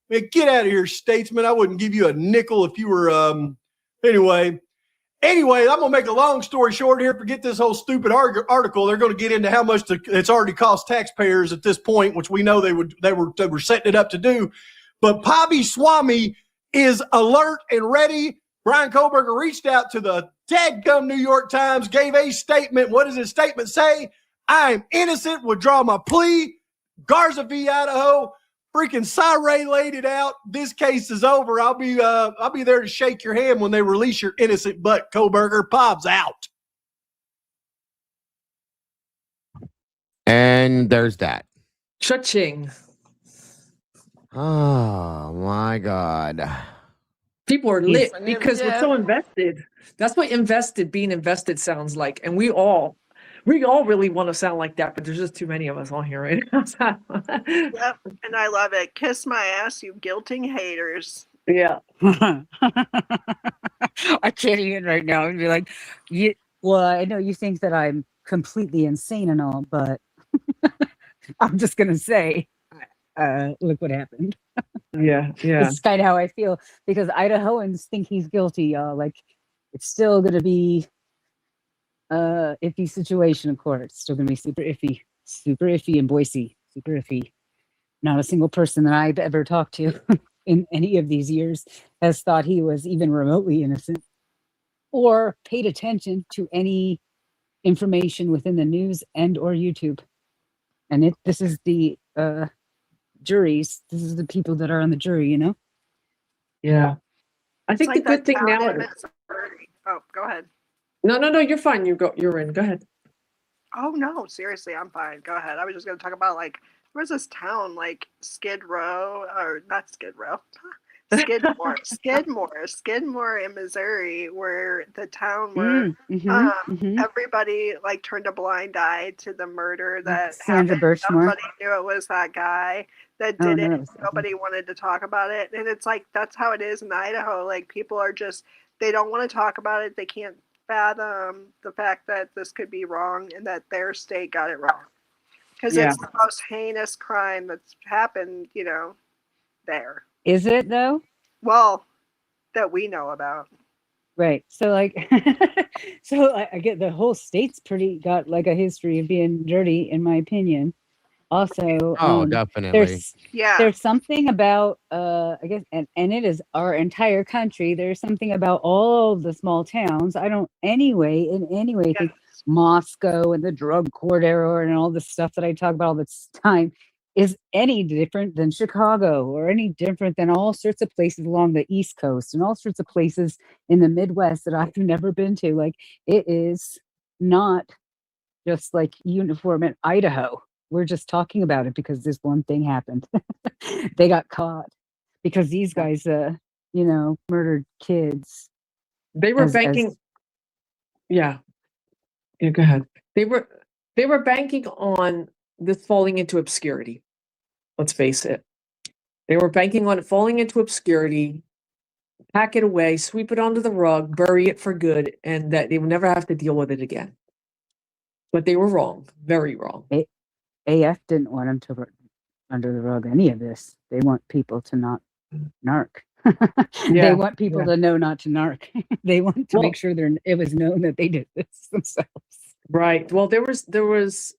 Man, get out of here, statesman. I wouldn't give you a nickel if you were, Anyway, I'm going to make a long story short here. Forget this whole stupid article. They're going to get into how much it's already cost taxpayers at this point, which we know they were setting it up to do. But Pavi Swami is alert and ready. Bryan Kohberger reached out to the dadgum New York Times, gave a statement. What does his statement say? I'm innocent, withdraw my plea. Garza v. Idaho. Freaking Syray laid it out. This case is over. I'll be there to shake your hand when they release your innocent butt, Kohberger. Pob's out. And there's that. Cha-ching. Oh my God. People are lit because we're so invested. That's what being invested sounds like. And we all really want to sound like that, but there's just too many of us on here right now. Yep, and I love it. Kiss my ass, you guilting haters. Yeah. I can't even right now and be like, well, I know you think that I'm completely insane and all, but I'm just going to say, look what happened. Yeah. It's kind of how I feel because Idahoans think he's guilty, y'all. Like, it's still going to be iffy situation of court. It's still gonna be super iffy in Boise, super iffy. Not a single person that I've ever talked to in any of these years has thought he was even remotely innocent or paid attention to any information within the news and or YouTube. And this is the juries. This is the people that are on the jury, you know? Yeah. I think the good thing now. Oh, go ahead. No, you're fine. You're in. Go ahead. Oh no, seriously, I'm fine. Go ahead. I was just gonna talk about where's this town like Skid Row or not Skid Row, Skidmore in Missouri, where the town where everybody turned a blind eye to the murder that happened. Nobody knew it was that guy that did it. Nobody wanted to talk about it, and it's that's how it is in Idaho. People are just they don't want to talk about it. They can't fathom the fact that this could be wrong and that their state got it wrong because it's the most heinous crime that's happened there. Is it though? Well, that we know about, right? So I get the whole state's got a history of being dirty in my opinion. Also, definitely. There's something about I guess, and it is our entire country. There's something about all the small towns. I don't in any way think Moscow and the drug court era and all the stuff that I talk about all this time is any different than Chicago or any different than all sorts of places along the East Coast and all sorts of places in the Midwest that I've never been to. It is not just uniform in Idaho. We're just talking about it because this one thing happened. They got caught because these guys, murdered kids. They were banking. Yeah, go ahead. They were banking on this falling into obscurity. Let's face it. They were banking on it falling into obscurity, pack it away, sweep it under the rug, bury it for good, and that they would never have to deal with it again. But they were wrong, very wrong. AF didn't want them to under the rug any of this. They want people to not narc. They want people to know not to narc. They want to make sure it was known that they did this themselves. Right. Well, there was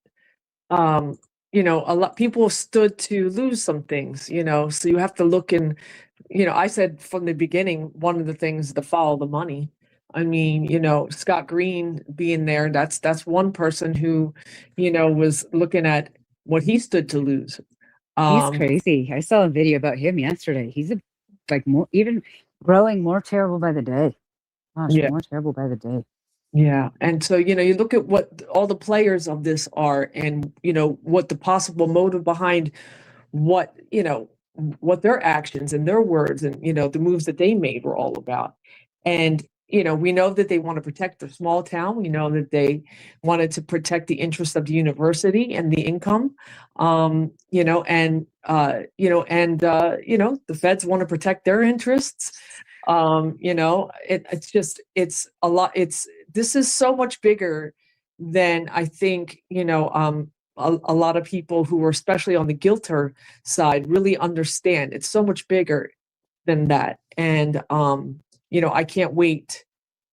you know, a lot people stood to lose some things, you know, so you have to look in, you know, I said from the beginning, one of the things to follow the money. I mean, you know, Scott Green being there, that's one person who, you know, was looking at what he stood to lose. He's crazy. I saw a video about him yesterday. He's like more even growing more terrible by the day. Gosh, Yeah. more terrible by the day. Yeah. And so, you know, you look at what all the players of this are and, you know, what the possible motive behind what, you know, what their actions and their words and, you know, the moves that they made were all about. And, you know, we know that they want to protect their small town. We know that they wanted to protect the interests of the university and the income, you know, and, you know, and, you know, the feds want to protect their interests. You know, it's a lot. This is so much bigger than I think, you know, a lot of people who are especially on the guilter side really understand. It's so much bigger than that. And, you know, I can't wait.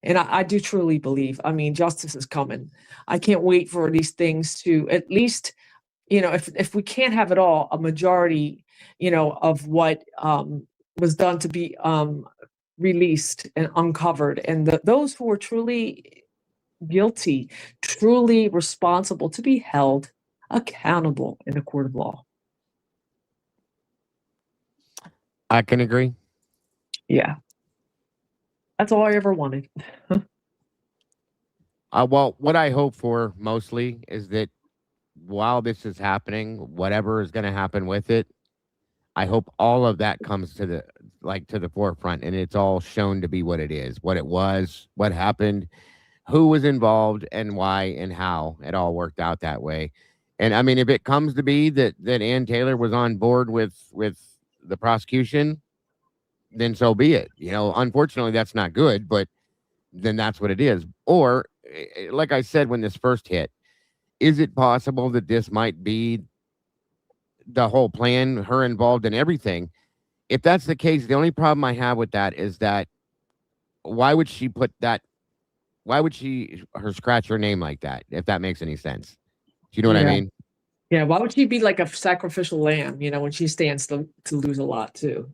And I do truly believe, I mean, justice is coming. I can't wait for these things to at least, you know, if we can't have it all, a majority, you know, of what was done to be released and uncovered. And those who were truly guilty, truly responsible to be held accountable in a court of law. I can agree. Yeah. That's all I ever wanted. Well, what I hope for mostly is that while this is happening, whatever is going to happen with it, I hope all of that comes to the forefront and it's all shown to be what it is, what it was, what happened, who was involved and why and how it all worked out that way. And I mean, if it comes to be that Ann Taylor was on board with the prosecution, then so be it. You know, unfortunately, that's not good, but then that's what it is. Or, like I said when this first hit, is it possible that this might be the whole plan, her involved in everything? If that's the case, the only problem I have with that is that why would she put that? Why would she scratch her name like that? If that makes any sense, do you know what I mean? Yeah. Why would she be like a sacrificial lamb? You know, when she stands to lose a lot too.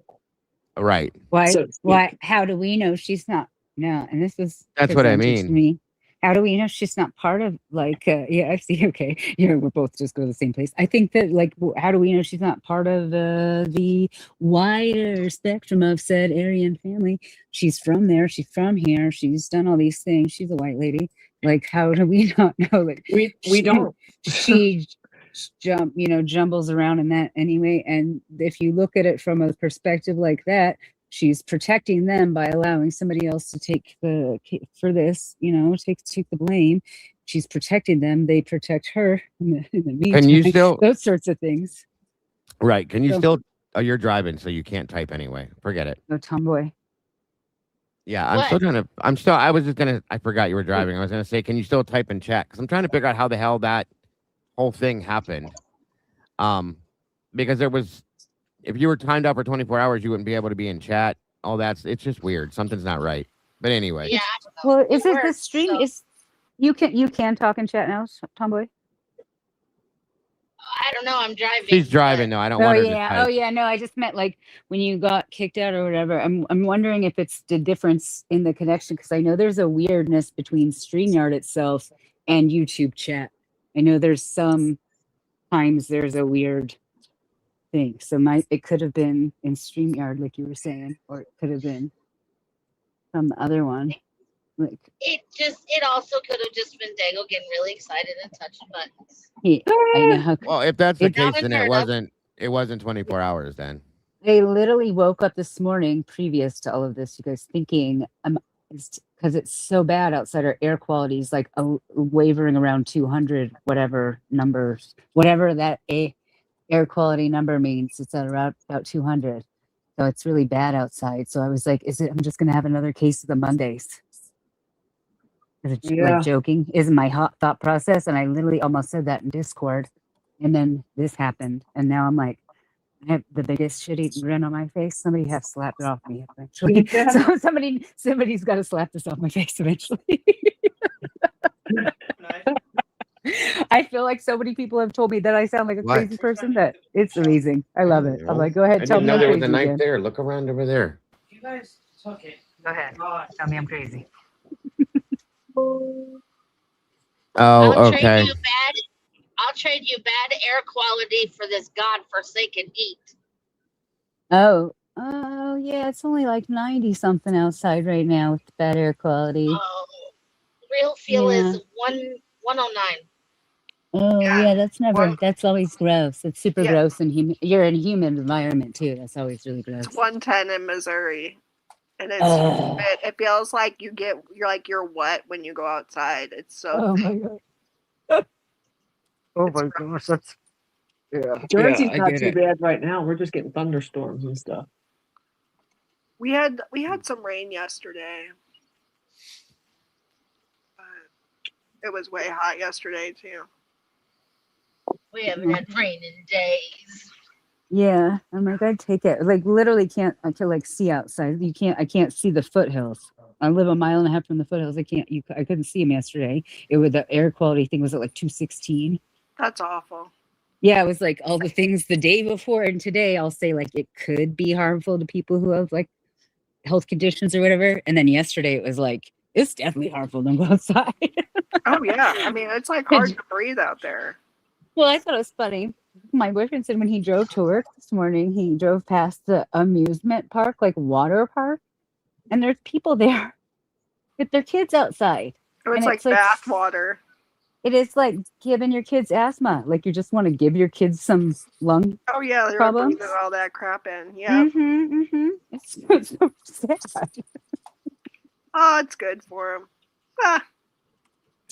Right. Why? How do we know she's not? No, and this was that's what I presented to mean. me. How do we know she's not part of like? Yeah, I see. Okay, yeah, we're both just go to the same place. I think that like, how do we know she's not part of the wider spectrum of said Aryan family? She's from there. She's from here. She's done all these things. She's a white lady. Like, how do we not know? Like, we don't. She jumbles around in that anyway. And if you look at it from a perspective like that, she's protecting them by allowing somebody else to take the take the blame. She's protecting them. They protect her in the meantime. Can you still those sorts of things? Right. Can you still? Oh, you're driving, so you can't type anyway. Forget it. No, tomboy. Yeah, I'm still trying to. I was just gonna. I forgot you were driving. I was gonna say, can you still type in chat? Because I'm trying to figure out how the hell that whole thing happened. Because there was, if you were timed out for 24 hours, you wouldn't be able to be in chat. All that's, it's just weird. Something's not right. But anyway. Yeah. Well, is it the stream? Is you can talk in chat now, Tomboy? I don't know. I'm driving. She's driving though. I don't want her to type. Oh yeah, no. I just meant like when you got kicked out or whatever. I'm wondering if it's the difference in the connection because I know there's a weirdness between StreamYard itself and YouTube chat. I know there's some times there's a weird thing. So it could have been in StreamYard, like you were saying, or it could have been some other one. Like it also could have just been Dago getting really excited and touching buttons. Yeah, I know. Well, if that's the case, then it wasn't 24 hours then. I literally woke up this morning previous to all of this, you guys, thinking because it's so bad outside, our air quality is like wavering around 200, whatever numbers, whatever that air quality number means. It's at around about 200. So it's really bad outside. So I was like, I'm just going to have another case of the Mondays. Like joking is my hot thought process. And I literally almost said that in Discord. And then this happened. And now I'm like, I have the biggest shitty grin on my face. Somebody has slapped it off me eventually. So somebody's got to slap this off my face eventually. I feel like so many people have told me that I sound like a What? crazy person that it's amazing. I love it. I'm like, go I ahead, tell didn't me know I'm there was a crazy knife again. there. Look around over there. You guys took it. Go ahead. Tell me I'm crazy. Oh, I'll okay. trade you bad air quality for this godforsaken heat. Oh, yeah, it's only like 90 something outside right now with bad air quality. Real feel Yeah. is 109. Oh yeah, that's always gross. It's super Yeah. gross and you're in a humid environment too. That's always really gross. It's 110 in Missouri. And it's Ugh. it feels like you're wet when you go outside. It's so Oh my god. Oh my gosh, that's Jersey's I not get too it. bad right now. We're just getting thunderstorms and stuff. we had some rain yesterday. It was way hot yesterday too. We haven't had rain in days. Yeah, I'm like, I'd take it. Like literally I can like see outside. I can't see the foothills. I live a mile and a half from the foothills. I couldn't see them yesterday. The air quality thing was at like 216. That's awful. Yeah, it was like all the things the day before and today I'll say like it could be harmful to people who have like health conditions or whatever. And then yesterday it was like, it's definitely harmful. Don't go outside. Oh yeah. I mean, it's like hard to breathe out there. Well, I thought it was funny. My boyfriend said when he drove to work this morning, he drove past the amusement park, like water park, and there's people there with their kids outside. Oh, it's And like bath water. It is like giving your kids asthma. Like you just want to give your kids some lung Oh yeah, they're problems. breathing all that crap in. Yeah. It's so sad. Oh, it's good for them. Ah.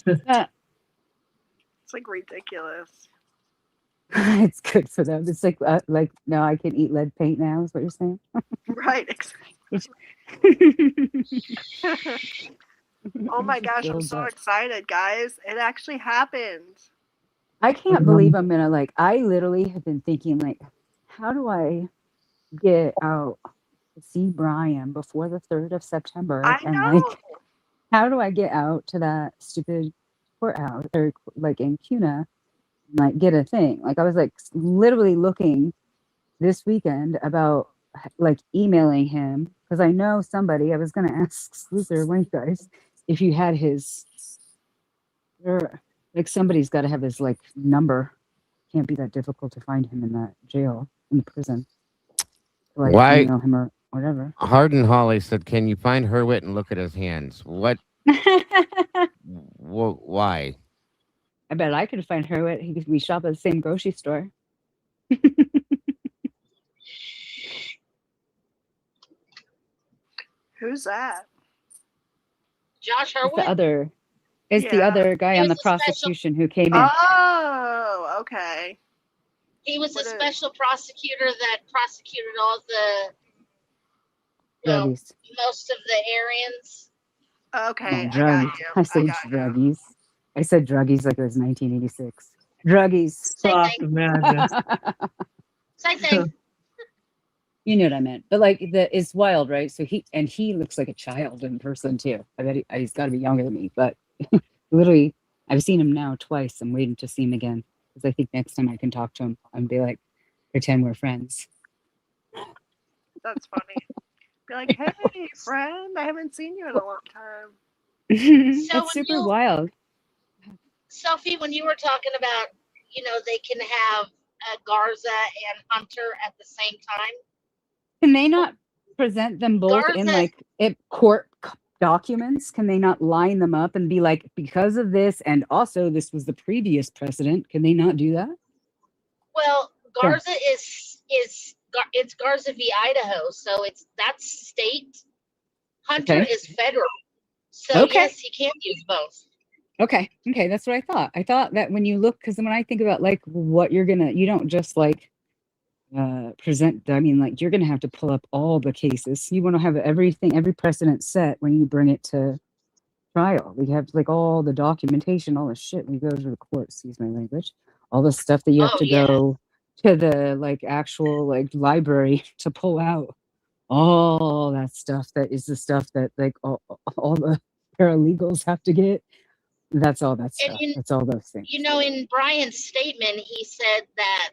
It's like ridiculous. It's good for them. It's like no, I can eat lead paint now. Is what you're saying? Right. Oh my gosh, I'm so excited, guys. It actually happened. I can't believe I'm gonna I literally have been thinking how do I get out to see Bryan before the 3rd of September? I know. How do I get out to that stupid courthouse or in Cuna and get a thing? I was literally looking this weekend about emailing him because I know somebody. I was gonna ask Sluther, one of you guys, if you had his somebody's got to have his number. Can't be that difficult to find him in that jail, in the prison. Why? Email him or whatever. Hardin Holly said, "Can you find Herwit and look at his hands?" What? Why? I bet I could find Herwit. We shop at the same grocery store. Who's that? Josh Herwit? The other guy on the prosecution who came in. Oh, okay. He was a special prosecutor that prosecuted all the most of the Aryans. Okay, I got you. I said druggies. I said druggies like it was 1986. Druggies. Same thing. You know what I meant. But it's wild, right? So he looks like a child in person too. I bet he's got to be younger than me, but literally I've seen him now twice. I'm waiting to see him again because I think next time I can talk to him and be pretend we're friends. That's funny. Be like, hey, friend, I haven't seen you in a long time. That's super wild. Sophie, when you were talking about, they can have Garza and Hunter at the same time. Can they not present them both in court documents? Can they not line them up and be because of this and also this was the previous precedent? Can they not do that? Well, Garza it's Garza v. Idaho, so that's state. Hunter is federal. So yes, he can use both. Okay, that's what I thought. I thought that when you look, because when I think about what you don't just present. I mean, you're gonna have to pull up all the cases. You want to have every precedent set when you bring it to trial. We have all the documentation, all the shit when you go to the court. Excuse my language. All the stuff that you have to go to the actual library to pull out. All that stuff that is the stuff that all the paralegals have to get. That's all that stuff. And That's all those things. You know, in Bryan's statement, he said that,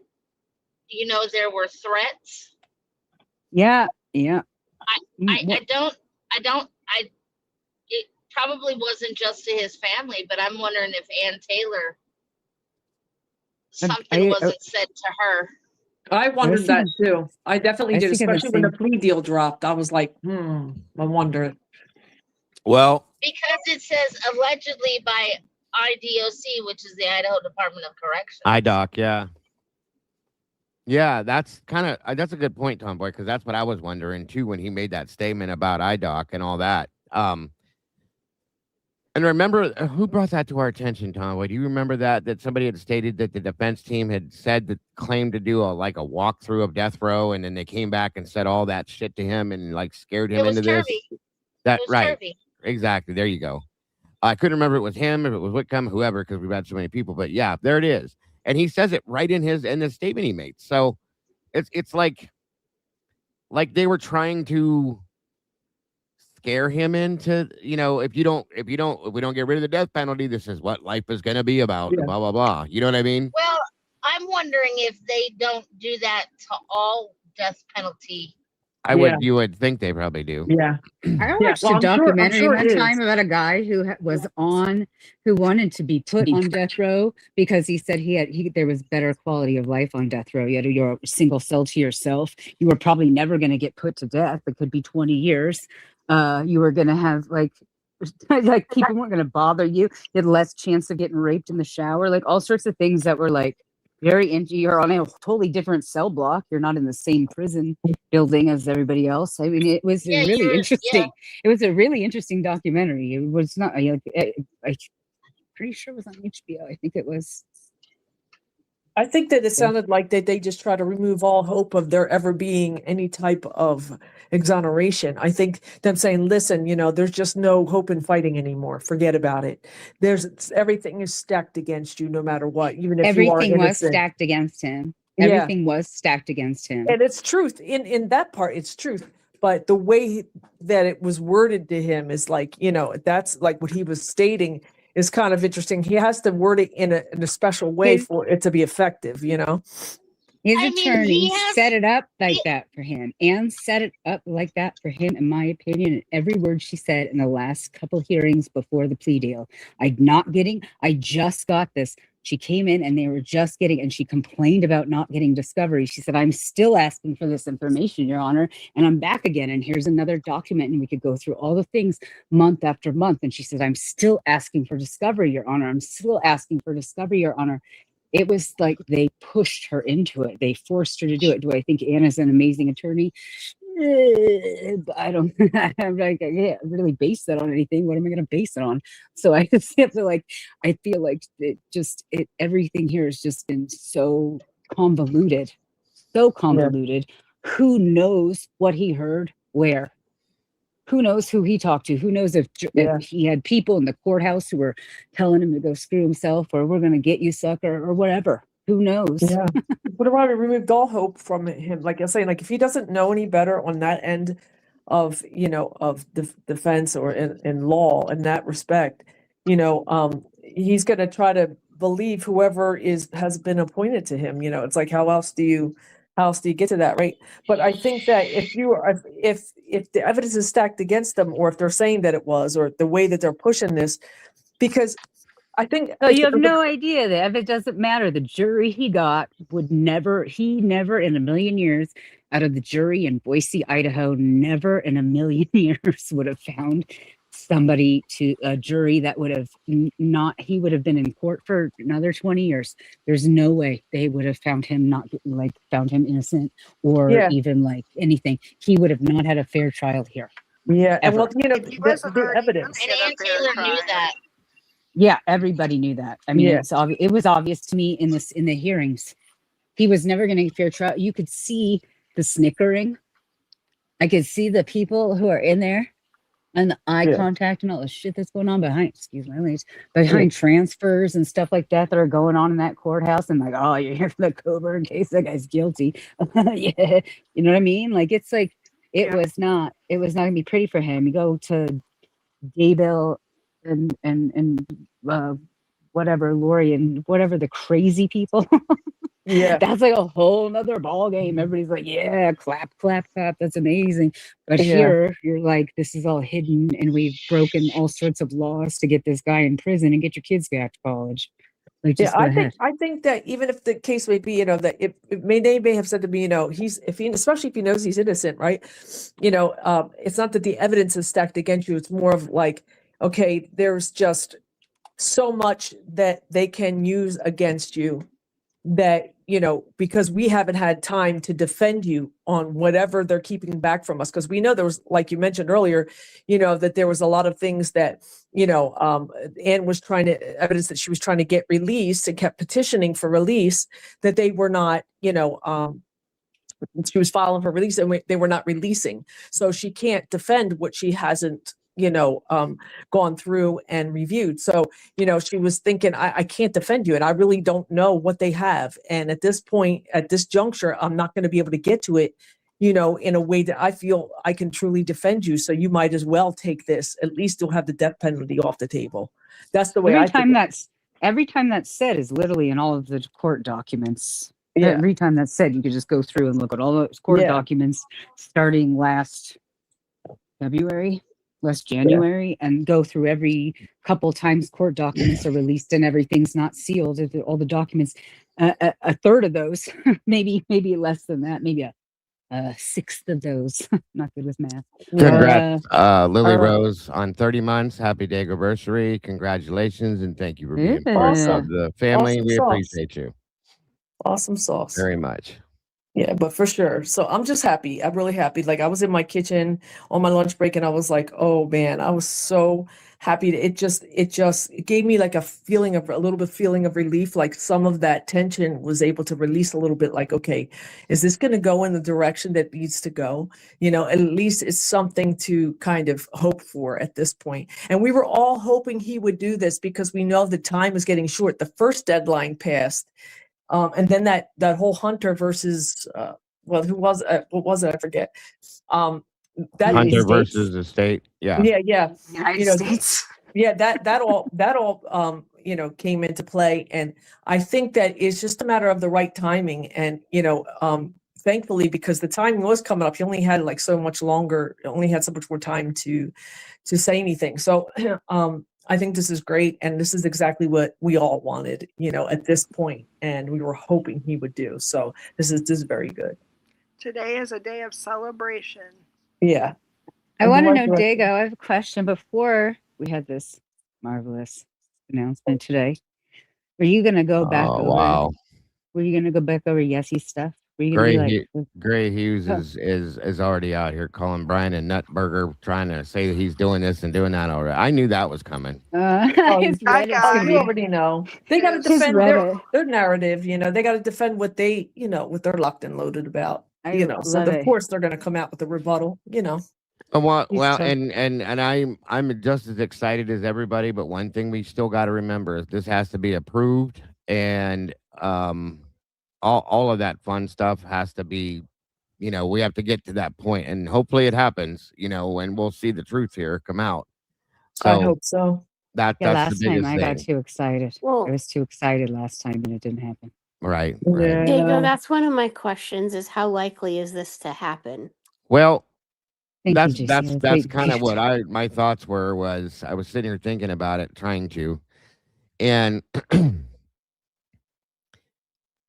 you know, there were threats. Yeah. It probably wasn't just to his family, but I'm wondering if Ann Taylor, something wasn't said to her. I wondered that too. I definitely did, especially when the plea deal dropped. I was like, I wonder. Well, because it says allegedly by IDOC, which is the Idaho Department of Corrections. IDOC, yeah. Yeah, that's that's a good point, Tomboy, because that's what I was wondering too when he made that statement about IDOC and all that. And remember, who brought that to our attention, Tomboy? Do you remember that somebody had stated that the defense team had claimed to do a walkthrough of death row, and then they came back and said all that shit to him and scared him into this? That right? Turvey. Exactly. There you go. I couldn't remember if it was him, if it was Whitcomb, whoever, because we've had so many people. But yeah, there it is. And he says it right in the statement he made. So it's like they were trying to scare him into, if we don't get rid of the death penalty, this is what life is going to be about. Yeah. Blah blah blah. You know what I mean? Well, I'm wondering if they don't do that to all death penalty. You would think they probably do. Yeah. I watched a documentary one time about a guy who wanted to be put on death row because he said there was better quality of life on death row. You had your single cell to yourself. You were probably never going to get put to death. It could be 20 years. You were going to have people weren't going to bother you. You had less chance of getting raped in the shower. All sorts of things that were you're on a totally different cell block. You're not in the same prison building as everybody else. I mean, it was really interesting. Yeah. It was a really interesting documentary. It was not. I'm pretty sure it was on HBO. I think it was. I think that it sounded like they just try to remove all hope of there ever being any type of exoneration. I think them saying, listen, there's just no hope in fighting anymore. Forget about it. Everything is stacked against you no matter what, even if everything you are was stacked against him. Everything was stacked against him. And it's truth. In that part, it's truth. But the way that it was worded to him is that's what he was stating is kind of interesting. He has to word it in a special way for it to be effective, His attorney set it up like that for him, and set it up like that for him, in my opinion, and every word she said in the last couple hearings before the plea deal. I just got this. She came in and they were just getting, and she complained about not getting discovery. She said, I'm still asking for this information, Your Honor, and I'm back again. And here's another document. And we could go through all the things month after month. And she said, I'm still asking for discovery, Your Honor. I'm still asking for discovery, Your Honor. It was like they pushed her into it. They forced her to do it. Do I think Anna's an amazing attorney? I don't. I'm like, I can't really base that on anything. What am I going to base it on? So I just feel like everything here has just been so convoluted, Yeah. Who knows what he heard where? Who knows who he talked to? Who knows if he had people in the courthouse who were telling him to go screw himself, or we're going to get you, sucker, or whatever. Who knows? Yeah. But I removed all hope from him. Like I'm saying, if he doesn't know any better on that end of, defense or in law in that respect, he's going to try to believe whoever has been appointed to him. It's like, how else do you get to that, right? But I think that if the evidence is stacked against them, or if they're saying that it was, or the way that they're pushing this, because I think you have no idea that it doesn't matter. The jury he got he never in a million years, out of the jury in Boise, Idaho, never in a million years would have found somebody to a jury that would have he would have been in court for another 20 years. There's no way they would have found him found him innocent or even anything. He would have not had a fair trial here. Yeah. Ever. And the evidence. And Ann Taylor knew that. Yeah, everybody knew that. I mean, it was obvious to me in the hearings. He was never going to get a fair trial. You could see the snickering. I could see the people who are in there and the eye contact and all the shit that's going on behind transfers and stuff like that are going on in that courthouse. And you're here for the Kohberger in case that guy's guilty. Yeah. You know what I mean? It was not going to be pretty for him. You go to Daybell and whatever Lori and whatever the crazy people. Yeah. That's like a whole nother ball game. Everybody's like, yeah, clap, clap, clap. That's amazing. But Yeah. here you're like, this is all hidden and we've broken all sorts of laws to get this guy in prison and get your kids back to college. Like, Yeah, just go ahead. I think that even if the case may be, you know, that they may have said to me, you know, especially if he knows he's innocent, right? You know, it's not that the evidence is stacked against you. It's more of like, okay, there's just so much that they can use against you that, you know, because we haven't had time to defend you on whatever they're keeping back from us. Because we know there was, like you mentioned earlier, you know, that there was a lot of things that, you know, Anne was evidence that she was trying to get released and kept petitioning for release, that they were not, you know, she was filing for release and they were not releasing. So she can't defend what she hasn't, you know, gone through and reviewed. So, you know, she was thinking, I can't defend you and I really don't know what they have. And at this point, at this juncture, I'm not going to be able to get to it, you know, in a way that I feel I can truly defend you. So you might as well take this. At least you'll have the death penalty off the table. That's the way every time that's said is literally in all of the court documents. Yeah. Every time that's said, you could just go through and look at all those court documents starting last January, and go through every couple times court documents are released and everything's not sealed. All the documents, a third of those, maybe less than that, maybe a sixth of those. Not good with math. Congrats, Lily Rose, on 30 months. Happy Dago anniversary. Congratulations, and thank you for being part of the family. Awesome We sauce. appreciate you Awesome sauce. very much. Yeah, but for sure. So I'm just happy. I'm really happy. Like I was in my kitchen on my lunch break and I was like, oh man, I was so happy. It gave me like a little bit feeling of relief. Like some of that tension was able to release a little bit, like, okay, is this going to go in the direction that needs to go? You know, at least it's something to kind of hope for at this point. And we were all hoping he would do this because we know the time is getting short. The first deadline passed. And then that whole Hunter versus what was it? I forget. That Hunter versus the state. Yeah. United States. Yeah, that all you know, came into play, and I think that it's just a matter of the right timing, and you know, thankfully, because the timing was coming up, he only had like so much longer, only had so much more time to say anything. So I think this is great, and this is exactly what we all wanted, you know, at this point, and we were hoping he would do. So this is very good. Today is a day of celebration. Yeah. I want to know, Dago, I have a question. Before we had this marvelous announcement today, were you going to go back over? Wow. Were you going to go back over Yessie stuff? Were you going to be like, Gray Hughes is already out here calling Bryan a nutburger, trying to say that he's doing this and doing that already. I knew that was coming. You already know. They got to defend their narrative. You know, they got to defend what they, you know, what they're locked and loaded about. You know, so of course they're going to come out with a rebuttal. You know. Well, and I'm just as excited as everybody, but one thing we still got to remember is this has to be approved, and all of that fun stuff has to be, you know, we have to get to that point, and hopefully it happens, you know, and we'll see the truth here come out. So I hope so. That's last the biggest time I got thing. too excited. I was too excited last time and it didn't happen. Right. Dago, that's one of my questions: is how likely is this to happen? Well, Thank you, that's kind of what my thoughts was I was sitting here thinking about it, trying to, and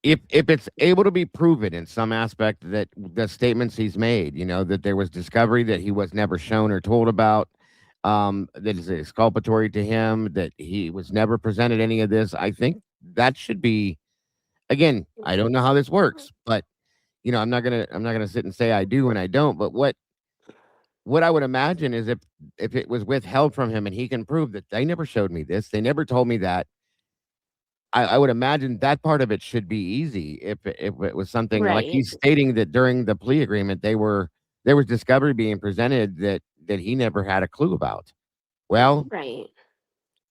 if it's able to be proven in some aspect that the statements he's made, you know, that there was discovery that he was never shown or told about, that is exculpatory to him, that he was never presented any of this, I think that should be, again, I don't know how this works, but you know, I'm not gonna sit and say I do and I don't, but what I would imagine is if it was withheld from him and he can prove that they never showed me this, they never told me that, I would imagine that part of it should be easy. If it was something like he's stating that during the plea agreement, there was discovery being presented that he never had a clue about. Well, right.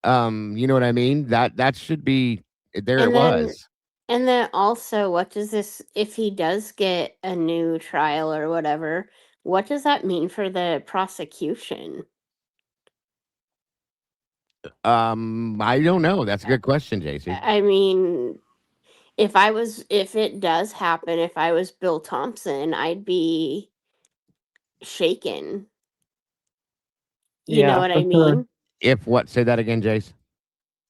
You know what I mean? That should be there. And it then, was. And then also, what does this, if he does get a new trial or whatever, what does that mean for the prosecution? I don't know. That's a good question, JC. I mean, if it does happen, if I was Bill Thompson, I'd be shaken. You know what I mean? If what? Say that again, Jace.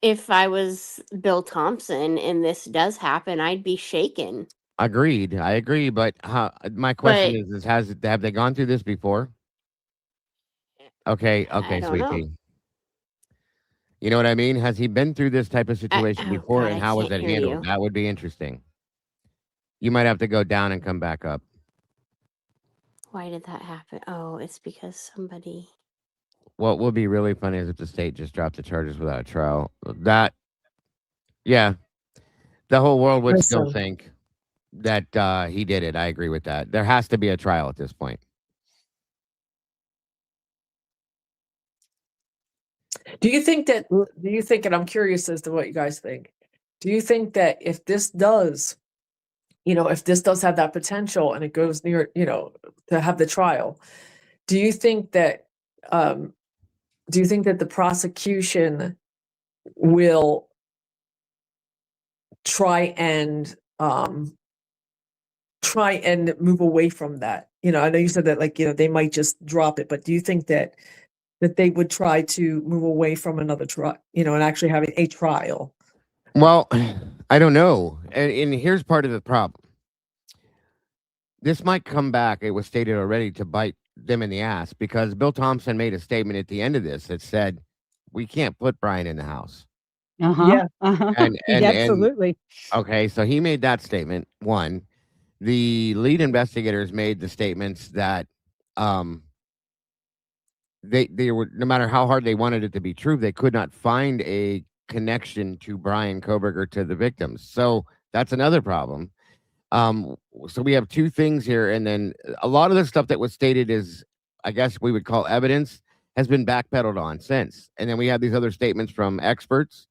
If I was Bill Thompson and this does happen, I'd be shaken. Agreed. I agree. But my question is have they gone through this before? Okay, sweetie. You know what I mean? Has he been through this type of situation before, God, and how was can't it hear handled? you. That would be interesting. You might have to go down and come back up. Why did that happen? Oh, it's because somebody. What would be really funny is if the state just dropped the charges without a trial. Yeah, the whole world would still think that he did it. I agree with that. There has to be a trial at this point. Do you think, and I'm curious as to what you guys think, do you think that if this does have that potential and it goes near, to have the trial, do you think that the prosecution will try and move away from that? I know you said that they might just drop it, but do you think that they would try to move away from another trial, and actually having a trial? Well, I don't know. And here's part of the problem. This might come back, it was stated already, to bite them in the ass, because Bill Thompson made a statement at the end of this that said, we can't put Bryan in the house. Yeah. And Absolutely. Okay, so he made that statement. One, the lead investigators made the statements that they were, no matter how hard they wanted it to be true, they could not find a connection to Bryan Kohberger to the victims. So that's another problem. So we have two things here, and then a lot of the stuff that was stated is, I guess we would call evidence, has been backpedaled on since. And then we have these other statements from experts,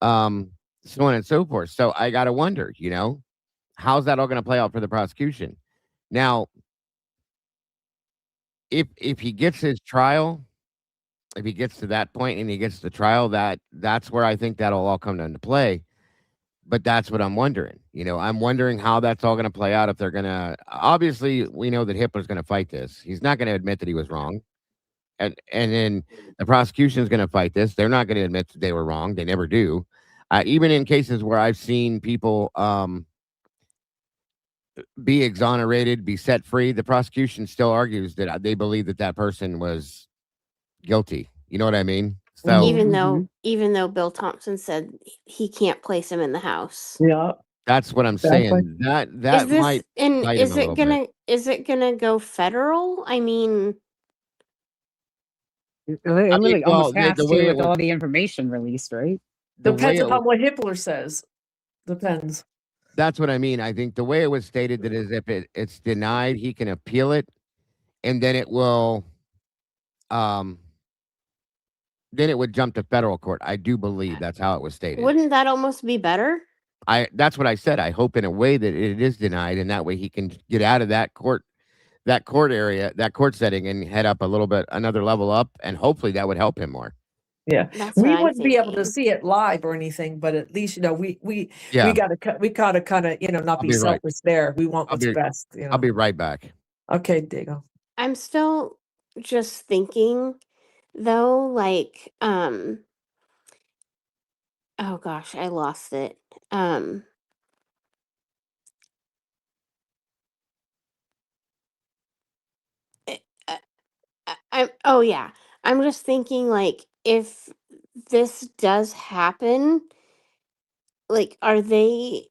so on and so forth. So I gotta wonder, how's that all going to play out for the prosecution? Now, if he gets his trial, if he gets to that point and he gets the trial, that's where I think that'll all come into play. But that's what I'm wondering. I'm wondering how that's all going to play out. If they're going to, obviously, we know that Hitler's going to fight this. He's not going to admit that he was wrong. And then the prosecution is going to fight this. They're not going to admit that they were wrong. They never do. Even in cases where I've seen people be exonerated, be set free, the prosecution still argues that they believe that person was guilty. You know what I mean? So even though Bill Thompson said he can't place him in the house. Yeah. That's what I'm saying. That Is this, might and bite is him a it little gonna bit. is it gonna go federal? I mean, It really almost has the to way with all the information released, right? Depends upon what Hitler says. Depends. That's what I mean. I think the way it was stated, that is, if it's denied, he can appeal it, and then it will, then it would jump to federal court. I do believe that's how it was stated. wouldn't that almost be better? That's what I said. I hope in a way that it is denied, and that way he can get out of that court area, that court setting, and head up a little bit, another level up, and hopefully that would help him more. Yeah, That's we what I'm wouldn't be able to thinking. see it live or anything, but at least we Yeah. gotta kind of not be be right. selfish there. We want I'll what's be- best. I'll be right back. Okay, Dago. I'm still just thinking, though, like, oh gosh, I lost it. I'm just thinking, like, if this does happen, like, okay,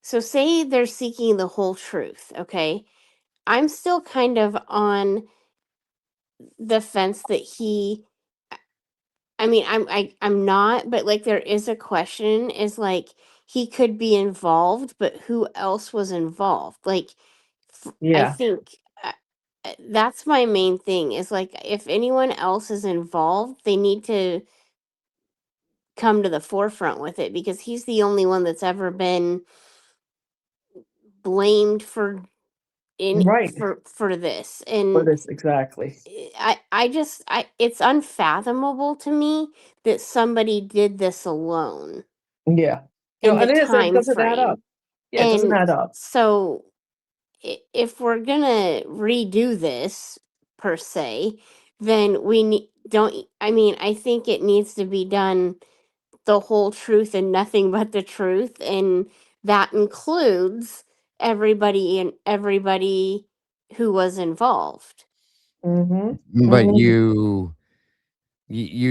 so say they're seeking the whole truth, okay? I'm still kind of on the fence that I'm not, but like there is a question, is like he could be involved, but who else was involved? Like, I Yeah. think that's my main thing, is like, if anyone else is involved, they need to come to the forefront with it, because he's the only one that's ever been blamed for for this. And for this, exactly. It's unfathomable to me that somebody did this alone. Yeah. In And the it time doesn't add frame. up. Yeah, it doesn't add up. So if we're gonna redo this per se, then I think it needs to be done the whole truth and nothing but the truth, and that includes everybody who was involved. Mm-hmm. But you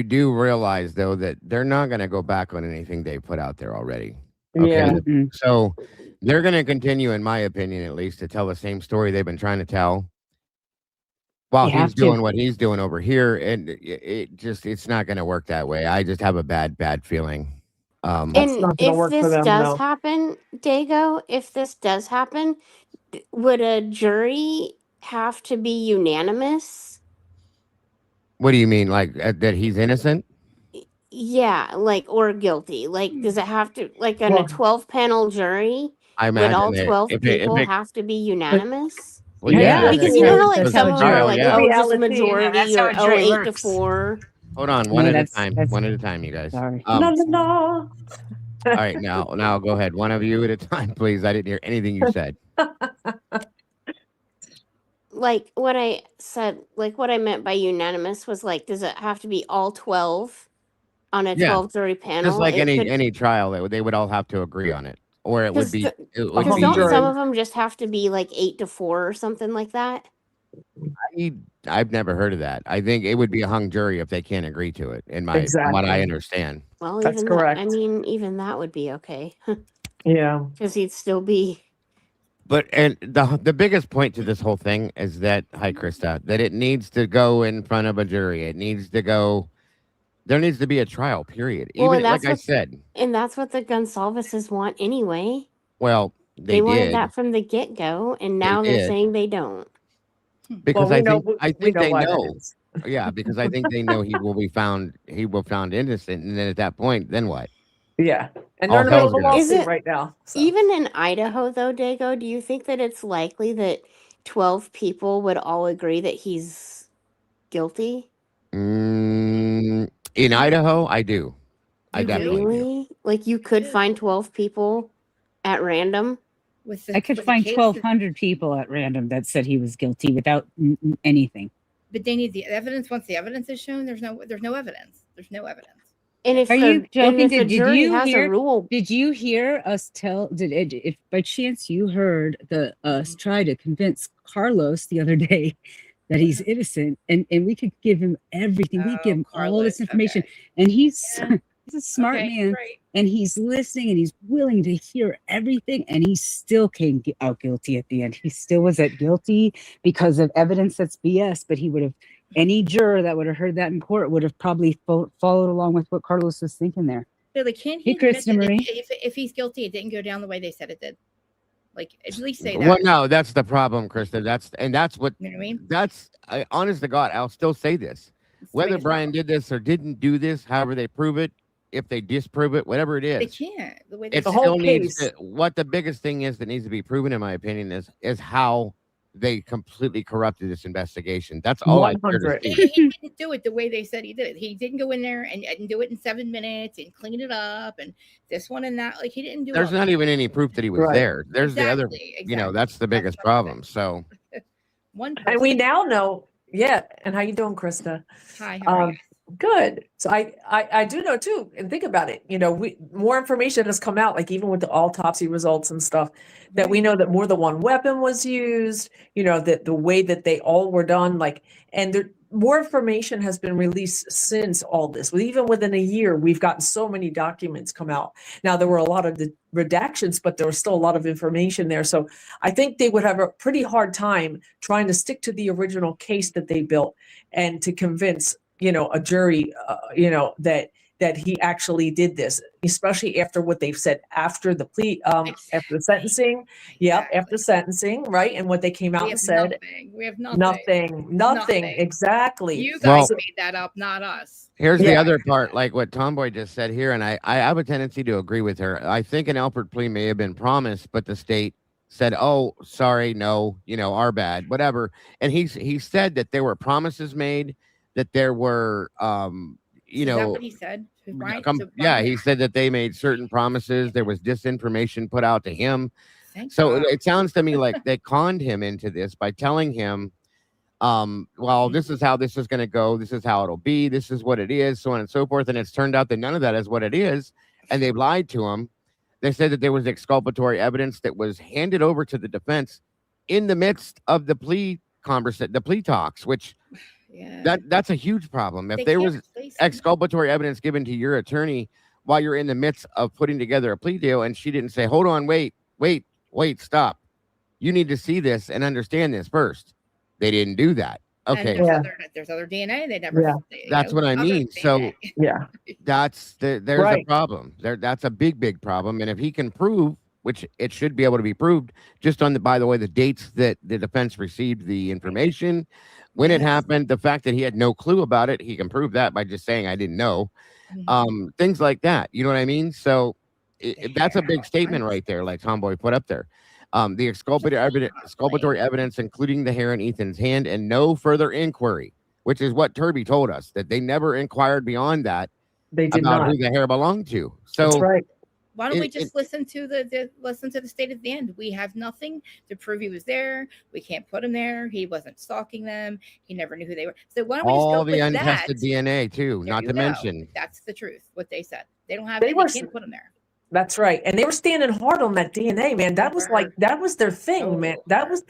do realize though that they're not going to go back on anything they put out there already. Okay. Yeah. So they're going to continue, in my opinion, at least, to tell the same story they've been trying to tell while he's doing what he's doing over here. And it's not going to work that way. I just have a bad feeling. And if this does happen, Dago, if this does happen, would a jury have to be unanimous? What do you mean? Like that he's innocent? Yeah, or guilty. Does it have to, on a 12-panel jury, I would imagine all that 12 if people it- have to be unanimous? Well, yeah, Because you know how that's some how of them are trial, just majority that's how or a jury 8 to works. 4. Hold on, one at a time. One at a time, you guys. No. All right, now go ahead. One of you at a time, please. I didn't hear anything you said. What I said, what I meant by unanimous was does it have to be all 12 on a 12 jury panel? Just like any trial, they would all have to agree on it, or it would be. Because don't some of them just have to be 8 to 4 or something like that? I've never heard of that. I think it would be a hung jury if they can't agree to it. From what I understand. Well, That's even correct. Even that would be okay. Yeah. Because he'd still be. But the biggest point to this whole thing is that, hi Krista, that it needs to go in front of a jury. It needs to go. There needs to be a trial. Period. Even like I said. And that's what the Gonsalveses want anyway. Well, they wanted did. that from the get-go, and now they're saying they don't. Because I think they know. Yeah, because I think they know he will be found innocent, and then at that point, then what? Yeah. And they're in the middle of a lawsuit right now. Even in Idaho, though, Dago, do you think that it's likely that 12 people would all agree that he's guilty? In Idaho, I do. I definitely do. You could find 12 people at random? I could find 1,200 people at random that said he was guilty without anything. But they need the evidence. Once the evidence is shown, there's no evidence. There's no evidence. And if are you joking? Did you hear us tell? If by chance you heard us try to convince Carlos the other day that he's innocent, and we could give him everything, we give him all this information, and he's a smart man, and he's listening, and he's willing to hear everything, and he still came out guilty at the end. He still was at guilty because of evidence that's BS, but he would have. Any juror that would have heard that in court would have probably followed along with what Carlos was thinking there. Billy, can't he admit that if he's guilty, it didn't go down the way they said it did? At least say that. Well, no, that's the problem, Krista. That's what. You know what I mean? That's honest to God, I'll still say this. Whether Bryan did this or didn't do this, however they prove it, if they disprove it, whatever it is, they can't. It still needs to. What the biggest thing is that needs to be proven, in my opinion, is how they completely corrupted this investigation. That's all I care to see. He didn't do it the way they said he did it. He didn't go in there and do it in 7 minutes and clean it up and this one and that. He didn't do. There's not even any proof that he was there. There's the other. That's the biggest problem. So. And we now know. Yeah. And how you doing, Krista? Hi. How are you? Good. So I do know too, and think about it. More information has come out, even with the autopsy results and stuff, that we know that more than one weapon was used. That the way that they all were done, and more information has been released since all this. Even within a year, we've gotten so many documents come out. Now there were a lot of the redactions, but there was still a lot of information there. So I think they would have a pretty hard time trying to stick to the original case that they built and to convince a jury, that he actually did this, especially after what they've said after the plea, after the sentencing. Yep, after sentencing, right? And what they came out and said. We have nothing. Nothing. Exactly. You guys made that up, not us. Here's the other part, like what Tomboy just said here, and I have a tendency to agree with her. I think an Alford plea may have been promised, but the state said, "Oh, sorry, no, our bad, whatever." And he said that there were promises made, that there were, Is that what he said? he said that they made certain promises. There was disinformation put out to him. Thank So God. it sounds to me like they conned him into this by telling him, well, this is how this is going to go. This is how it'll be. This is what it is, so on and so forth. And it's turned out that none of that is what it is. And they've lied to him. They said that there was exculpatory evidence that was handed over to the defense in the midst of the plea the plea talks, which that's a huge problem. If there was exculpatory evidence given to your attorney while you're in the midst of putting together a plea deal, and she didn't say, hold on, wait, stop. You need to see this and understand this first. They didn't do that. Okay. And there's other DNA. They never. That's what I mean. So there's a problem there. That's a big problem. And if he can prove, which it should be able to be proved just on by the way, the dates that the defense received the information, when it happened, the fact that he had no clue about it, he can prove that by just saying, I didn't know. Things like that. You know what I mean? So that's a big statement right there. Like Tomboy put up there. The exculpatory evidence, including the hair in Ethan's hand, and no further inquiry, which is what Turby told us, that they never inquired beyond that about who the hair belonged to. So that's right. Why don't we just listen to the state at the end? We have nothing to prove he was there. We can't put him there. He wasn't stalking them. He never knew who they were. So why don't we just go all the with untested that? DNA too, not to mention. That's the truth. What they said. They don't have it. They can't put them there. That's right. And they were standing hard on that DNA, man. That was their thing, man. That was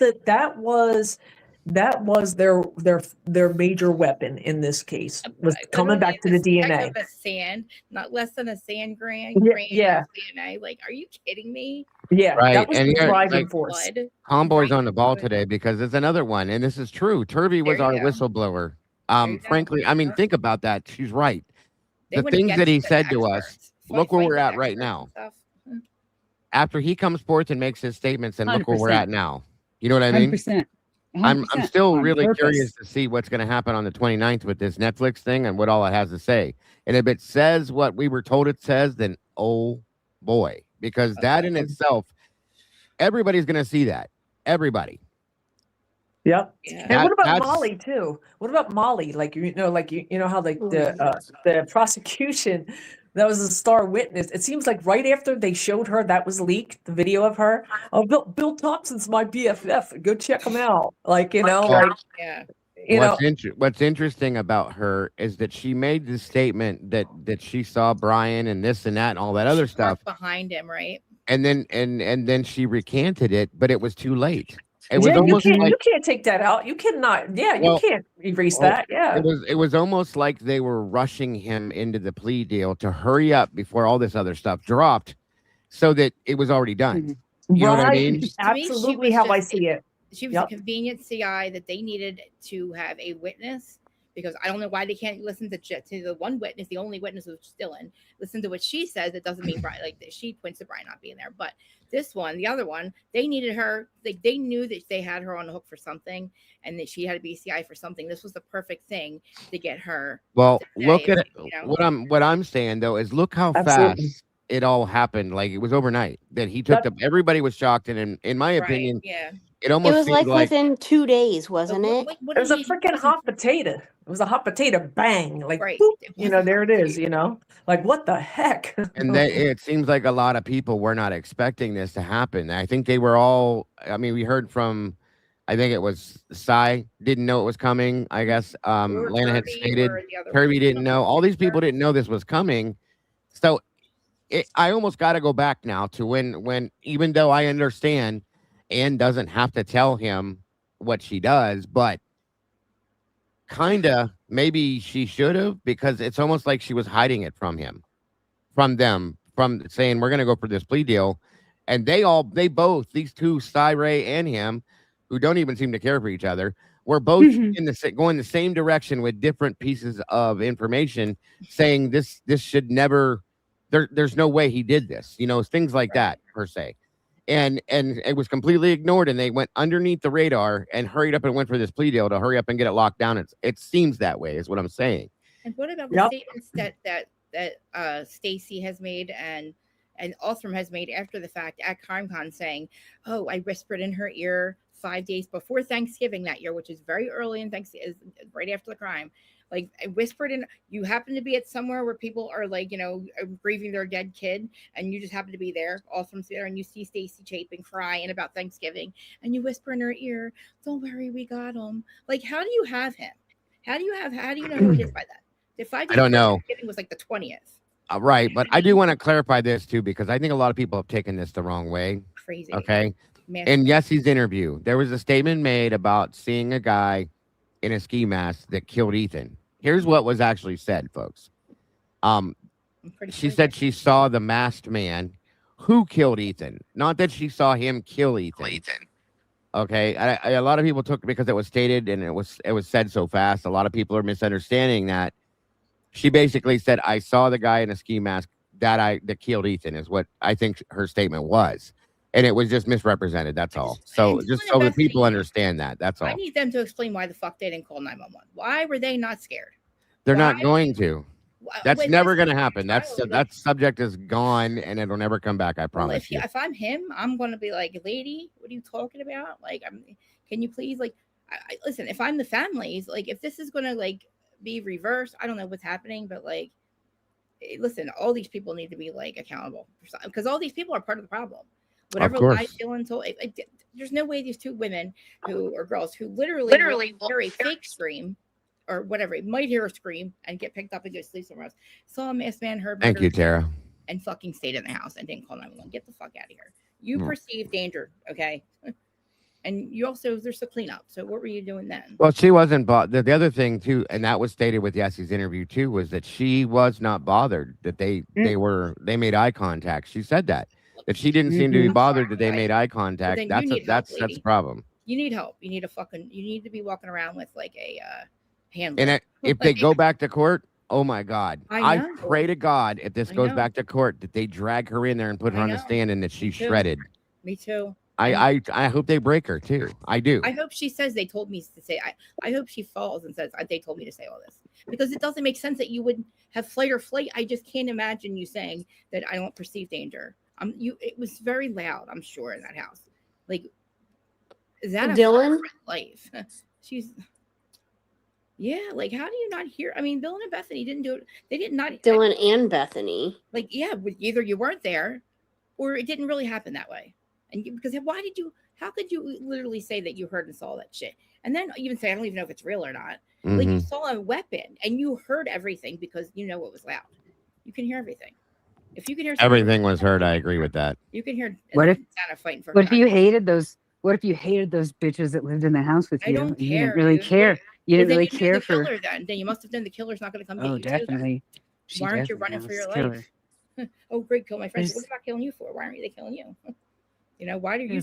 their major weapon in this case, was coming back to the DNA. Of a sand, not less than a sand grain. Yeah. DNA. Like, are you kidding me? Yeah. Right. That was And the you're driving force. Homeboy's on the ball today because there's another one, and this is true. Turby was our whistleblower. Frankly, I mean, think about that. She's right. The things that he said to us. Look where we're at right now. After he comes forth and makes his statements, and look where we're at now. You know what I mean? 100%. I'm still really curious to see what's going to happen on the 29th with this Netflix thing and what all it has to say. And if it says what we were told it says, then oh boy, because that in itself, everybody's going to see that. Everybody. Yep. And what about Molly too? What about Molly? Like you know how like the prosecution, that was a star witness. It seems like right after they showed her that was leaked, the video of her. Oh, Bill Thompson's my BFF. Go check him out. Like What's interesting about her is that she made the statement that she saw Bryan and this and that and all that other stuff behind him, right? And then she recanted it, but it was too late. It was you can't take that out. You cannot. Yeah, you can't erase that. Yeah. It was almost like they were rushing him into the plea deal to hurry up before all this other stuff dropped, so that it was already done. You know what I mean? Absolutely how I see it. She was a convenient CI that they needed to have a witness, because I don't know why they can't listen to the one witness, the only witness who's still in. Listen to what she says. It doesn't mean Bryan, like she points to Bryan not being there, but this one, the other one, they needed her. Like they knew that they had her on the hook for something, and that she had to be CI for something. This was the perfect thing to get her. Well, look at it. What I'm saying though is look how fast it all happened. Like it was overnight that he took them. Everybody was shocked, and in my opinion, it almost was like within 2 days, wasn't it? It was a freaking hot potato. It was a hot potato bang. Like, boop, there it is, like what the heck? And it seems like a lot of people were not expecting this to happen. I think they were all, we heard from, I think it was Cy didn't know it was coming. I guess Lana had stated Kirby didn't know. All these people didn't know this was coming. So I almost got to go back now to when, even though I understand Anne doesn't have to tell him what she does, but kind of maybe she should have, because it's almost like she was hiding it from him, from saying we're going to go for this plea deal. And they both, these two, Ray and him, who don't even seem to care for each other, were both going the same direction with different pieces of information, saying this should never, there's no way he did this, things like that per se. And it was completely ignored, and they went underneath the radar and hurried up and went for this plea deal to hurry up and get it locked down. It seems that way, is what I'm saying. And what about the statements that Stacy has made and And Othram has made after the fact at CrimeCon saying, "Oh, I whispered in her ear 5 days before Thanksgiving that year, which is very early in Thanksgiving, right after the crime. Like I whispered in, you happen to be at somewhere where people are like, grieving their dead kid, and you just happen to be there, Othram's there, and you see Stacy Chapin crying about Thanksgiving, and you whisper in her ear, 'Don't worry, we got him.' Like, how do you have him? How do you know who it is by that? The 5 days I don't know. Thanksgiving was like the 20th. Right, but I do want to clarify this too, because I think a lot of people have taken this the wrong way. Crazy. Okay. Massive. In Yessy's interview, there was a statement made about seeing a guy in a ski mask that killed Ethan. Here's what was actually said, folks. She said she saw the masked man who killed Ethan, not that she saw him kill Ethan. Okay, a lot of people took, because it was stated and it was said so fast. A lot of people are misunderstanding that. She basically said, "I saw the guy in a ski mask that killed Ethan," is what I think her statement was, and it was just misrepresented. That's all. So just so that people understand that. That's all. I need them to explain why the fuck they didn't call 911. Why were they not scared? They're not going to. That's never going to happen. That subject is gone, and it'll never come back. I promise you. If I'm him, I'm going to be like, "Lady, what are you talking about? Like, can you please, like, listen? If I'm the families, like, if this is going to like be reversed, I don't know what's happening, but like, listen, all these people need to be like accountable because all these people are part of the problem. Whatever lies Dylan told, there's no way these two women or girls who literally hear a fake scream or whatever, might hear a scream and get picked up and go sleep somewhere else. Saw a masked man, heard. Thank you, Tara. And fucking stayed in the house and didn't call 911. Get the fuck out of here. You perceive danger, okay? And you also, there's a cleanup. So what were you doing then? Well, she wasn't bothered. The other thing too, and that was stated with Yessy's interview too, was that she was not bothered that they made eye contact. She said that she didn't seem to be bothered that they made eye contact. That's the problem. You need help. You need to be walking around with like a handler. And if they go back to court, oh my God, I pray to God if this goes back to court that they drag her in there and put her on the stand and that she's shredded. Me too. I hope they break her too. I do. I hope she says they told me to say. I hope she falls and says they told me to say all this, because it doesn't make sense that you would have flight or flight. I just can't imagine you saying that I don't perceive danger. It was very loud, I'm sure, in that house. Like, is that Dylan? Life? Yeah. Like, how do you not hear? I mean, Dylan and Bethany didn't do it. They did not. Dylan and Bethany. Like, yeah, either you weren't there, or it didn't really happen that way. And because how could you literally say that you heard and saw that shit? And then even say, I don't even know if it's real or not. Mm-hmm. Like, you saw a weapon and you heard everything because you know it was loud. You can hear everything. If you can hear everything was heard, I agree with that. You can hear Santa fighting for What if you hated those bitches that lived in the house with you? I don't care. You didn't really care. You didn't really care for killer then you must have done the killer's not going to come get you. Definitely. Why aren't you running for your life? Oh, great, kill my friends. What about killing you for? Why aren't they killing you? Why do you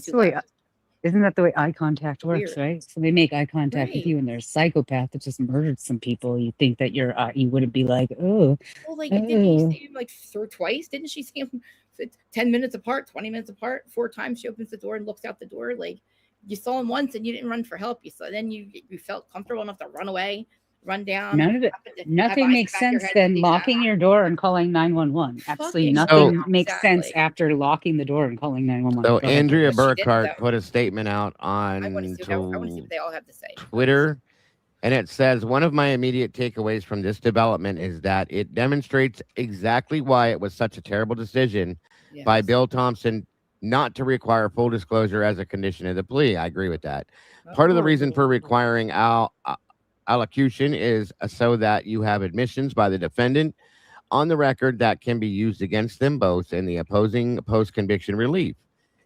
isn't that the way eye contact works, right? So they make eye contact with you, and they're a psychopath that just murdered some people. You think that you wouldn't be like, oh. Well, like, didn't you see him like twice? Didn't she see him 10 minutes apart, 20 minutes apart, 4 times? She opens the door and looks out the door. Like, you saw him once and you didn't run for help. Then you felt comfortable enough to run away, run down. Nothing makes sense than locking your door and calling 911. Absolutely nothing makes sense after locking the door and calling 911. So Andrea Burkhart put a statement out on I want to see what they all have to say. Twitter, and it says, one of my immediate takeaways from this development is that it demonstrates exactly why it was such a terrible decision by Bill Thompson not to require full disclosure as a condition of the plea. I agree with that. Part of the reason for requiring allocution is so that you have admissions by the defendant on the record that can be used against them both in the opposing post-conviction relief.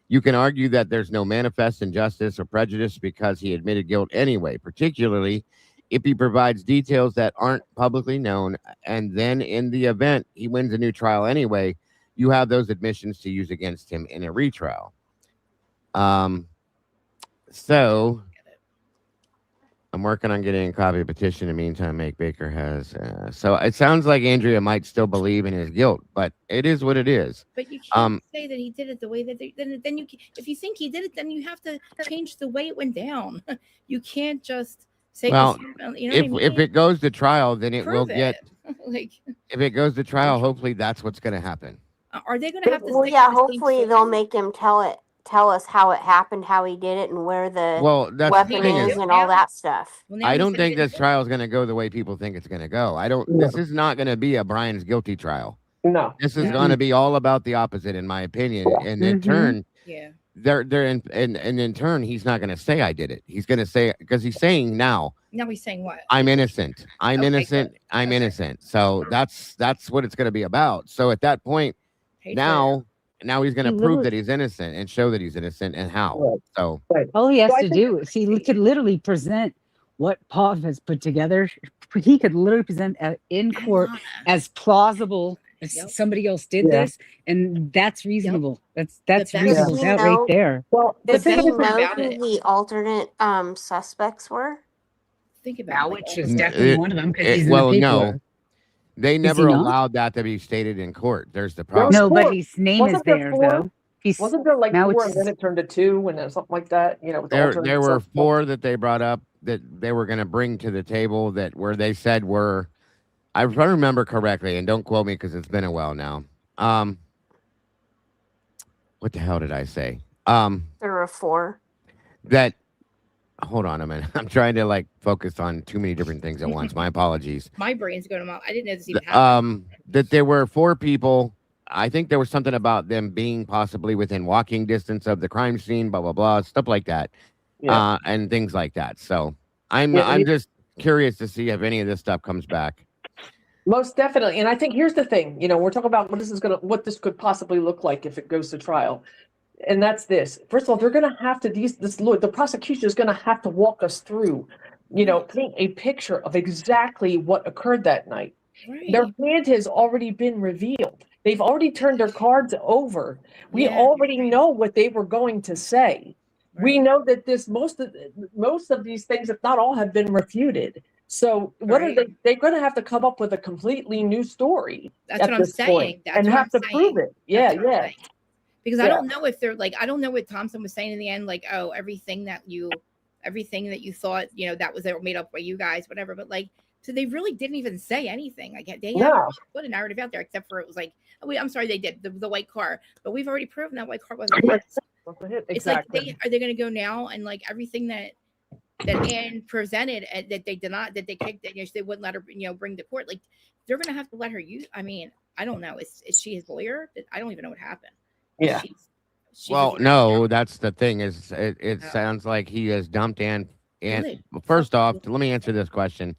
You can argue that there's no manifest injustice or prejudice because he admitted guilt anyway, particularly if he provides details that aren't publicly known, and then in the event he wins a new trial anyway, you have those admissions to use against him in a retrial. So I'm working on getting a copy of the petition. In the meantime, Make Baker has. So it sounds like Andrea might still believe in his guilt, but it is what it is. But you can't say that he did it the way that then you. If you think he did it, then you have to change the way it went down. You can't just say. Well, if it goes to trial, then it will get. Like, if it goes to trial, hopefully that's what's going to happen. Are they going to have to? Well, yeah. Hopefully, they'll make him tell us how it happened, how he did it, and where the that's the weapon thing is, and all that stuff. I don't think this trial is going to go the way people think it's going to go. This is not going to be a Bryan's guilty trial. No, this is going to be all about the opposite, in my opinion. And in turn, in turn, he's not going to say I did it. He's going to say, because he's saying now. Now he's saying what? I'm innocent. I'm innocent. Good. I'm innocent. So that's what it's going to be about. So at that point, now he's going to prove that he's innocent and show that he's innocent, and how. Right. So all he has to do is he could literally present what Pav has put together. He could literally present in court as plausible as somebody else did this, and that's reasonable. That's reasonable doubt right there. Well, does he know who the alternate suspects were? Think about which is definitely one of them, because he's in the paperwork. No. They never allowed that to be stated in court. There's the problem. No, but his name is there, though. Wasn't there like 4 and then it turned to 2 and something like that? You know, there were 4 that they brought up that they were going to bring to the table where they said were, if I remember correctly, and don't quote me because it's been a while now. What the hell did I say? There were 4. Hold on a minute. I'm trying to focus on too many different things at once. My apologies. My brain's going to. I didn't know this even happened. That there were 4 people. I think there was something about them being possibly within walking distance of the crime scene, blah, blah, blah, stuff like that. Yeah. And things like that. So I'm just curious to see if any of this stuff comes back. Most definitely. And I think here's the thing, we're talking about what this could possibly look like if it goes to trial. And that's this. First of all, they're going to have to, the prosecution is going to have to walk us through, paint a picture of exactly what occurred that night. Right. Their hand has already been revealed. They've already turned their cards over. We already know what they were going to say. Right. We know that most of these things, if not all, have been refuted. So what are they? They're going to have to come up with a completely new story. That's what I'm saying. And have to prove it. Yeah. Because I don't know if they're I don't know what Thompson was saying in the end, everything that you thought, that was made up by you guys, whatever. But so they really didn't even say anything. They haven't put a narrative out there, except for it was I'm sorry, they did the white car, but we've already proven that white car wasn't a hit. Exactly. Are they going to go now and everything that Anne presented that they did not, that they kicked, that they wouldn't let her, bring to court. They're going to have to let her use. I mean, I don't know. Is she his lawyer? I don't even know what happened. Yeah. Well, no, that's the thing. Is it sounds like he has dumped Anne. And first off, let me answer this question.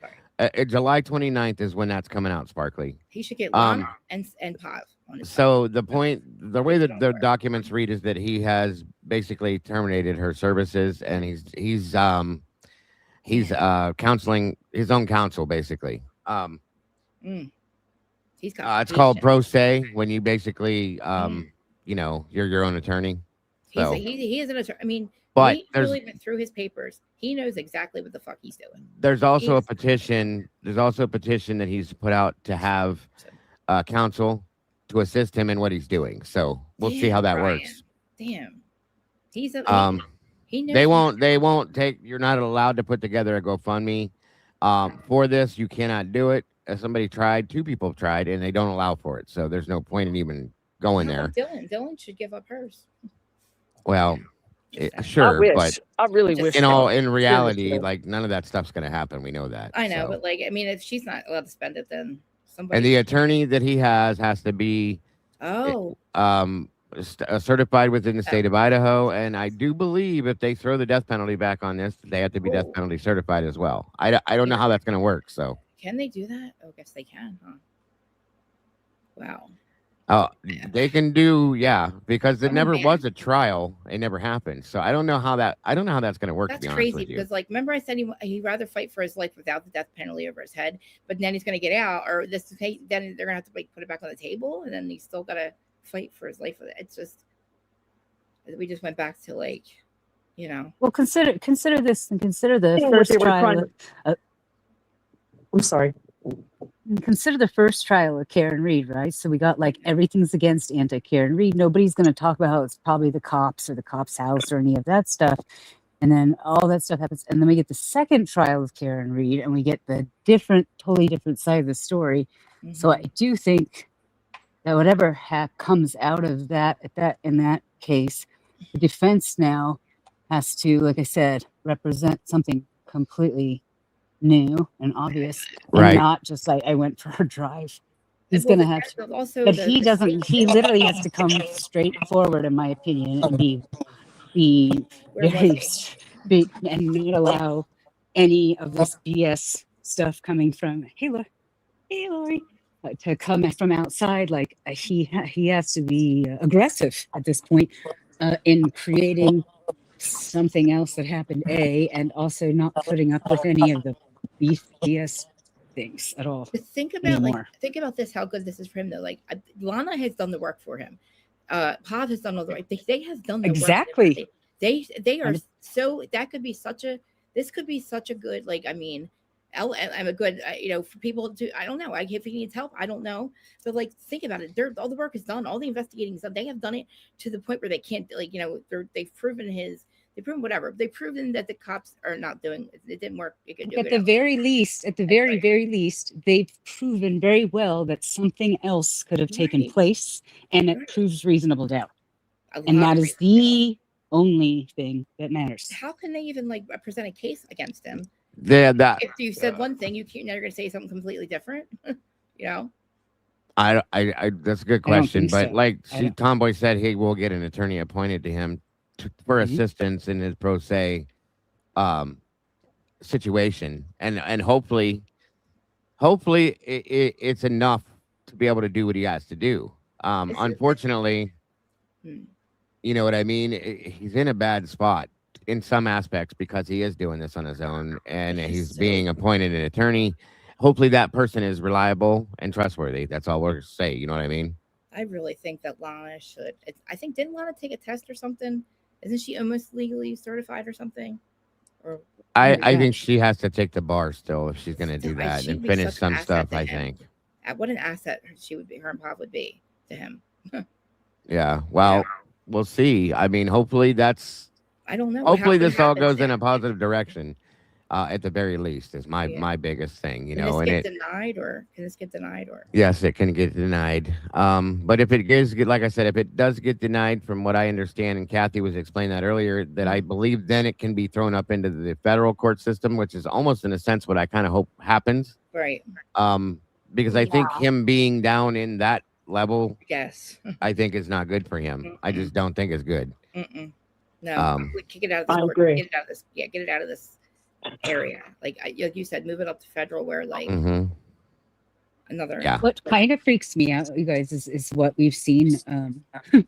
July 29th is when that's coming out, Sparkly. He should get Lon and Pav. So the way that the documents read is that he has basically terminated her services, and he's counseling his own counsel, basically. It's called pro se, when you basically you're your own attorney. So. He is an attorney. I mean, but he really went through his papers. He knows exactly what the fuck he's doing. There's also a petition. There's also a petition that he's put out to have counsel to assist him in what he's doing. So we'll see how that works. Damn. He They knows. won't take. You're not allowed to put together a GoFundMe for this. You cannot do it. As somebody tried, 2 people have tried, and they don't allow for it. So there's no point in even going there. Dylan should give up hers. Well, sure, but I really wish. In reality, none of that stuff's going to happen. We know that. I know, but I mean, if she's not allowed to spend it, then somebody. And the attorney that he has to be certified within the state of Idaho, and I do believe if they throw the death penalty back on this, they have to be death penalty certified as well. I don't know how that's going to work. So can they do that? Oh, I guess they can, huh? Wow. Oh, they can do, because it never was a trial. It never happened. So I don't know how that's going to work. That's crazy because, remember I said he'd rather fight for his life without the death penalty over his head, but then he's going to get out, or then they're going to have to put it back on the table, and then he's still got to fight for his life with it. It's just, we just went back to Well, consider this and consider the first trial. I'm sorry. Consider the first trial of Karen Reed, right? So we got everything's against Karen Reed. Nobody's going to talk about how it's probably the cops or the cops' house or any of that stuff. And then all that stuff happens. And then we get the second trial of Karen Reed, and we get the totally different side of the story. Mm-hmm. So I do think that whatever comes out of that in that case, the defense now has to, like I said, represent something completely new and obvious, and not just like I went for a drive. He's gonna have to, also, but he doesn't. He literally has to come straight forward, in my opinion, and be very big and not allow any of this BS stuff coming from Lori, to come from outside. Like he has to be aggressive at this point in creating something else that happened, and also not putting up with any of the BS things at all. Think about this, how good this is for him though. Like Lana has done the work for him. Pop has done all the work. They have done the exactly. Work. They are so, that could be this could be such a good, like, I mean, I'm a good, for people to, I don't know, if he needs help, I don't know, but like, think about it. All the work is done, all the investigating is done. They have done it to the point where they can't, like, they've proven whatever. They've proven that the cops are not doing it. Didn't work. At the very least, very least, they've proven very well that something else could have taken place, and it proves reasonable doubt. And that is the only thing that matters. How can they even like present a case against him? Yeah, that if you said one thing, you can't. Now you're going to say something completely different. I that's a good question, but like Tomboy said, he will get an attorney appointed to him for assistance in his pro se situation, and hopefully it's enough to be able to do what he has to do. Unfortunately, you know what I mean? He's in a bad spot in some aspects because he is doing this on his own, and he's being appointed an attorney. Hopefully that person is reliable and trustworthy. That's all we're saying. You know what I mean? I really think that Lana should. I think, didn't Lana take a test or something? Isn't she almost legally certified or something? Or I think she has to take the bar still if she's going to do that and finish some stuff. I think. What an asset she would be. Her and Pop would be to him. Yeah. Well, we'll see. I mean, hopefully that's. I don't know. Hopefully this all goes in a positive direction. At the very least, is my biggest thing. You know, and can this get denied or? Yes, it can get denied. But if it is, like I said, if it does get denied, from what I understand, and Kathy was explaining that earlier, that I believe then it can be thrown up into the federal court system, which is almost in a sense what I kind of hope happens. Right. Because I think him being down in that level, yes, I think is not good for him. I just don't think it's good. No, kick it out of this. I agree. Get it out of this. Yeah, get it out of this area. Like you said, move it up to federal, where like another. Yeah. What kind of freaks me out, you guys, is what we've seen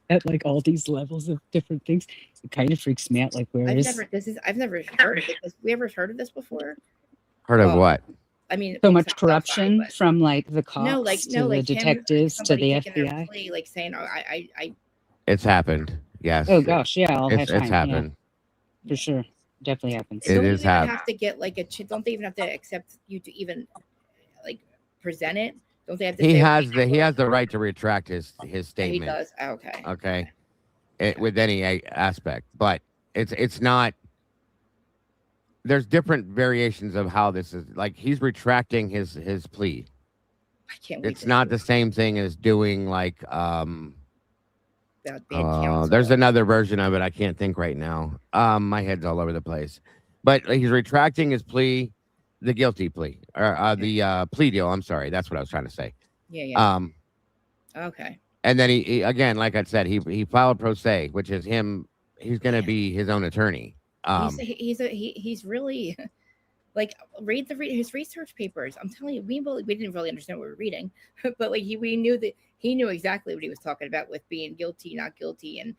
at like all these levels of different things. It kind of freaks me out. Like I've never heard of it. We ever heard of this before? Heard of what? I mean, so much corruption from like the cops to the like detectives to the FBI. Plea, like saying, "Oh, I." It's happened. Yes. Oh gosh, yeah, it's happened. Yeah. For sure, definitely happens. It is happening. Have to get like don't they even have to accept you to even like present it? Don't they have to? He has the right to retract his statement. He does. Okay. Okay. With any aspect, but it's not. There's different variations of how this is. Like he's retracting his plea. I can't wait. It's not the same thing as doing like there's another version of it. I can't think right now. My head's all over the place. But he's retracting his plea, the guilty plea, or the plea deal. I'm sorry, that's what I was trying to say. Yeah. Okay. And then he again, like I said, he filed pro se, which is him. He's going to be his own attorney. He's really like read his research papers. I'm telling you, we didn't really understand what we were reading, but like we knew that he knew exactly what he was talking about with being guilty, not guilty, and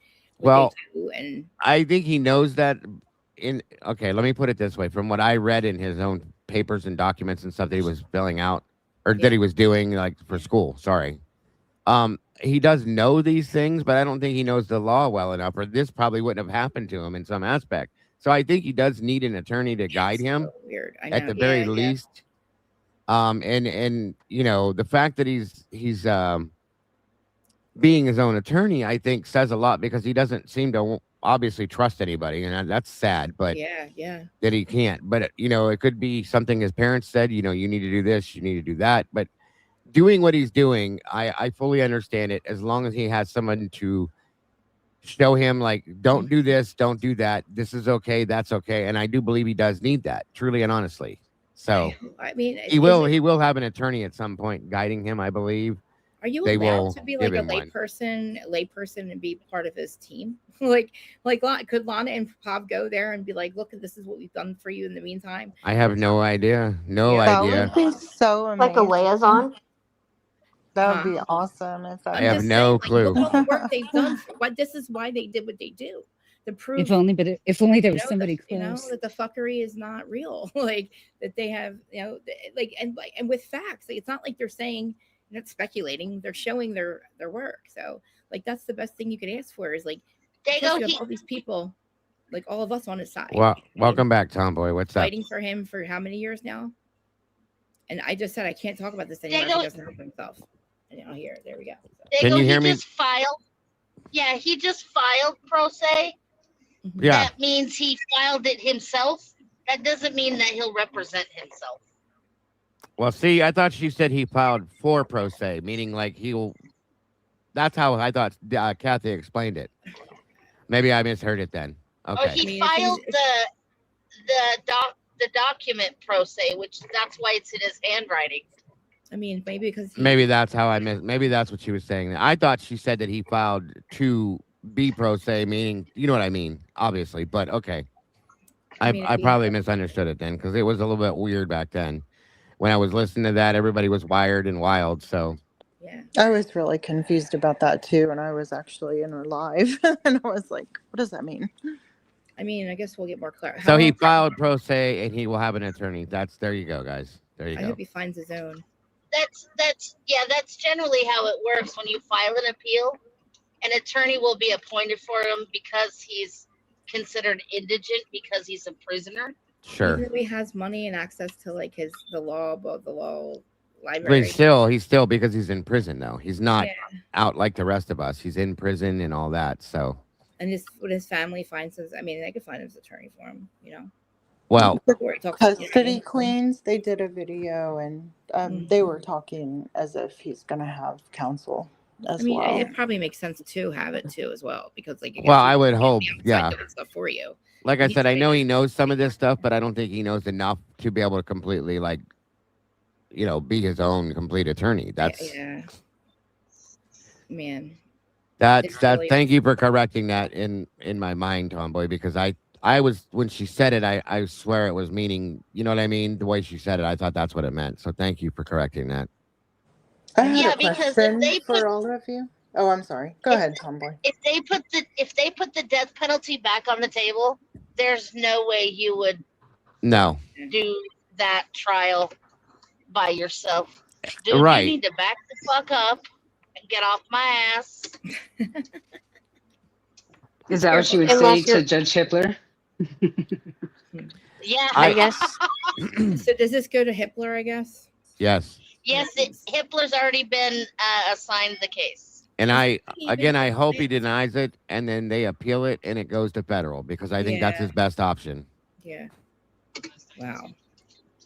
I think he knows that. Okay, let me put it this way: from what I read in his own papers and documents and stuff that he was filling out or that he was doing like for school. Sorry, he does know these things, but I don't think he knows the law well enough, or this probably wouldn't have happened to him in some aspect. So I think he does need an attorney to guide him so weird. I at know. the very least. And you know, the fact that he's being his own attorney, I think says a lot because he doesn't seem to obviously trust anybody. And that's sad, but that he can't. But, you know, it could be something his parents said, you know, you need to do this, you need to do that. But doing what he's doing, I fully understand it as long as he has someone to show him like, don't do this, don't do that. This is okay. That's okay. And I do believe he does need that, truly and honestly. So I mean, he will have an attorney at some point guiding him, I believe. Are you They allowed will to be give like a him one. layperson and be part of his team? Could Lana and Pav go there and be like, look, this is what we've done for you in the meantime? I have no idea. No That idea. would be so Like a amazing. liaison? That would be awesome. If that I have no clue. Look at the work they've done. This is why they did what they do. To prove, If only there was somebody that, close. that the fuckery is not real. Like that they have, and with facts. Like, it's not like they're saying, not speculating. They're showing their work. So like that's the best thing you could ask for is like, Dago, you have all these people, like all of us on his side. Well, welcome back, Tomboy. What's up? Fighting for him for how many years now? And I just said I can't talk about this anymore. Dago, He doesn't help himself. Here, there we go. Dago, Can you hear me? He just filed pro se. Yeah. That means he filed it himself. That doesn't mean that he'll represent himself. Well, see, I thought she said he filed for pro se, meaning like he'll. That's how I thought Kathy explained it. Maybe I misheard it then. Okay. Oh, he filed the document pro se, which that's why it's in his handwriting. I mean, maybe because Maybe that's how I missed. Maybe that's what she was saying. I thought she said that he filed to be pro se, meaning you know what I mean, obviously. But okay, I probably misunderstood it then because it was a little bit weird back then. When I was listening to that, everybody was wired and wild. So yeah, I was really confused about that too, and I was actually in her live, and I was like, "What does that mean?" I mean, I guess we'll get more clarity. So he filed pro se, and he will have an attorney. There you go, guys. There you I go. hope he finds his own. That's generally how it works when you file an appeal. An attorney will be appointed for him because he's considered indigent because he's a prisoner. Sure. Even if he has money and access to like the law But library. he's still because he's in prison though. He's not out like the rest of us. He's in prison and all that. So. And when his family finds they could find his attorney for him. Well, Custody Queens, they did a video, and they were talking as if he's going to have counsel as well. It probably makes sense to have it too as well because I would hope, yeah. Stuff for you. Like I said, I know he knows some of this stuff, but I don't think he knows enough to be able to completely be his own complete attorney. That's man. That's thank you for correcting that in my mind, Tomboy, because I was when she said it, I swear it was meaning, you know what I mean? The way she said it, I thought that's what it meant. So thank you for correcting that. I had a question for all of you. Oh, I'm sorry. Go ahead, Tomboy. If they put the death penalty back on the table, there's no way you would do that trial by yourself. Dude, right. You need to back the fuck up and get off my ass. Is that what she would say to Judge Hippler? Yeah, I guess. So does this go to Hippler, I guess? Yes. Yes, Hippler's already been assigned the case. And I hope he denies it and then they appeal it and it goes to federal because I think that's his best option. Yeah. Wow.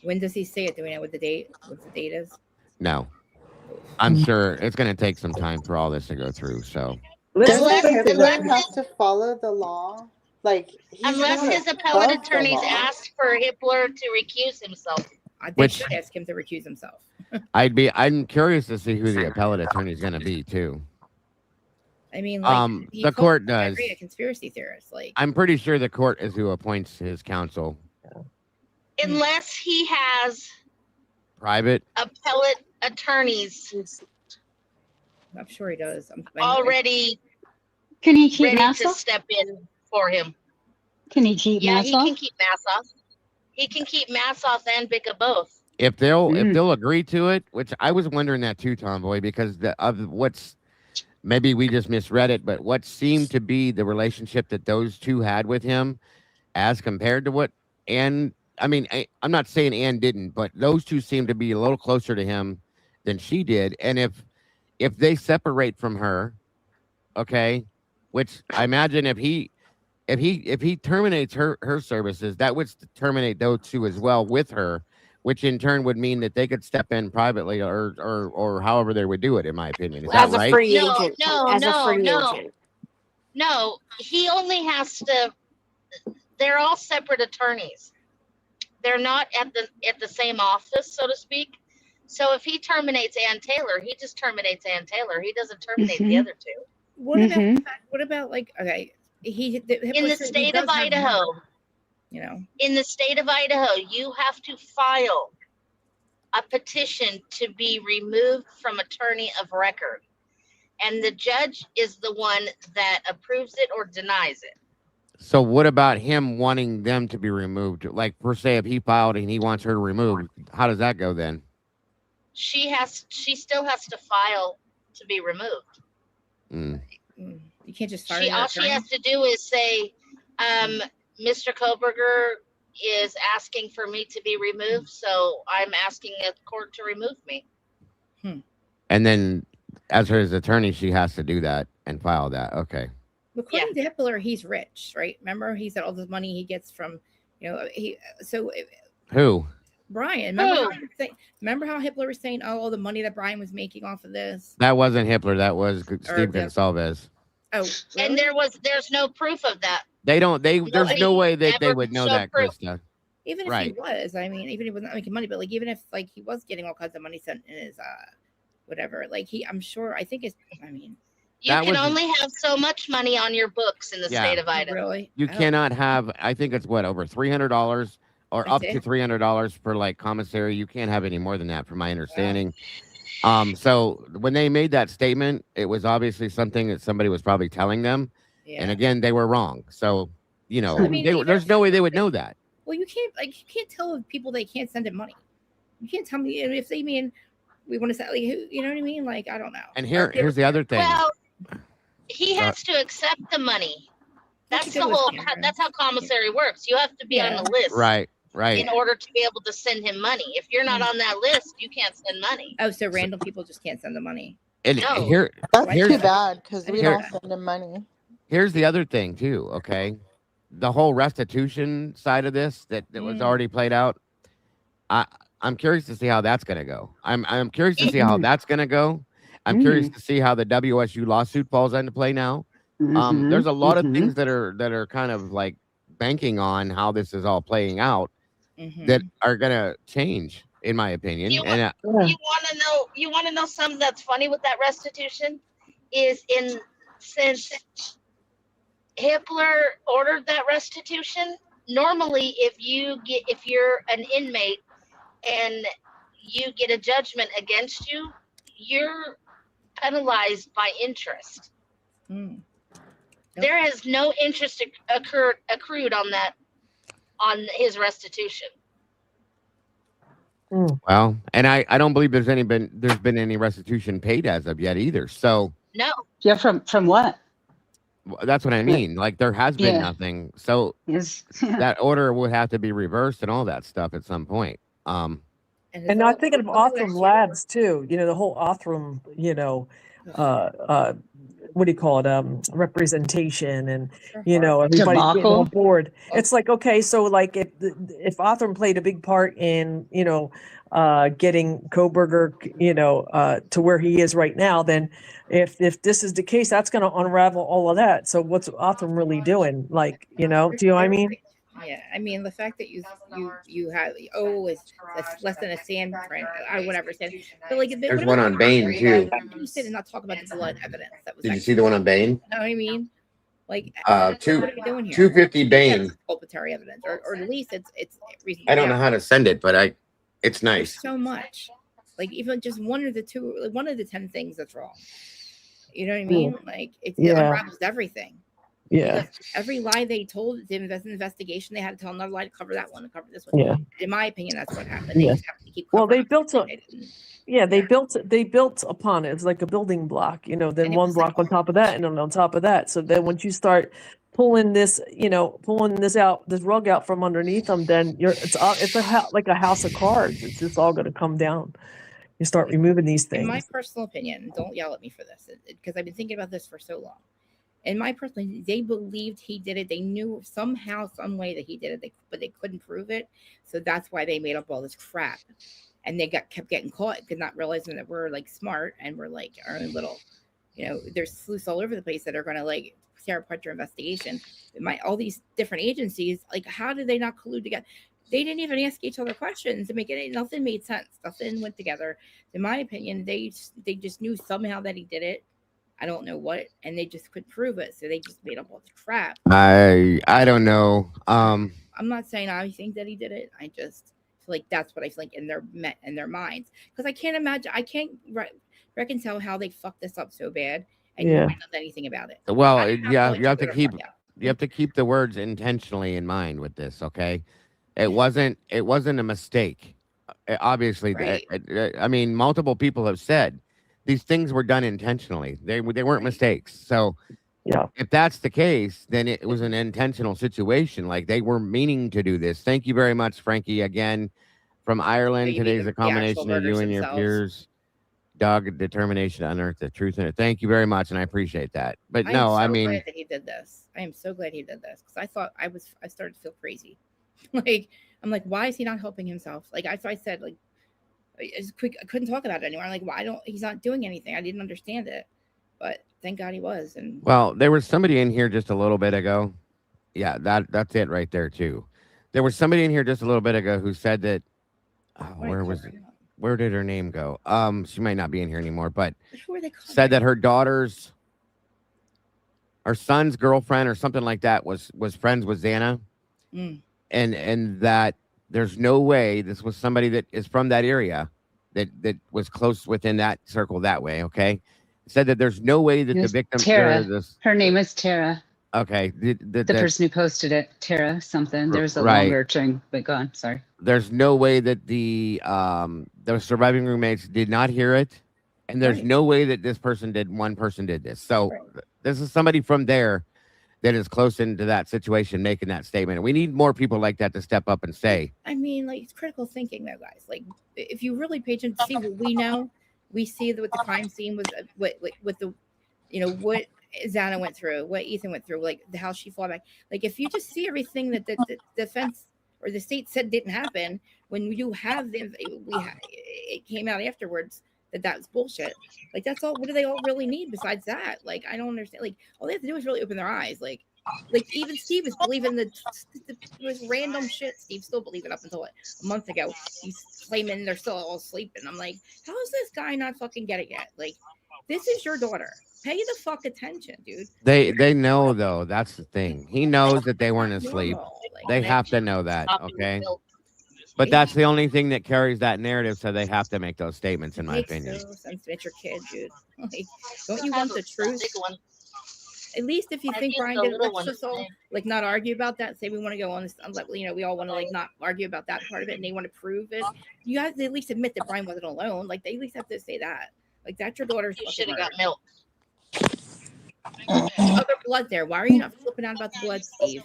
When does he say it? Do we know what the date is? No. I'm sure it's going to take some time for all this to go through. So. Doesn't Hippler have to follow the law? Unless his appellate attorneys asked for Hippler to recuse himself. I think should ask him to recuse himself. I'm curious to see who the appellate attorney is going to be too. I mean, the court does. A conspiracy theorist, I'm pretty sure the court is who appoints his counsel. Unless he has private appellate attorneys. I'm sure he does. Already. Can he keep ready mask to off? step in for him? Can he keep mask he off? can keep mask off. He can keep mask off and BICA both. If they'll agree to it, which I was wondering that too, Tomboy, because maybe we just misread it, but what seemed to be the relationship that those two had with him, as compared to what Anne. I mean, I'm not saying Anne didn't, but those two seemed to be a little closer to him than she did. And if they separate from her, okay, which I imagine if he terminates her services, that would terminate those two as well with her, which in turn would mean that they could step in privately or however they would do it, in my opinion. Is As that a right? free No, agent. no, As a no, free no. agent. No, he only has to. They're all separate attorneys. They're not at the same office, so to speak. So if he terminates Ann Taylor, he just terminates Ann Taylor. He doesn't terminate the other two. What about like, okay, in the state of Idaho, in the state of Idaho, you have to file a petition to be removed from attorney of record, and the judge is the one that approves it or denies it. So what about him wanting them to be removed? Like, per se, if he filed and he wants her removed, how does that go then? She still has to file to be removed. You can't just fire all she has to do is say, Mr. Kohberger is asking for me to be removed, so I'm asking the court to remove me. And then, as his attorney, she has to do that and file that. Okay. According to Hitler, he's rich, right? Remember, he said all this money he gets from, Who? Bryan. Remember how Hitler was saying, "Oh, all the money that Bryan was making off of this." That wasn't Hitler. That was Steve Gonsalves. Oh, really? And there's no proof of that. There's no way that they would know that, Krista. Even if he was, I mean, even if he was not making money, but like even if like he was getting all kinds of money sent in his whatever, like I'm sure, I think it's, I mean. You can only have so much money on your books in the state of Idaho. Really? You cannot have, I think it's over $300 or up to $300 for like commissary. You can't have any more than that, from my understanding. So when they made that statement, it was obviously something that somebody was probably telling them. And again, they were wrong. So, I mean, there's no way they would know that. Well, you can't tell people they can't send in money. You can't tell me if they mean we want to send, like, you know what I mean? Like, I don't know. And here's the other thing. Well, he has to accept the money. That's the whole. That's how commissary works. You have to be on the list, right? In order to be able to send him money. If you're not on that list, you can't send money. Oh, so random people just can't send the money. And no. That's too bad because we don't send him money. Here's the other thing too. Okay, the whole restitution side of this that was already played out. I'm curious to see how that's going to go. I'm curious to see how that's going to go. I'm curious to see how the WSU lawsuit falls into play now. There's a lot of things that are kind of like banking on how this is all playing out that are going to change, in my opinion. You want to know something that's funny with that restitution is since Hitler ordered that restitution, normally if you're an inmate and you get a judgment against you, you're penalized by interest. There is no interest accrued on his restitution. Well, and I don't believe there's been any restitution paid as of yet either. So no. Yeah, from what? That's what I mean. Like there has been nothing. So that order would have to be reversed and all that stuff at some point. And I'm thinking of Othram Labs too. The whole Othram, what do you call it? Representation and everybody getting on board. It's like, okay, so like if Othram played a big part in getting Kohberger to where he is right now, then if this is the case, that's going to unravel all of that. So what's Othram really doing? Like, do you know what I mean? Yeah, I mean the fact that you have it's less than a sand print, I whatever said. But like there's one on Byan too. You said and not talk about the blood evidence. That was Did you see the one on Byan? You know what I mean? Like what are you doing here? 250 Byan. Exculpatory evidence, or at least it's reasonable. I don't know how to send it, but it's nice. There's so much, like even just one of the 10 things that's wrong. You know what I mean? Like it unravels everything. Yeah. Because every lie they told the investigation, they had to tell another lie to cover that one, to cover this one. Yeah. In my opinion, that's what happened. They just have to keep they built upon it. It's like a building block, then one block on top of that and then on top of that. So then once you start pulling this rug out from underneath them, then it's like a house of cards. It's just all going to come down. You start removing these things. In my personal opinion, don't yell at me for this because I've been thinking about this for so long. in my personal, they believed he did it. They knew somehow, some way that he did it, but they couldn't prove it. So that's why they made up all this crap, and they kept getting caught because not realizing that we're like smart and we're like our own little, there's sleuths all over the place that are going to like tear apart your investigation. All these different agencies, like, how did they not collude together? They didn't even ask each other questions to make it. Nothing made sense. Nothing went together. In my opinion, they just knew somehow that he did it. I don't know what, and they just couldn't prove it, so they just made up all this crap. I don't know. I'm not saying I think that he did it. I just feel like that's what I feel like in their minds, because I can't imagine. I can't reconcile how they fucked this up so bad and you haven't done anything about it. Well, you have to keep the words intentionally in mind with this. Okay, it wasn't a mistake. Obviously, Right. I mean, multiple people have said these things were done intentionally. They weren't mistakes. So if that's the case, then it was an intentional situation. Like they were meaning to do this. Thank you very much, Frankie. Again, from Ireland. Today's a combination of you and your peers. Dogged determination to unearth the truth in it. Thank you very much, and I appreciate that. But I mean, glad that he did this. I am so glad he did this, because I thought I started to feel crazy. Like, I'm like, why is he not helping himself? Like I said, like, I couldn't talk about it anymore. I'm like, he's not doing anything. I didn't understand it, but thank God he was. And well, there was somebody in here just a little bit ago. Yeah, that's it right there too. There was somebody in here just a little bit ago who said that. Where did her name go? She might not be in here anymore, but said that her son's girlfriend or something like that was friends with Xana, and that there's no way this was somebody that is from that area that was close within that circle that way. Okay, said that there's no way that the victim Tara. Her name is Tara. Okay, The person who posted it, Tara something. There's a right. longer string, but go on. Sorry. There's no way that the surviving roommates did not hear it, and there's no way that one person did this. So this is somebody from there that is close into that situation making that statement. And we need more people like that to step up and say. I mean, like, it's critical thinking, though, guys. Like, if you really pay attention to see what we know, we see that what the crime scene was, what the, what Xana went through, what Ethan went through, like how she fought back. Like, if you just see everything that the defense or the state said didn't happen, when you have it came out afterwards that was bullshit. Like, that's all. What do they all really need besides that? Like, I don't understand. Like, all they have to do is really open their eyes. Like even Steve was believing the random shit. Steve's still believing up until a month ago. He's claiming they're still all sleeping. I'm like, how is this guy not fucking get it yet? Like, this is your daughter. Pay the fuck attention, dude. They know, though. That's the thing. He knows that they weren't asleep. They have to know that, okay? But that's the only thing that carries that narrative, so they have to make those statements, in my opinion. No sense to your kid, dude. Like, don't you want the truth? At least if you think Bryan did, let's just all like not argue about that. Say we want to go on this, we all want to like not argue about that part of it, and they want to prove it. You have to at least admit that Bryan wasn't alone. Like, they at least have to say that. Like, that's your daughter's. You should have got milk. Other blood there. Why are you not flipping out about the blood, Steve?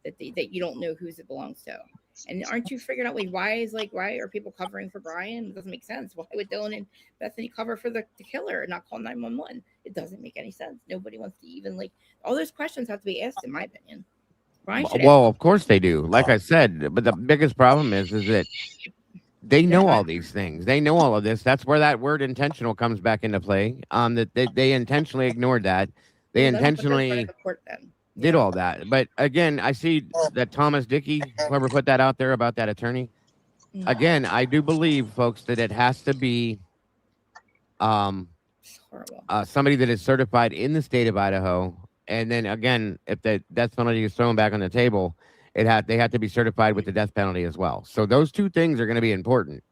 That you don't know whose it belongs to. And aren't you figuring out, why are people covering for Bryan? It doesn't make sense. Why would Dylan and Bethany cover for the killer and not call 911? It doesn't make any sense. Nobody wants to even, all those questions have to be asked, in my opinion. Well, of course they do. Like I said, but the biggest problem is that they know all these things. They know all of this. That's where that word intentional comes back into play. That they intentionally ignored that. They intentionally did all that. But again, I see that Thomas Dickey, whoever put that out there about that attorney. Again, I do believe, folks, that it has to be somebody that is certified in the state of Idaho. And then again, if the death penalty is thrown back on the table, they have to be certified with the death penalty as well. So those two things are going to be important.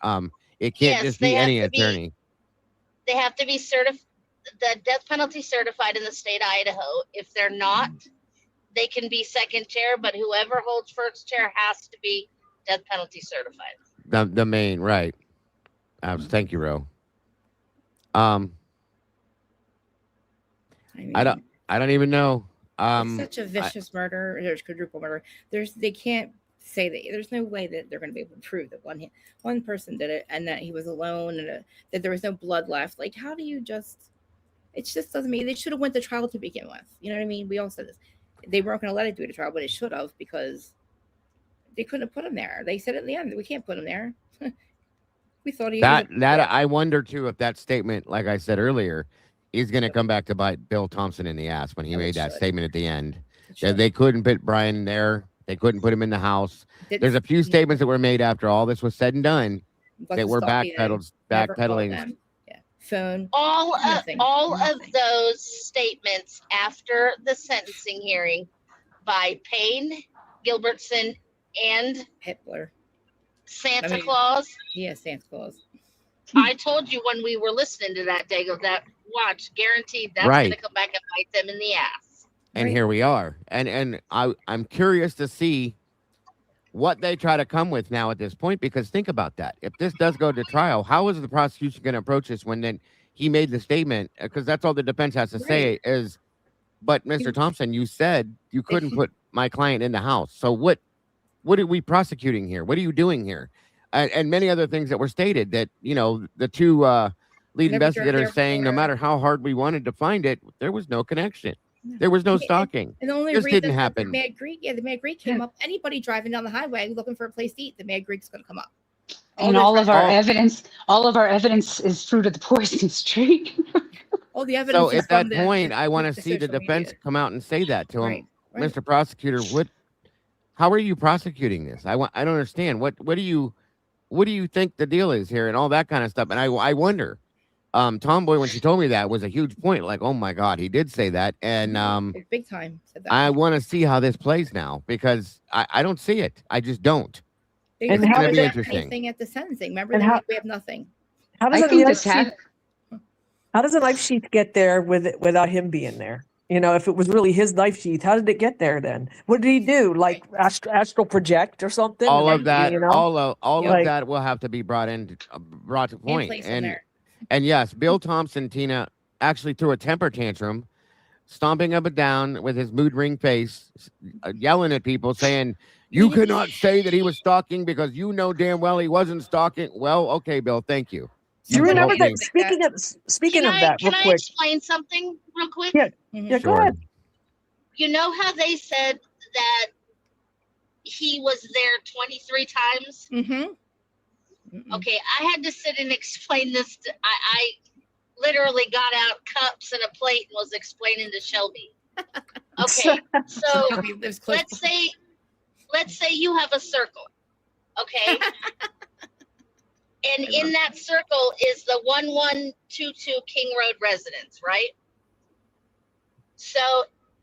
It can't just be any attorney. They have to be the death penalty certified in the state of Idaho. If they're not, they can be second chair, but whoever holds first chair has to be death penalty certified. The main, right. Thank you, Ro. I don't even know. It's such a vicious murder. There's quadruple murder. They can't say that. There's no way that they're going to be able to prove that one person did it and that he was alone and that there was no blood left. Like, how do you just It just doesn't mean they should have went to trial to begin with. You know what I mean? We all said this. They weren't going to let it do the trial, but it should have because they couldn't have put him there. They said at the end, we can't put him there. We thought he that I wonder too if that statement, like I said earlier, is going to come back to bite Bill Thompson in the ass when he made that statement at the end. That they couldn't put Bryan there. They couldn't put him in the house. There's a few statements that were made after all this was said and done that were backpedaling. Phone. All of those statements after the sentencing hearing by Payne, Gilbertson, and Hitler, Santa Claus. Yeah, Santa Claus. I told you when we were listening to that, Dago, that watch, guaranteed that's going to come back and bite them in the ass. And here we are. And I'm curious to see what they try to come with now at this point, because think about that. If this does go to trial, how is the prosecution going to approach this when then he made the statement? Because that's all the defense has to say is, but Mr. Thompson, you said you couldn't put my client in the house. So what are we prosecuting here? What are you doing here? And many other things that were stated that, you know, the two lead investigators saying no matter how hard we wanted to find it, there was no connection. There was no stalking. And the only this reason didn't happen. The Mad Greek, the Mad Greek came up. Anybody driving down the highway looking for a place to eat, the Mad Greek's going to come up. And all of our evidence is fruit of the poisonous tree. All the evidence. So at that point, I want to see the defense come out and say that to him, Mr. Prosecutor. How are you prosecuting this? I don't understand. What do you think the deal is here and all that kind of stuff? And I wonder. Tomboy, when she told me that, was a huge point. Like, oh my God, he did say that, and big time. Said that. I want to see how this plays now because I don't see it. I just don't. And it's how going to is be that interesting. anything at the sentencing? Remember, we have nothing. How does a knife sheath get there without him being there? You know, if it was really his knife sheath, how did it get there then? What did he do? Like astral project or something? All of that, you know? all of that will have to be brought to point. And yes, Bill Thompson, Tina, actually threw a temper tantrum, stomping up and down with his mood ring face, yelling at people, saying, "You cannot say that he was stalking because you know damn well he wasn't stalking." Well, okay, Bill, thank you. Do you remember that? Speaking of that, real can I quick. explain something real quick? Yeah, go ahead. You know how they said that he was there 23 times? Mm-hmm. Okay, I had to sit and explain this. I literally got out cups and a plate and was explaining to Shelby. Okay, so let's say you have a circle, okay? And in that circle is the 1122 King Road residence, right? So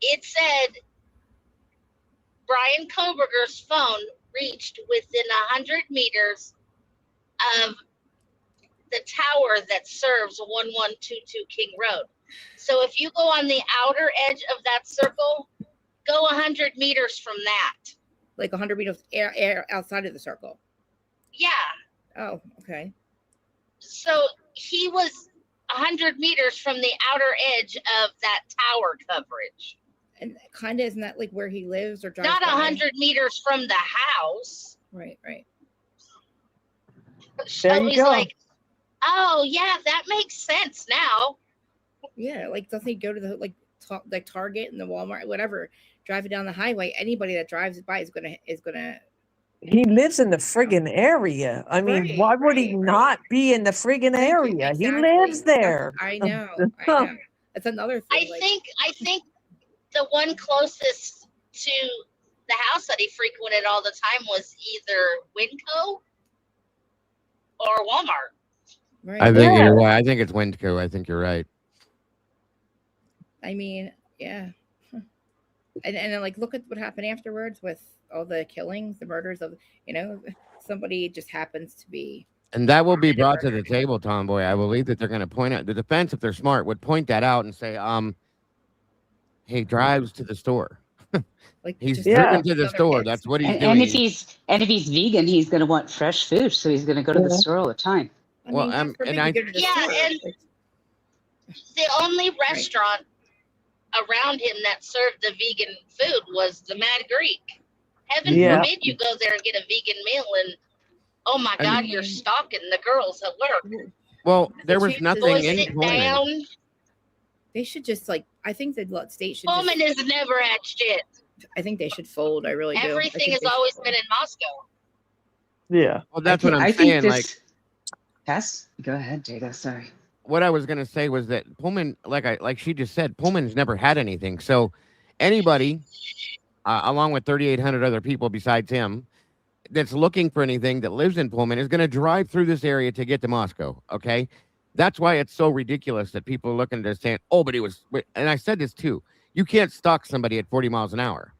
it said Bryan Kohberger's phone reached within 100 meters of the tower that serves 1122 King Road. So if you go on the outer edge of that circle, go 100 meters from that. Like 100 meters air outside of the circle. Yeah. Oh, okay. So he was 100 meters from the outer edge of that tower coverage. And kind of, isn't that like where he lives or drives? Not 100 meters from the house. Right. Shelby's like, oh yeah, that makes sense now. Yeah, like doesn't he go to the like Target and the Walmart, whatever, driving down the highway? Anybody that drives by is gonna. He lives in the friggin' area. I mean, why would he not be in the friggin' area? Exactly. He lives there. I know. That's another thing. I think the one closest to the house that he frequented all the time was either Winco or Walmart. Right. I think you're right. I think it's Windco. I think you're right. I mean, yeah. And then like look at what happened afterwards with all the killings, the murders of, somebody just happens to be. And that will be brought to the table, Tomboy. I believe that they're going to point out, the defense, if they're smart, would point that out and say, he drives to the store. He's driven to the store. That's what he's doing. And if he's vegan, he's going to want fresh food, so he's going to go to the store all the time. And the only restaurant around him that served the vegan food was the Mad Greek. Heaven forbid you go there and get a vegan meal and oh my God, you're stalking the girls at work. Well, there was nothing in common. They should just like. I think the state should. Pullman is never at shit. I think they should fold. I really do. Everything has always been in Moscow. Yeah. Well, that's what I'm saying. Like, Yes. Go ahead, Dago. Sorry. what I was gonna say was that Pullman, like she just said, Pullman's never had anything. So anybody, along with 3,800 other people besides him, that's looking for anything that lives in Pullman is going to drive through this area to get to Moscow. Okay, that's why it's so ridiculous that people are looking to say, "Oh, but he was." And I said this too. You can't stalk somebody at 40 miles an hour.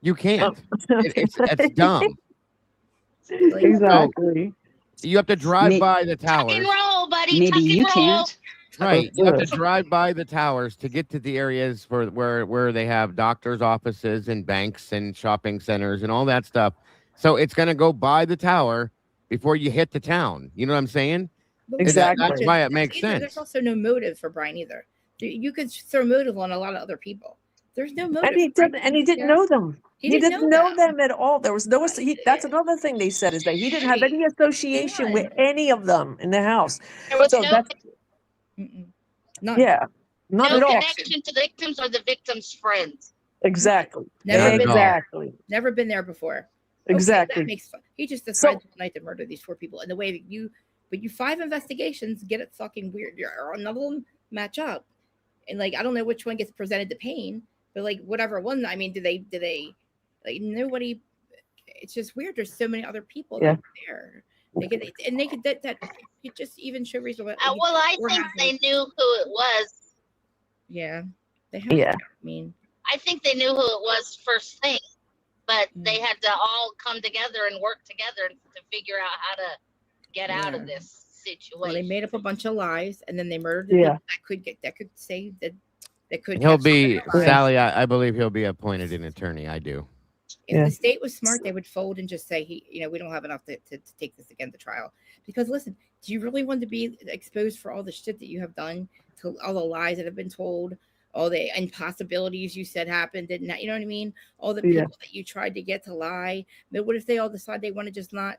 You can't. It's dumb. Exactly. So you have to drive by the towers. Tuck and roll, buddy. Maybe Tuck and you roll. can't. Right. You have to drive by the towers to get to the areas for where they have doctors' offices and banks and shopping centers and all that stuff. So it's going to go by the tower before you hit the town. You know what I'm saying? Exactly. That's why it makes sense. There's also no motive for Bryan either. You could throw motive on a lot of other people. There's no motive. And he didn't know them. He didn't know them at all. There was no. That's another thing they said is that he didn't have any association with any of them in the house. There was So no, that's Not not no at all. connection to the victims or the victims' friends. Exactly. Never been there. Exactly. Never been there before. Exactly. That makes fun. He just decided tonight to murder these 4 people. And the way that you 5 investigations get it fucking weird. None of them match up. And like I don't know which one gets presented to Payne, but like whatever one. I mean, do they like nobody? It's just weird. There's so many other people that are there. They could that you just even show reasonable. Well, I think they knew who it was. Yeah, they have. Yeah. I mean, I think they knew who it was first thing, but they had to all come together and work together to figure out how to get out of this situation. Well, they made up a bunch of lies and then they murdered. Yeah. That could say that. That could. He'll be Sally. I believe he'll be appointed an attorney. I do. If the state was smart, they would fold and just say, we don't have enough to take this again to trial. Because listen, do you really want to be exposed for all the shit that you have done, to all the lies that have been told, all the impossibilities you said happened, didn't, you know what I mean? All the people that you tried to get to lie. But what if they all decide they want to just not,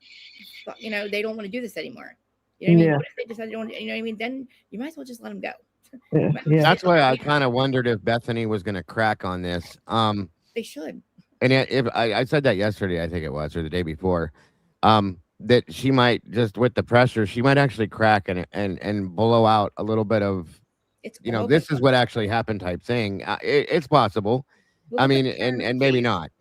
they don't want to do this anymore? You know what I mean? What if they decide they don't, you know what I mean? Then you might as well just let them go. That's why I kind of wondered if Bethany was going to crack on this. They should. And if I said that yesterday, I think it was, or the day before, that she might just with the pressure, she might actually crack and blow out a little bit of, this is what actually happened type thing. It's possible. I mean, and maybe not.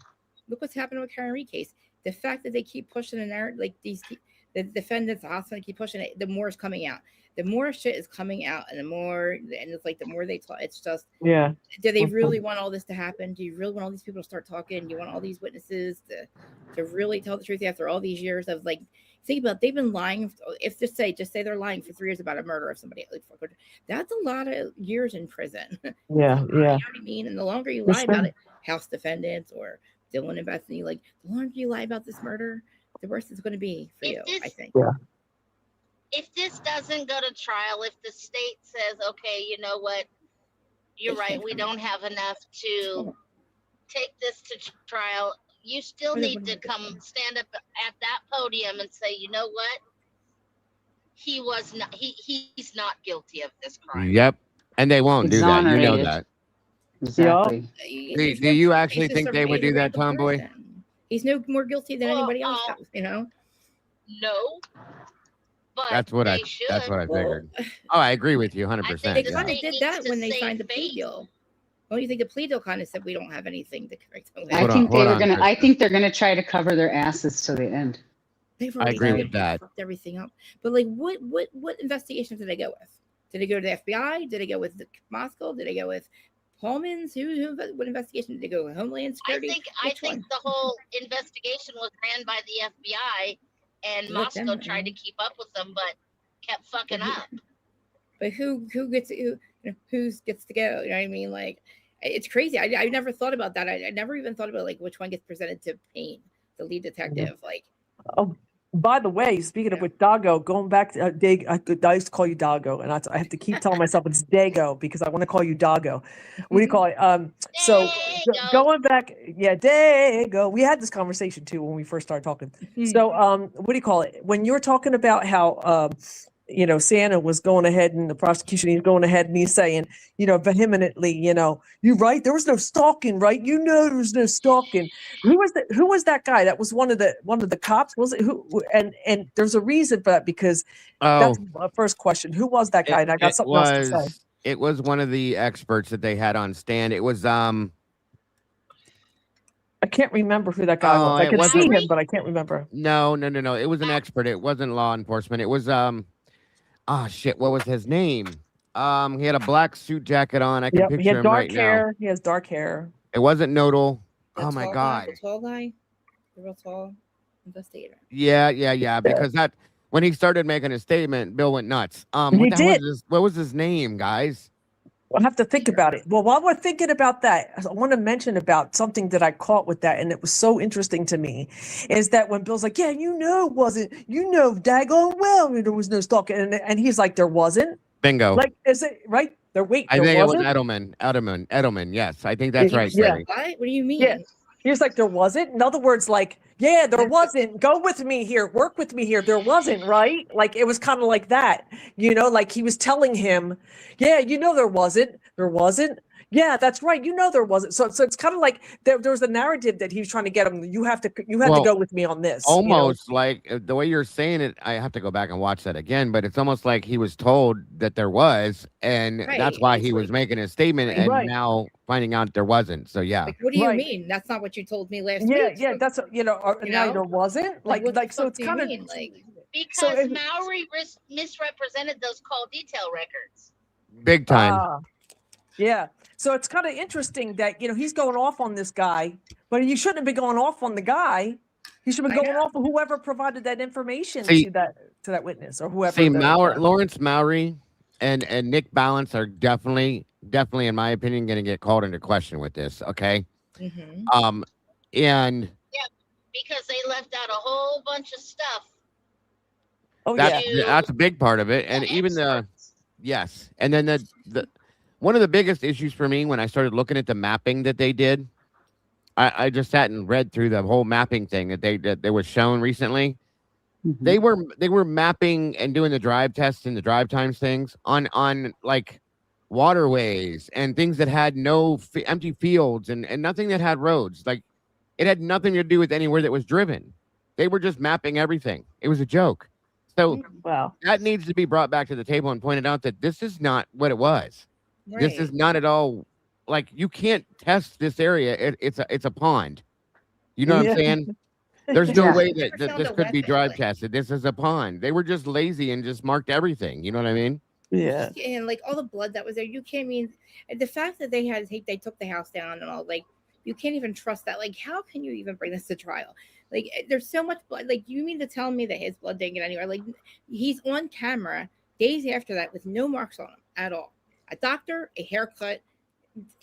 Look what's happening with Karen Reed case. The fact that they keep pushing the narrative, like the defendants, the hospital keep pushing it, the more is coming out. The more shit is coming out, and it's like the more they talk, it's just, do they really want all this to happen? Do you really want all these people to start talking? Do you want all these witnesses to really tell the truth after all these years of like, think about, they've been lying. If just say they're lying for 3 years about a murder of somebody, that's a lot of years in prison. Yeah. You know what I mean? And the longer you lie about it, House defendants or Dylan and Bethany, like the longer you lie about this murder, the worse it's going to be for you, I think. Yeah. If this doesn't go to trial, if the state says, okay, you know what, you're right, we don't have enough to take this to trial, you still need to come stand up at that podium and say, you know what, he's not guilty of this crime. Yep. And they won't do that. You know that. Exactly. Do you actually think they would do that, Tomboy? He's no more guilty than anybody else, No. But that's what I figured. Oh, I agree with you 100%. They kind of did that when they signed the plea deal. Well, you think the plea deal kind of said we don't have anything to correct them. I think they're gonna try to cover their asses to the end. I agree with that. Everything up, but like, what investigations did they go with? Did they go to the FBI? Did they go with Moscow? Did they go with Pullman's? What investigation did they go with? Homeland Security? I think the whole investigation was ran by the FBI. And Moscow tried to keep up with them, but kept fucking up. But who gets to go? You know what I mean? Like, it's crazy. I never thought about that. I never even thought about like which one gets presented to Payne, the lead detective. Like, oh, by the way, speaking of with Dago, going back to I used to call you Dago, and I have to keep telling myself it's Dago because I want to call you Dago. What do you call it? So going back, Dago. We had this conversation too when we first started talking. So what do you call it? When you were talking about how Santa was going ahead, and the prosecution, he's going ahead and he's saying, vehemently, you right, there was no stalking, right? There was no stalking. Who was that guy? That was one of the cops, was it? Who? And there's a reason for that, because that's my first question. Who was that guy? And I got something else to say. It was one of the experts that they had on stand. It was I can't remember who that guy was. I could see him, but I can't remember. No. It was an expert. It wasn't law enforcement. It was shit. What was his name? He had a black suit jacket on. I can picture he had him dark right hair. now. He has dark hair. It wasn't Nodal. The my tall God. guy, the tall guy, the real tall investigator. Yeah. Because when he started making a statement, Bill went nuts. What was his name, guys? We'll have to think about it. Well, while we're thinking about that, I want to mention about something that I caught with that, and it was so interesting to me, is that when Bill's like, daggone well, there was no stalking, and he's like, there wasn't. Bingo. Like, is it right? I think wasn't? It was Edelman. Yes, I think that's right. Yeah. What do you mean? Yeah. He's like, there wasn't. In other words, like, there wasn't. Go with me here. Work with me here. There wasn't, right? Like, it was kind of like that, like he was telling him, there wasn't. There wasn't. Yeah, that's right. There wasn't. So it's kind of like there was a narrative that he was trying to get him. You have to go with me on this. Almost like the way you're saying it, I have to go back and watch that again, but it's almost like he was told that there was, and that's why he was making a statement, and now finding out there wasn't. So yeah. Like, what do you mean? That's not what you told me last week. Yeah, that's now there wasn't. Like so it's kind of like, because Mowry misrepresented those call detail records. Big time. Yeah. So it's kind of interesting that, he's going off on this guy, but you shouldn't have been going off on the guy. You should have been going off of whoever provided that information to that witness or whoever. See, Lawrence Mowry and Nick Balance are definitely, in my opinion, going to get called into question with this. Okay. Mm-hmm. And because they left out a whole bunch of stuff. That's a big part of it. And even and then the one of the biggest issues for me when I started looking at the mapping that they did, I just sat and read through the whole mapping thing that they was shown recently. Mm-hmm. They were mapping and doing the drive tests and the drive times things on like waterways and things that had no empty fields and nothing that had roads. Like, it had nothing to do with anywhere that was driven. They were just mapping everything. It was a joke. So that needs to be brought back to the table and pointed out that this is not what it was. Right. This is not at all, like, you can't test this area. It's a pond. You know what I'm saying? There's no way that this could be drive tested. This is a pond. They were just lazy and just marked everything. You know what I mean? Yeah. And like all the blood that was there, you can't mean the fact that they took the house down and all, like, you can't even trust that. Like, how can you even bring this to trial? Like, there's so much blood. Like, you mean to tell me that his blood didn't get anywhere? Like, he's on camera days after that with no marks on him at all. A doctor, a haircut,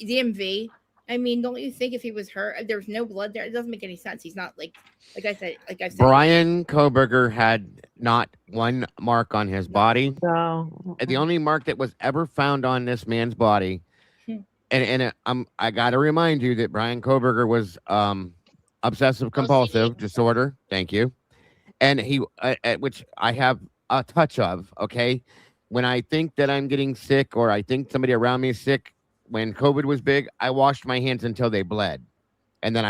DMV. I mean, don't you think if he was hurt, there's no blood there? It doesn't make any sense. He's not like I said. Bryan Kohberger had not one mark on his body. No. And the only mark that was ever found on this man's body, I got to remind you that Bryan Kohberger was obsessive compulsive disorder. Thank you. And he, which I have a touch of. Okay. When I think that I'm getting sick or I think somebody around me is sick, when COVID was big, I washed my hands until they bled. And then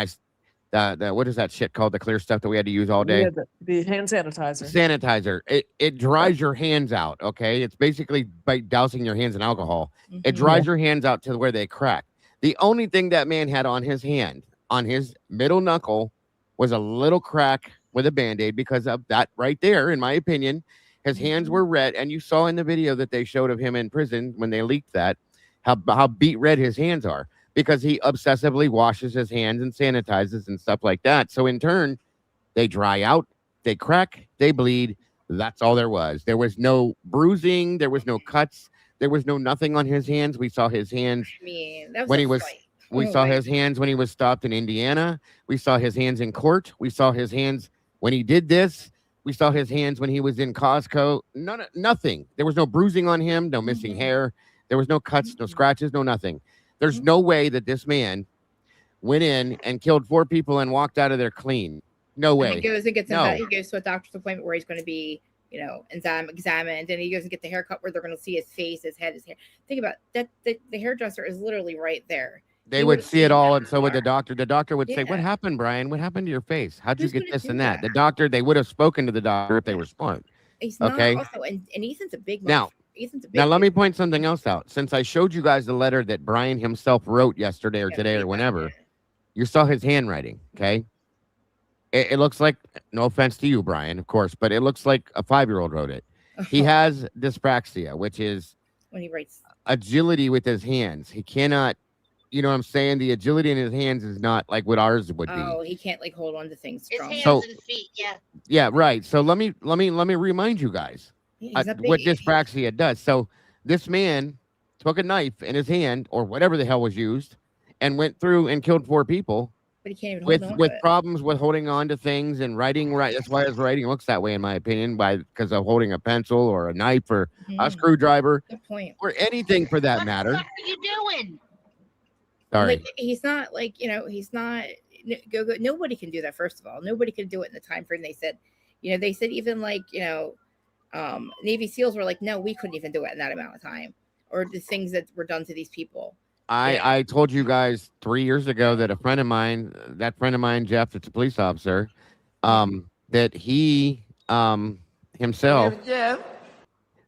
what is that shit called? The clear stuff that we had to use all day? Yeah, the hand sanitizer. Sanitizer. It dries your hands out, okay? It's basically by dousing your hands in alcohol. Mm-hmm. It dries your hands out to where they crack. The only thing that man had on his hand, on his middle knuckle, was a little crack with a Band-Aid because of that right there, in my opinion. His hands were red, and you saw in the video that they showed of him in prison when they leaked that, how beet red his hands are because he obsessively washes his hands and sanitizes and stuff like that. So in turn, they dry out, they crack, they bleed. That's all there was. There was no bruising. There was no cuts. There was no nothing on his hands. We saw his hands when he was. We saw his hands when he was stopped in Indiana. We saw his hands in court. We saw his hands when he did this. We saw his hands when he was in Costco. Nothing. There was no bruising on him, no missing hair. There was no cuts, no scratches, no nothing. There's no way that this man went in and killed 4 people and walked out of there clean. No way. He goes and gets he goes to a doctor's appointment where he's going to be examined, and he doesn't get the haircut where they're going to see his face, his head, his hair. Think about that. The hairdresser is literally right there. They would see it all, and so would the doctor. The doctor would say, "What happened, Brian? What happened to your face? How'd you get this and that?" The doctor, they would have spoken to the doctor if they were smart. He's Okay. not also, and Ethan's a big Now, let me point something else out. Since I showed you guys the letter that Brian himself wrote yesterday or today or whenever, you saw his handwriting. Okay. It looks like, no offense to you, Brian, of course, but it looks like a 5-year-old wrote it. He has dyspraxia, which is when he writes agility with his hands. He cannot, you know what I'm saying? The agility in his hands is not like what ours would be. Oh, he can't like hold on to things strong. His hands and feet, yeah. Yeah, right. So let me remind you guys what dyspraxia does. So this man took a knife in his hand or whatever the hell was used and went through and killed 4 people. But he can't even hold on With to it. problems with holding on to things and writing right. That's why his writing looks that way, in my opinion, because of holding a pencil or a knife or a screwdriver. Good point. Or anything for that matter. What are you doing? Sorry. Like, he's not like, he's not go. Nobody can do that. First of all, nobody can do it in the time frame. They said, they said even like, Navy SEALs were like, no, we couldn't even do it in that amount of time, or the things that were done to these people. I told you guys 3 years ago that a friend of mine, Jeff, that's a police officer, that he himself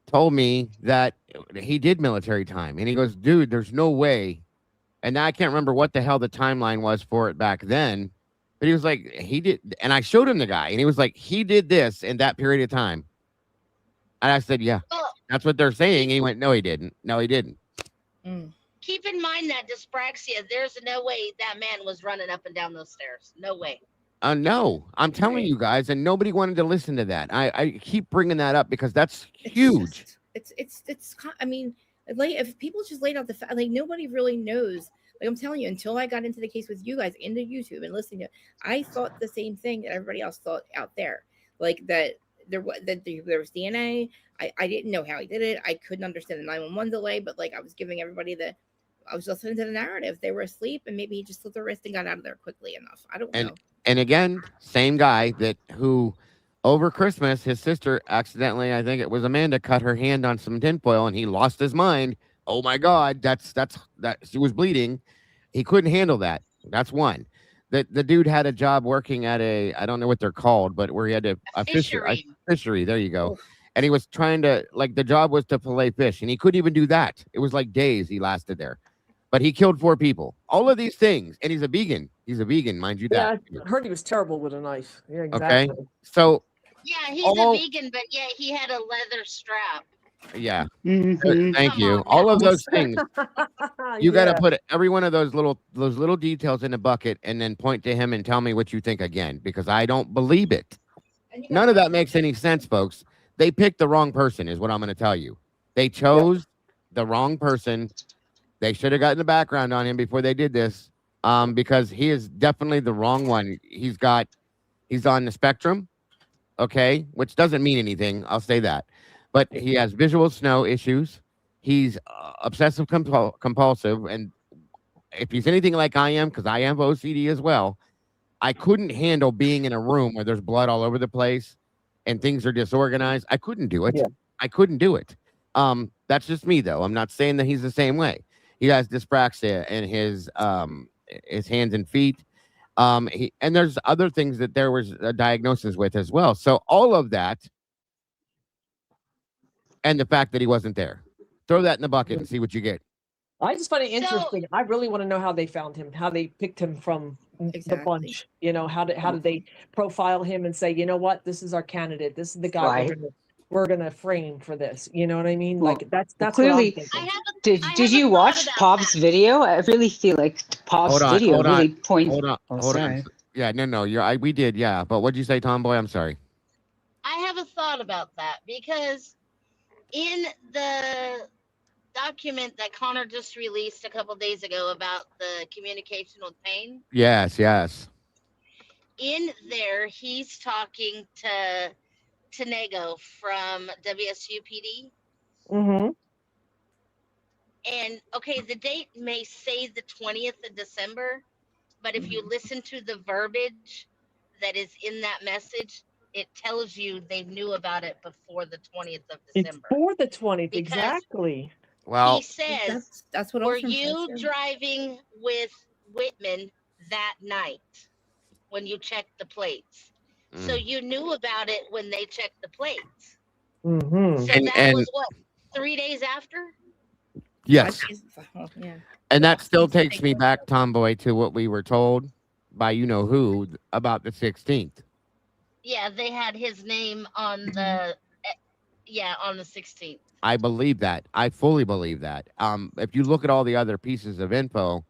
told me that he did military time. And he goes, dude, there's no way. And now I can't remember what the hell the timeline was for it back then. But he was like, he did. And I showed him the guy. And he was like, he did this in that period of time. And I said, yeah, that's what they're saying. And he went, no, he didn't. No, he didn't. Keep in mind that dyspraxia, there's no way that man was running up and down those stairs. No way. No, I'm telling you guys, and nobody wanted to listen to that. I keep bringing that up because that's huge. I mean, like, if people just laid out the fact, like, nobody really knows. Like, I'm telling you, until I got into the case with you guys into YouTube and listening to it, I thought the same thing that everybody else thought out there. Like, that there was DNA. I didn't know how he did it. I couldn't understand the 911 delay, but like, I was giving everybody I was listening to the narrative. They were asleep, and maybe he just slit their wrist and got out of there quickly enough. I don't know. And again, same guy who over Christmas, his sister accidentally, I think it was Amanda, cut her hand on some tinfoil, and he lost his mind. Oh my God, that she was bleeding. He couldn't handle that. That's one. The dude had a job working at I don't know what they're called, but where he had a fishery. There you go. And he was trying to, like, the job was to fillet fish, and he couldn't even do that. It was like days he lasted there. But he killed 4 people. All of these things. And he's a vegan. He's a vegan, mind you. Yeah, that. I heard he was terrible with a knife. Yeah, exactly. Okay. So. Yeah, he's a vegan, but yeah, he had a leather strap. Yeah. Thank you. All of those things. You got to put every one of those little details in a bucket and then point to him and tell me what you think again, because I don't believe it. None of that makes any sense, folks. They picked the wrong person is what I'm going to tell you. They chose the wrong person. They should have gotten the background on him before they did this, because he is definitely the wrong one. He's on the spectrum, okay, which doesn't mean anything. I'll say that. But he has visual snow issues. He's obsessive compulsive. And if he's anything like I am, because I have OCD as well, I couldn't handle being in a room where there's blood all over the place and things are disorganized. I couldn't do it. Yeah. I couldn't do it. That's just me, though. I'm not saying that he's the same way. He has dyspraxia in his hands and feet. And there's other things that there was a diagnosis with as well. So all of that, and the fact that he wasn't there, throw that in the bucket and see what you get. I just find it interesting. I really want to know how they found him, how they picked him from the bunch. How did they profile him and say, you know what, this is our candidate. This is the guy we're gonna frame for this. You know what I mean? Like that's clearly. What I'm thinking. Did you watch Pop's video? I really feel like Pop's video really points. Hold on. Yeah, no, we did, yeah. But what'd you say, Tomboy? I'm sorry. I have a thought about that, because in the document that Connor just released a couple days ago about the communication with pain. Yes. In there, he's talking to Dago from WSUPD. Mm-hmm. And okay, the date may say the 20th of December, but if you listen to the verbiage that is in that message, it tells you they knew about it before the 20th of It's December. for the 20th, Because exactly. Well, he says, that's what were Ostrom you says, driving with Whitman that night when you checked the plates? So you knew about it when they checked the plates. Mm-hmm. So And- that and- was what, 3 days after? yes. Yeah. And that still takes me back, Tomboy, to what we were told by who about the 16th. Yeah, they had his name on the on the 16th. I believe that. I fully believe that. If you look at all the other pieces of info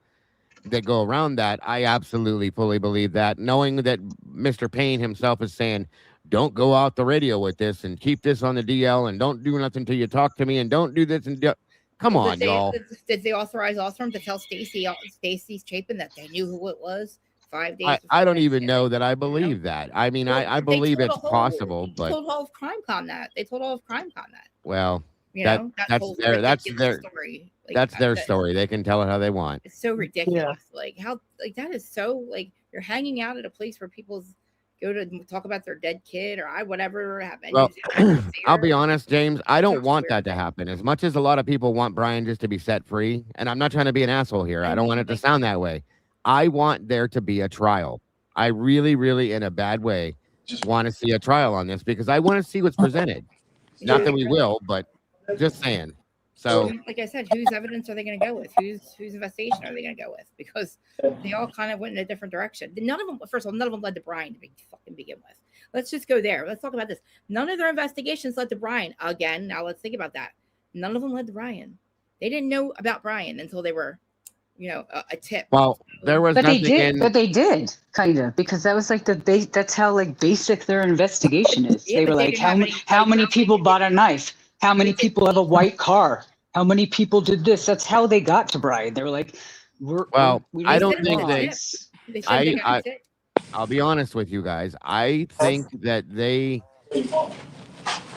that go around that, I absolutely fully believe that. Knowing that Mr. Payne himself is saying, don't go out the radio with this and keep this on the DL and don't do nothing until you talk to me and don't do this and come on, y'all. Did they authorize Ostrom to tell Stacy Chapin that they knew who it was 5 days? I don't even know that I believe that. I mean, I believe it's possible, but told all of CrimeCon that. They told all of CrimeCon that. well, That's their story. Like, that's their story. They can tell it how they want. It's so ridiculous. Like how that is so like you're hanging out at a place where people go to talk about their dead kid or whatever. Well, I'll be honest, James. I don't want that to happen. As much as a lot of people want Bryan just to be set free, and I'm not trying to be an asshole here. I don't want it to sound that way. I want there to be a trial. I really, really, in a bad way, want to see a trial on this because I want to see what's presented. Not that we will, but just saying. So, like I said, whose evidence are they going to go with? Whose investigation are they going to go with? Because they all kind of went in a different direction. None of them, first of all, none of them led to Bryan to begin with. Let's just go there. Let's talk about this. None of their investigations led to Bryan. Again, now let's think about that. None of them led to Bryan. They didn't know about Bryan until they were, a tip. Well, there was But they did kind of, because that was like that's how like basic their investigation is. Yeah, they were but they like, didn't how many people bought a knife? How many people have a white car? How many people did this? That's how they got to Bryan. They were like, I don't think they. I'll be honest with you guys. I think that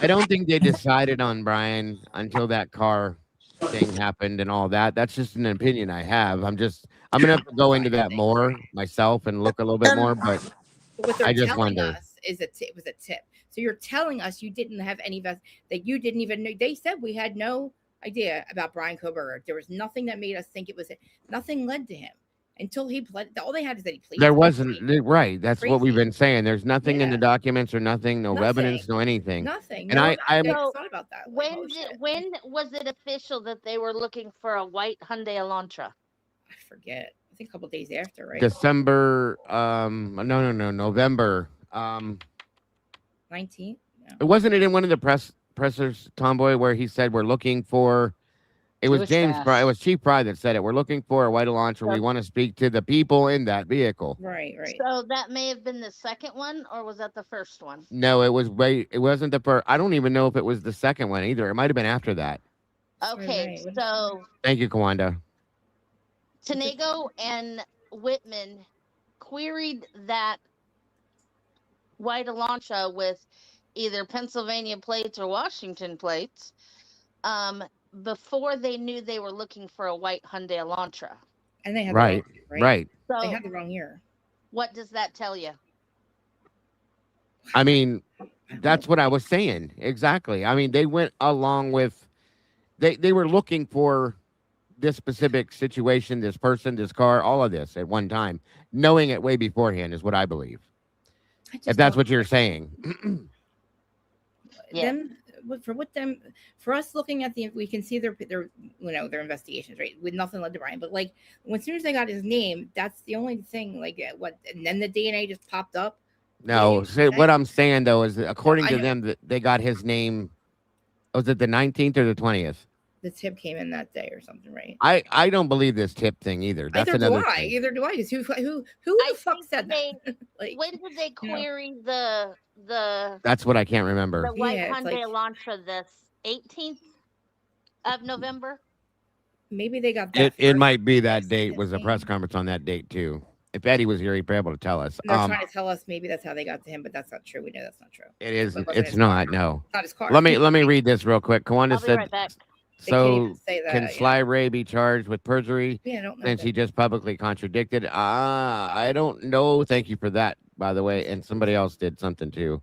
I don't think they decided on Bryan until that car thing happened and all that. That's just an opinion I have. I'm gonna have to go into that more myself and look a little bit more, but what they're I just telling wonder. us is it was a tip. So you're telling us you didn't have any that you didn't even know. They said we had no idea about Bryan Kohberger. There was nothing that made us think it was it. Nothing led to him until he pled. All they had is that he pleaded. There wasn't right. That's what we've been saying. There's nothing in the documents or nothing, no Nothing. evidence, no anything. Nothing. And No, I'm thought about that. When was it official that they were looking for a white Hyundai Elantra? I forget. I think a couple days after, right? December. November. 19th. Wasn't it in one of the pressers, Tomboy, where he said we're looking for? It was James Fry. It was Chief Fry that said it. We're looking for a white Elantra. We want to speak to the people in that vehicle. Right. So that may have been the second one, or was that the first one? No, it was It wasn't the first. I don't even know if it was the second one either. It might have been after that. Okay, so Thank you, Kawanda. Tanego and Whitman queried that white Elantra with either Pennsylvania plates or Washington plates before they knew they were looking for a white Hyundai Elantra. And they had right. So they had the wrong year. What does that tell you? I mean, that's what I was saying. Exactly. I mean, they went along with they were looking for this specific situation, this person, this car, all of this at one time, knowing it way beforehand is what I believe. If that's what you're saying. For us looking at we can see their their investigations, right? With nothing led to Bryan, but like as soon as they got his name, that's the only thing. Like and then the DNA just popped up. No, what I'm saying though is that according to them, that they got his name. Was it the 19th or the 20th? The tip came in that day or something, right? I don't believe this tip thing either. That's another thing. Either do I. Because who the fuck said that? When did they query the? That's what I can't remember. The white Hyundai Elantra, the 18th of November. Maybe they got that. It might be that date was a press conference on that date too. If Eddie was here, he'd be able to tell us. They're trying to tell us maybe that's how they got to him, but that's not true. We know that's not true. It is. It's not. No. It's not his car. Let me read this real quick. Kawanda said. Right back. So say that, can Sly Ray be charged with perjury I don't know since he just publicly contradicted? I don't know. Thank you for that, by the way. And somebody else did something too.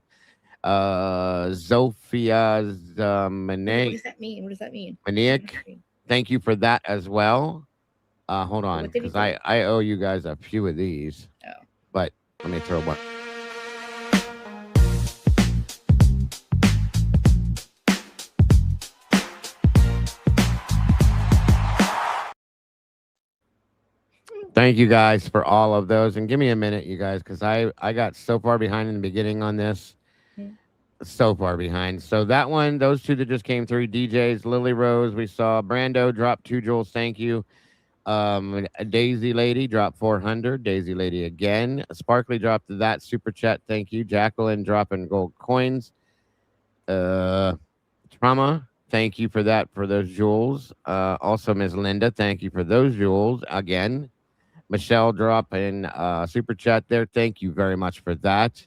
Zofia What does that mean? What does that mean? Maniac, thank you for that as well. Hold on, what did he because I owe you guys a few of these. Oh. But let me throw one. Thank you guys for all of those. And give me a minute, you guys, because I got so far behind in the beginning on this. So far behind. So that one, those two that just came through, DJs, Lily Rose, we saw Brando drop 2 jewels. Thank you. Daisy Lady dropped 400. Daisy Lady again. Sparkly dropped that super chat. Thank you. Jacqueline dropping gold coins. Trauma. Thank you for that, for those jewels. Also, Ms. Linda, thank you for those jewels again. Michelle dropping super chat there. Thank you very much for that.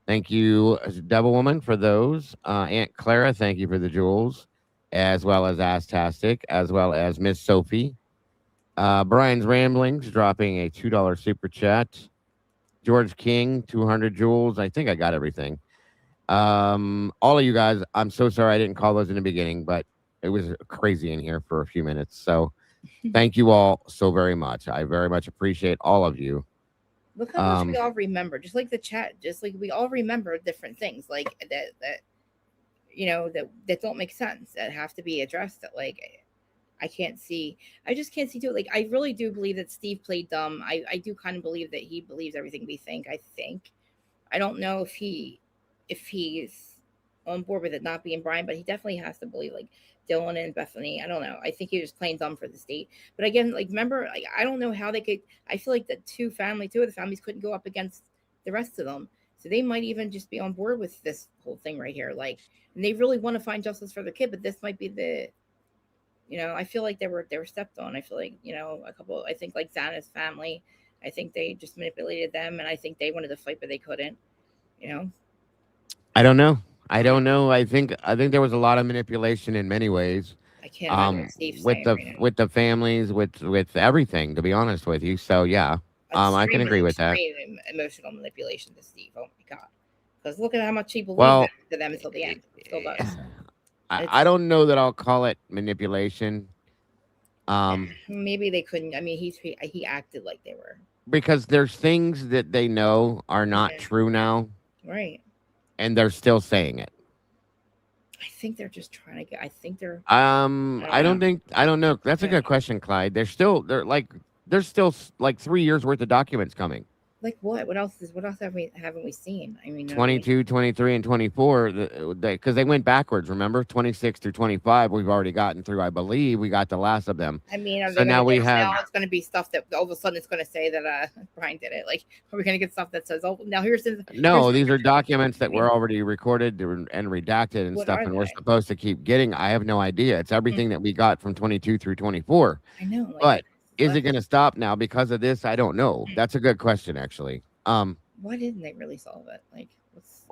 Thank you, Devil Woman, for those. Aunt Clara, thank you for the jewels, as well as Astastic, as well as Miss Sophie. Brian's Ramblings dropping a $2 super chat. George King, 200 jewels. I think I got everything. All of you guys, I'm so sorry I didn't call those in the beginning, but it was crazy in here for a few minutes. So thank you all so very much. I very much appreciate all of you. Look how much we all remember, just like the chat, just like we all remember different things like that that don't make sense, that have to be addressed, that like I just can't see to it. Like, I really do believe that Steve played dumb. I do kind of believe that he believes everything we think. I don't know if he's on board with it not being Bryan, but he definitely has to believe like Dylan and Bethany. I don't know. I think he was playing dumb for the state. But again, like, remember, like, I don't know how they could. I feel like the two of the families couldn't go up against the rest of them. So they might even just be on board with this whole thing right here. Like, and they really want to find justice for their kid, but this might be the, I feel like they were stepped on. I feel like, I think like Xana's family, I think they just manipulated them, and I think they wanted to fight, but they couldn't, I don't know. I think there was a lot of manipulation in many ways. I can't imagine Steve with the families, with everything, to be honest with you. So yeah, I can agree with that. Emotional manipulation to Steve. Oh my God. Because look at how much he believed to them until the end. It still does. I don't know that I'll call it manipulation. Maybe they couldn't. I mean, he acted like they were. Because there's things that they know are not true now. Right. And they're still saying it. I think they're just trying to get. I think they're. I don't know. That's a good question, Clyde. There's still like 3 years worth of documents coming. Like what? What else haven't we seen? I mean, 22, 23, and 24, because they went backwards. Remember, 26 through 25, we've already gotten through. I believe we got the last of them. I mean, so now it's going to be stuff that all of a sudden it's going to say that Bryan did it. Like, are we going to get stuff that says, "Oh, now here's the"? No, these are documents that were already recorded and redacted and stuff, and we're supposed to keep getting. I have no idea. It's everything that we got from 22 through 24. I know, but. Is it going to stop now because of this? I don't know. That's a good question, actually. Why didn't they really solve it? Like,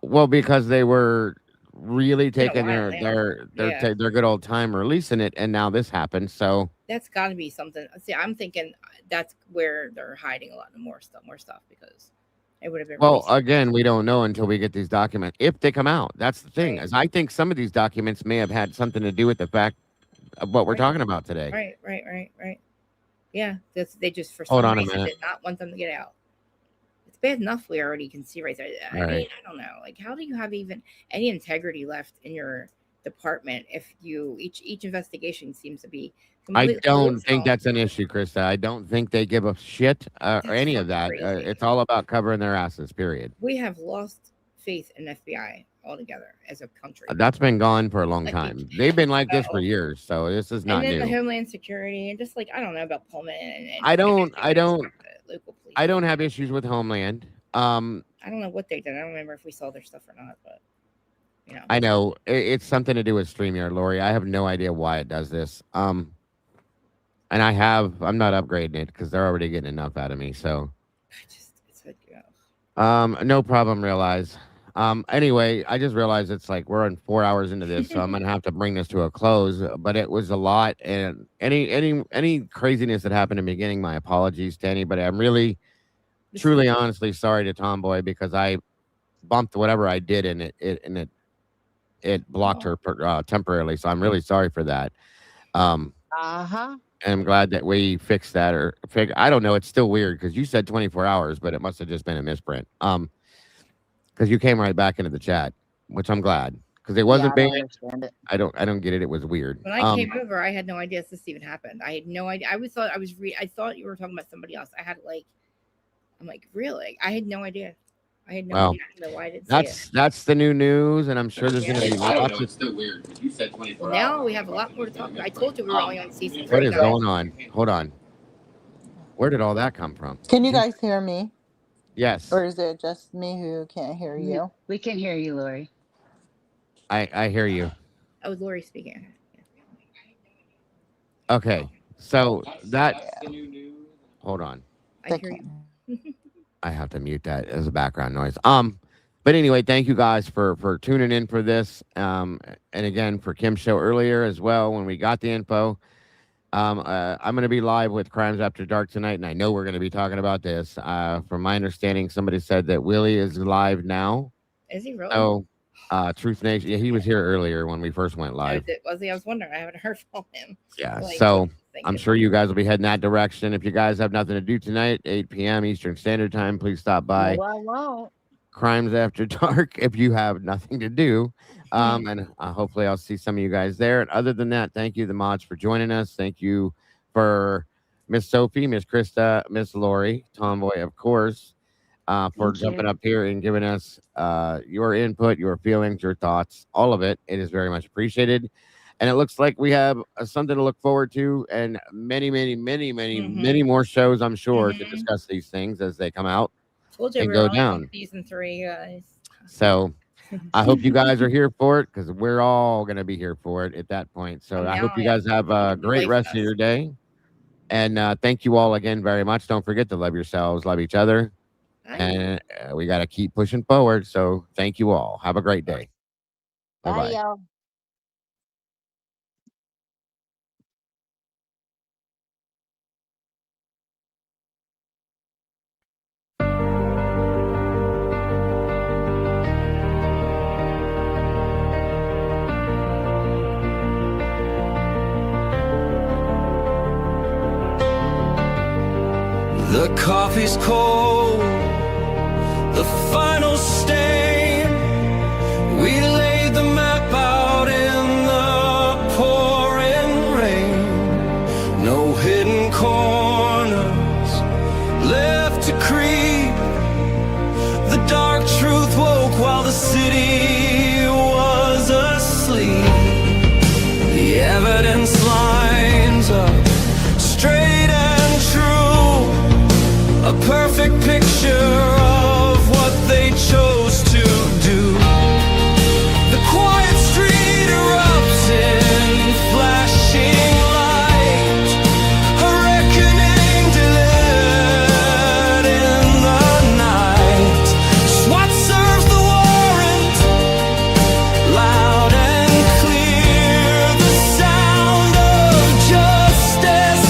well, because they were really taking their good old time releasing it, and now this happened. So that's got to be something. See, I'm thinking that's where they're hiding a lot more stuff because it would have been. Well, again, we don't know until we get these documents if they come out. That's the thing. As I think some of these documents may have had something to do with the fact of what we're talking about today. Right. Yeah, they just for some reason did not want them to get out. It's bad enough we already can see right there. I mean, I don't know. Like, how do you have even any integrity left in your department if each investigation seems to be? I don't think that's an issue, Krista. I don't think they give a shit or any of that. It's all about covering their asses. Period. We have lost faith in FBI altogether as a country. That's been gone for a long time. They've been like this for years, so this is not new. And then the Homeland Security, and just like I don't know about Pullman. And I don't have issues with Homeland. I don't know what they did. I don't remember if we saw their stuff or not, but I know it's something to do with StreamYard, Lori. I have no idea why it does this. And I'm not upgrading it because they're already getting enough out of me. So no problem. Realize. Anyway, I just realized it's like we're on 4 hours into this, so I'm gonna have to bring this to a close. But it was a lot, and any craziness that happened in the beginning, my apologies to anybody. I'm really, truly, honestly sorry to Tomboy because I bumped whatever I did, and it blocked her temporarily. So I'm really sorry for that. And I'm glad that we fixed that. I don't know. It's still weird because you said 24 hours, but it must have just been a misprint. Because you came right back into the chat, which I'm glad because it wasn't banned. I don't get it. It was weird. When I came over, I had no idea this even happened. I had no idea. I thought you were talking about somebody else. I'm like, really? I had no idea. I had no idea. I don't know why I didn't see it. That's the new news, and I'm sure there's going to be lots of. It's still weird. You said 24 hours. Now we have a lot more to talk about. I told you we were only on season 3. What is going on? Hold on. Where did all that come from? Can you guys hear me? Yes. Or is it just me who can't hear you? We can hear you, Lori. I hear you. Oh, Lori speaking. Okay, so that. Hold on. I hear you. I have to mute that as a background noise. But anyway, thank you guys for tuning in for this. And again, for Kim's show earlier as well, when we got the info. I'm going to be live with Crimes After Dark tonight, and I know we're going to be talking about this. From my understanding, somebody said that Willie is live now. Is he really? So, Truth Nation, yeah, he was here earlier when we first went live. Was he? I was wondering. I haven't heard from him. Yeah, so I'm sure you guys will be heading that direction. If you guys have nothing to do tonight, 8 p.m. Eastern Standard Time, please stop by. Crimes After Dark if you have nothing to do. And hopefully I'll see some of you guys there. And other than that, thank you, the mods, for joining us. Thank you for Miss Sophie, Miss Krista, Miss Lori, Tomboy, of course, for jumping up here and giving us your input, your feelings, your thoughts, all of it. It is very much appreciated. And it looks like we have something to look forward to, and many, many, many, many, many more shows, I'm sure, to discuss these things as they come out and go down. Season 3, guys. So I hope you guys are here for it, because we're all going to be here for it at that point. So I hope you guys have a great rest of your day. And thank you all again very much. Don't forget to love yourselves, love each other. And we got to keep pushing forward. So thank you all. Have a great day. Bye-bye. y'all. The coffee's cold, the final stain. We laid the map out in the pouring rain. No hidden corners left to creep. The dark truth woke while the city was asleep. The evidence lines up straight and true. A perfect picture of what they chose to do. The quiet street erupts in flashing light. A reckoning delivered in the night. SWAT serves the warrant, loud and clear. The sound of justice,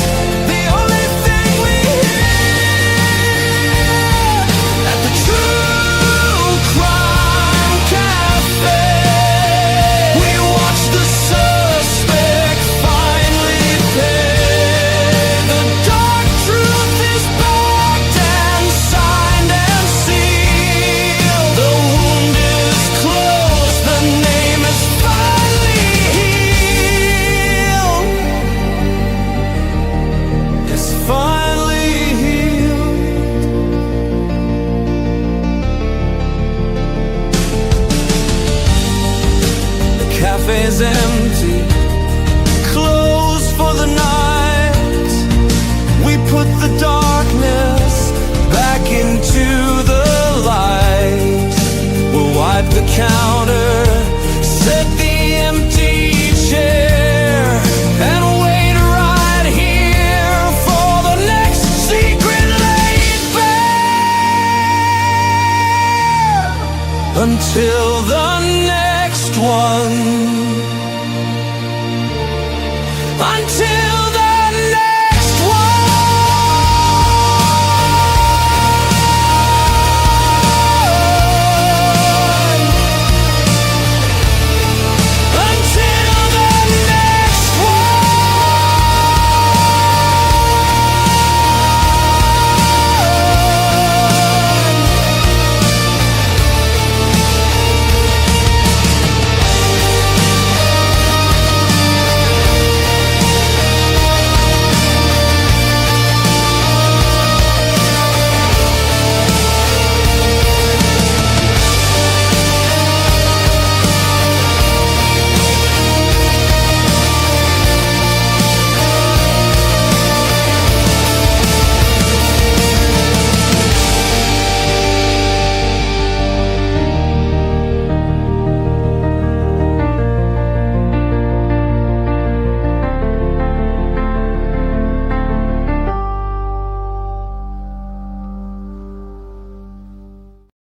the only thing we at the TruCrime Cafe. We watch the suspect finally pay. The dark truth is backed and signed and sealed. The wound is closed, the name is finally healed. It's finally healed. The cafe's empty, closed for the night. We put the darkness back into the light. We'll wipe the counter, set the empty chair, and wait right here for the next secret laid bare. Until the next one